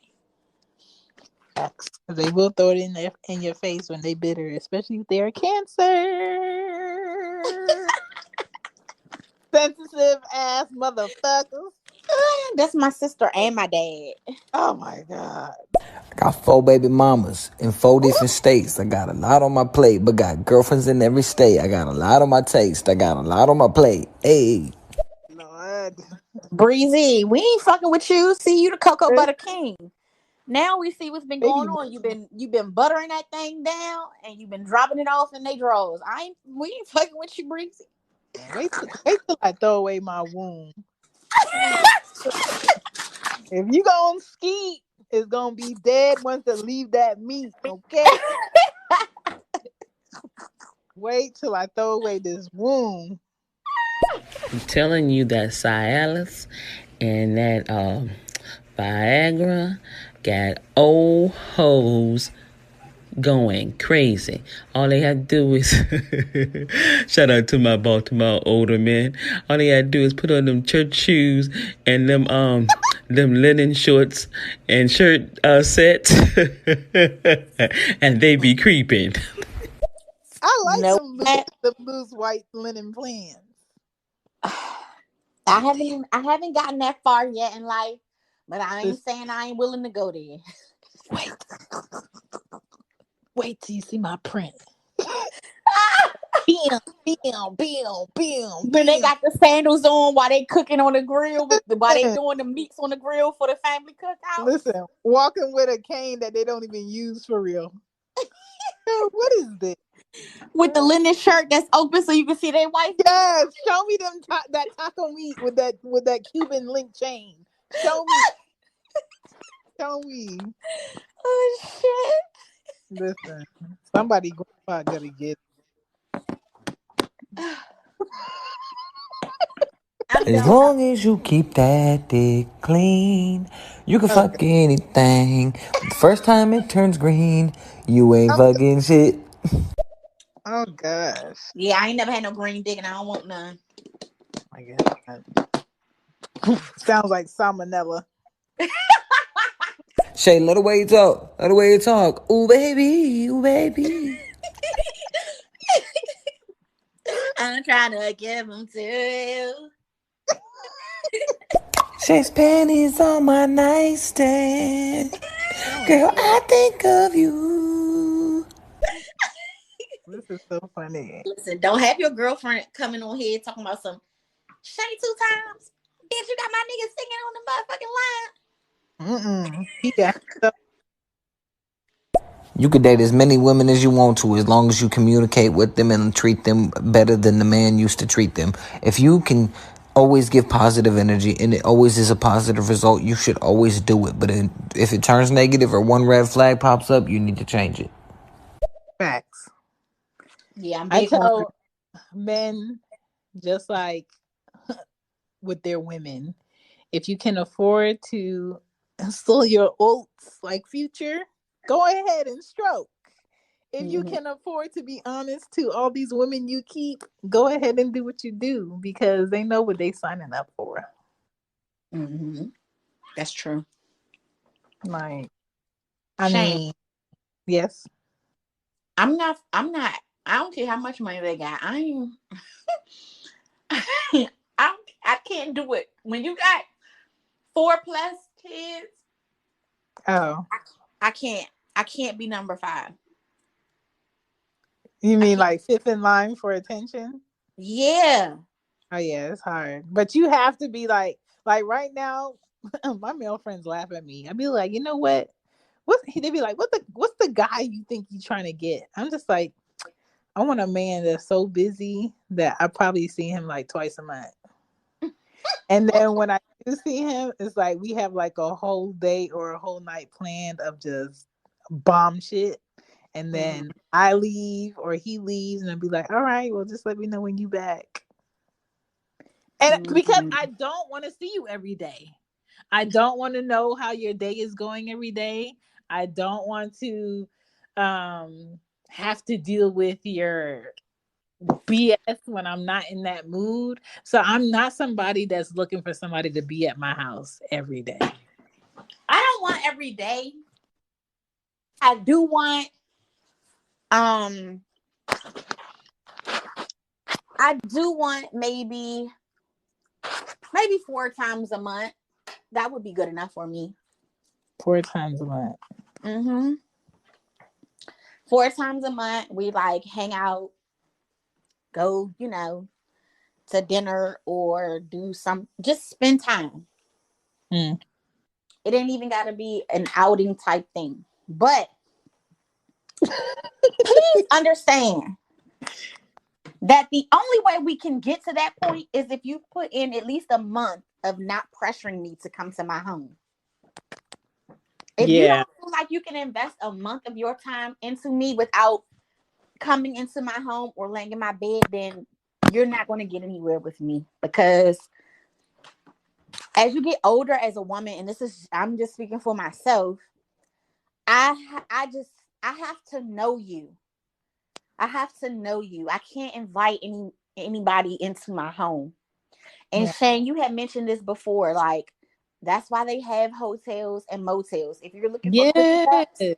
They will throw it in your face when they bitter, especially if they're Cancer. Sensitive ass motherfuckers. That's my sister and my dad. Oh my god. I got 4 baby mamas in 4 different states. I got a lot on my plate, but got girlfriends in every state. I got a lot on my taste. I got a lot on my plate. Hey. Lord. Breezy, we ain't fucking with you. See, you the cocoa butter king. Now we see what's been Baby, going on. You've been buttering that thing down and you've been dropping it off in they drawers. We ain't fucking with you, Breezy. wait till I throw away my womb. If you gonna ski, it's gonna be dead once to leave that meat, okay? Wait till I throw away this womb. I'm telling you that Cialis and that Viagra got old hoes going crazy. All they had to do is shout out to my Baltimore older men. All they had to do is put on them church shoes and them linen shorts and shirt sets and they be creeping. I like No, the loose white linen plans. I haven't gotten that far yet in life, but I ain't saying I ain't willing to go there. Wait till you see my print. Bam, bam, bam, bam. When they got the sandals on while they cooking on the grill while they doing the meats on the grill for the family cookout. Listen, walking with a cane that they don't even use for real. What is this? With the linen shirt that's open so you can see their wife. Yes, show me them that taco meat with that Cuban link chain. Show me. Show me. Oh shit! Listen, somebody grandpa gotta get it. As long as you keep that dick clean, you can fuck anything. But the first time it turns green, you ain't fucking shit. Oh gosh. Yeah, I ain't never had no green dick and I don't want none. My God. Sounds like salmonella. Shay, let the way you talk. Let the way you talk. Ooh, baby. Ooh, baby. I'm trying to give them to you. Shay's panties on my nightstand. Girl, I think of you. This is so funny. Listen, don't have your girlfriend coming on here talking about some Shay 2 times. Bitch, you got my nigga singing on the motherfucking line. He got stuff. You could date as many women as you want to, as long as you communicate with them and treat them better than the man used to treat them. If you can always give positive energy and it always is a positive result, you should always do it. But if it turns negative or one red flag pops up, you need to change it. Facts. Yeah, I'm I big on. tell men, just like with their women, if you can afford to install your oats like Future, go ahead and stroke. If you Mhm. can afford to be honest to all these women you keep, go ahead and do what you do because they know what they signing up for. Mhm. That's true. Like, I Shame. mean, yes. I'm not. I'm not. I don't care how much money they got. I ain't. I can't do it. When you got 4+ kids, Oh, I can't. I can't be number 5. you I mean can't. like fifth in line for attention? Yeah. Oh yeah, it's hard. But you have to be like right now, my male friends laugh at me. I'd be like, you know what? They'd be like, what's the guy you think you trying to get? I'm just like, I want a man that's so busy that I probably see him like twice a month. And then when I do see him, it's like we have like a whole day or a whole night planned of just bomb shit. And Mhm. then I leave or he leaves and I'll be like, all right, well just let me know when you back. And because Mhm. I don't want to see you every day. I don't want to know how your day is going every day. I don't want to have to deal with your BS when I'm not in that mood. So I'm not somebody that's looking for somebody to be at my house every day. I don't want every day. I do want. Um. I do want maybe 4 times a month. That would be good enough for me. 4 times a month. Mhm. 4 times a month, we like hang out, go, to dinner or do just spend time. Mm. It ain't even got to be an outing type thing. But please understand that the only way we can get to that point is if you put in at least a month of not pressuring me to come to my home. If you Yeah. don't feel like you can invest a month of your time into me without coming into my home or laying in my bed, then you're not going to get anywhere with me. Because as you get older as a woman, and I'm just speaking for myself, I have to know you. I have to know you. I can't invite anybody into my home. And Yeah. Shane, you had mentioned this before, like that's why they have hotels and motels. If you're looking for quick Yeah. hookups,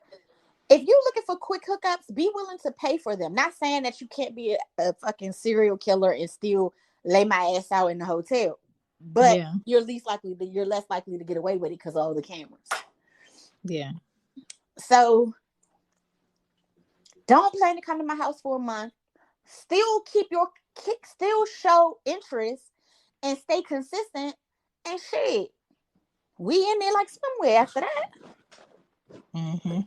if you're looking for quick hookups, be willing to pay for them. Not saying that you can't be a fucking serial killer and still lay my ass out in the hotel, but Yeah. you're less likely to get away with it because of all the cameras. Yeah. So don't plan to come to my house for a month. Still still show interest and stay consistent. And shit, we in there like somewhere after that. Mm-hmm.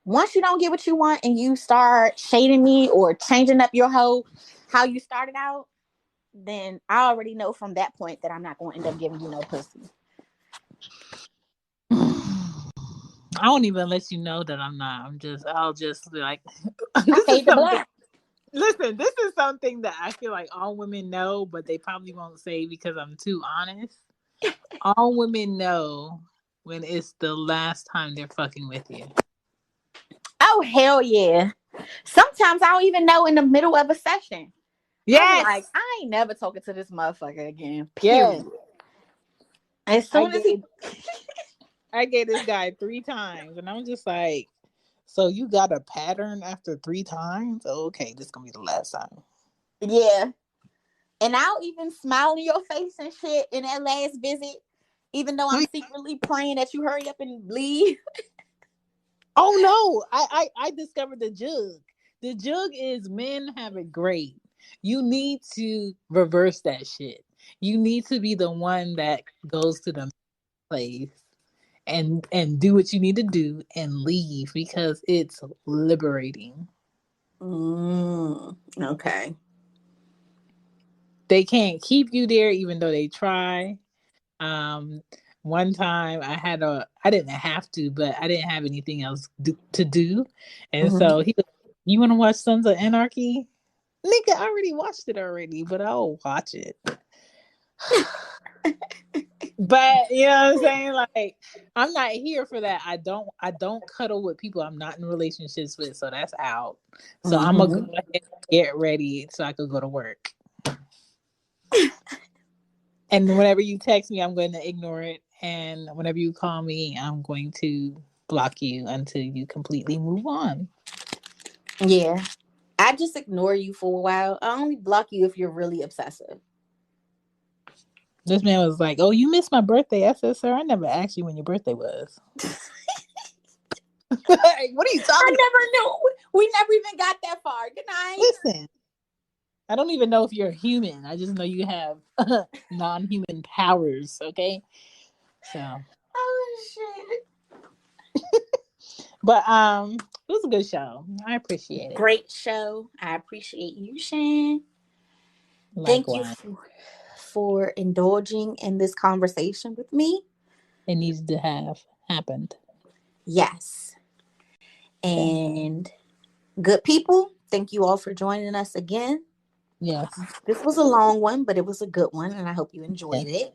Once you don't get what you want and you start shading me or changing up your whole how you started out, then I already know from that point that I'm not going to end up giving you no pussy. I won't even let you know that I'm not. I'll just be like, I this is fade to something. black. Listen, this is something that I feel like all women know, but they probably won't say because I'm too honest. All women know when it's the last time they're fucking with you. Oh hell yeah! Sometimes I don't even know in the middle of a session. I'll be like, Yes. I ain't never talking to this motherfucker again. Yes. Period. As I soon as he, gave I gave this guy 3 times and I'm just like, so you got a pattern after 3 times? Okay, this is gonna be the last time. yeah, and I'll even smile in your face and shit in that last visit, even though I'm secretly praying that you hurry up and leave. Oh no, I discovered the jug. The jug is men have it great. You need to reverse that shit. You need to be the one that goes to the place and do what you need to do and leave because it's liberating. Okay. They can't keep you there even though they try. One time I didn't have to, but I didn't have anything else to do. And so he was, you want to watch Sons of Anarchy? Nigga, I already watched it already, but I'll watch it. But you know what I'm saying? Like, I'm not here for that. I don't cuddle with people I'm not in relationships with, so that's out. So I'm gonna go ahead and get ready so I could go to work. And whenever you text me, I'm going to ignore it. And whenever you call me, I'm going to block you until you completely move on. Yeah. I just ignore you for a while. I only block you if you're really obsessive. This man was like, "Oh, you missed my birthday." I said, "Sir, I never asked you when your birthday was." What are you talking about? I never knew. We never even got that far. Good night. Listen, I don't even know if you're a human. I just know you have non-human powers, okay? So. Oh, shit. But it was a good show. I appreciate it. Great show. I appreciate you, Shan. Likewise. Thank you for indulging in this conversation with me. It needs to have happened. Yes. And good people, thank you all for joining us again. Yes. This was a long one, but it was a good one, and I hope you enjoyed it.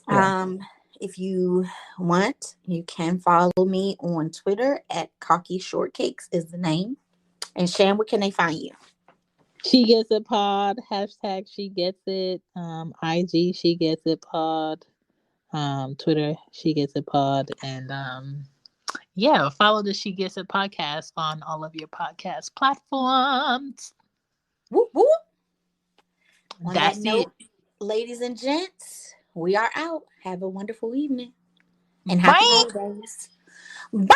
Yeah. If you want, you can follow me on Twitter at Cocky Shortcakes is the name. And Shan, where can they find you? She Gets It Pod, hashtag She Gets It, IG She Gets It Pod, Twitter She Gets It Pod, and yeah, follow the She Gets It podcast on all of your podcast platforms. Whoop whoop. On that note, ladies and gents, we are out. Have a wonderful evening and happy holidays. Bye.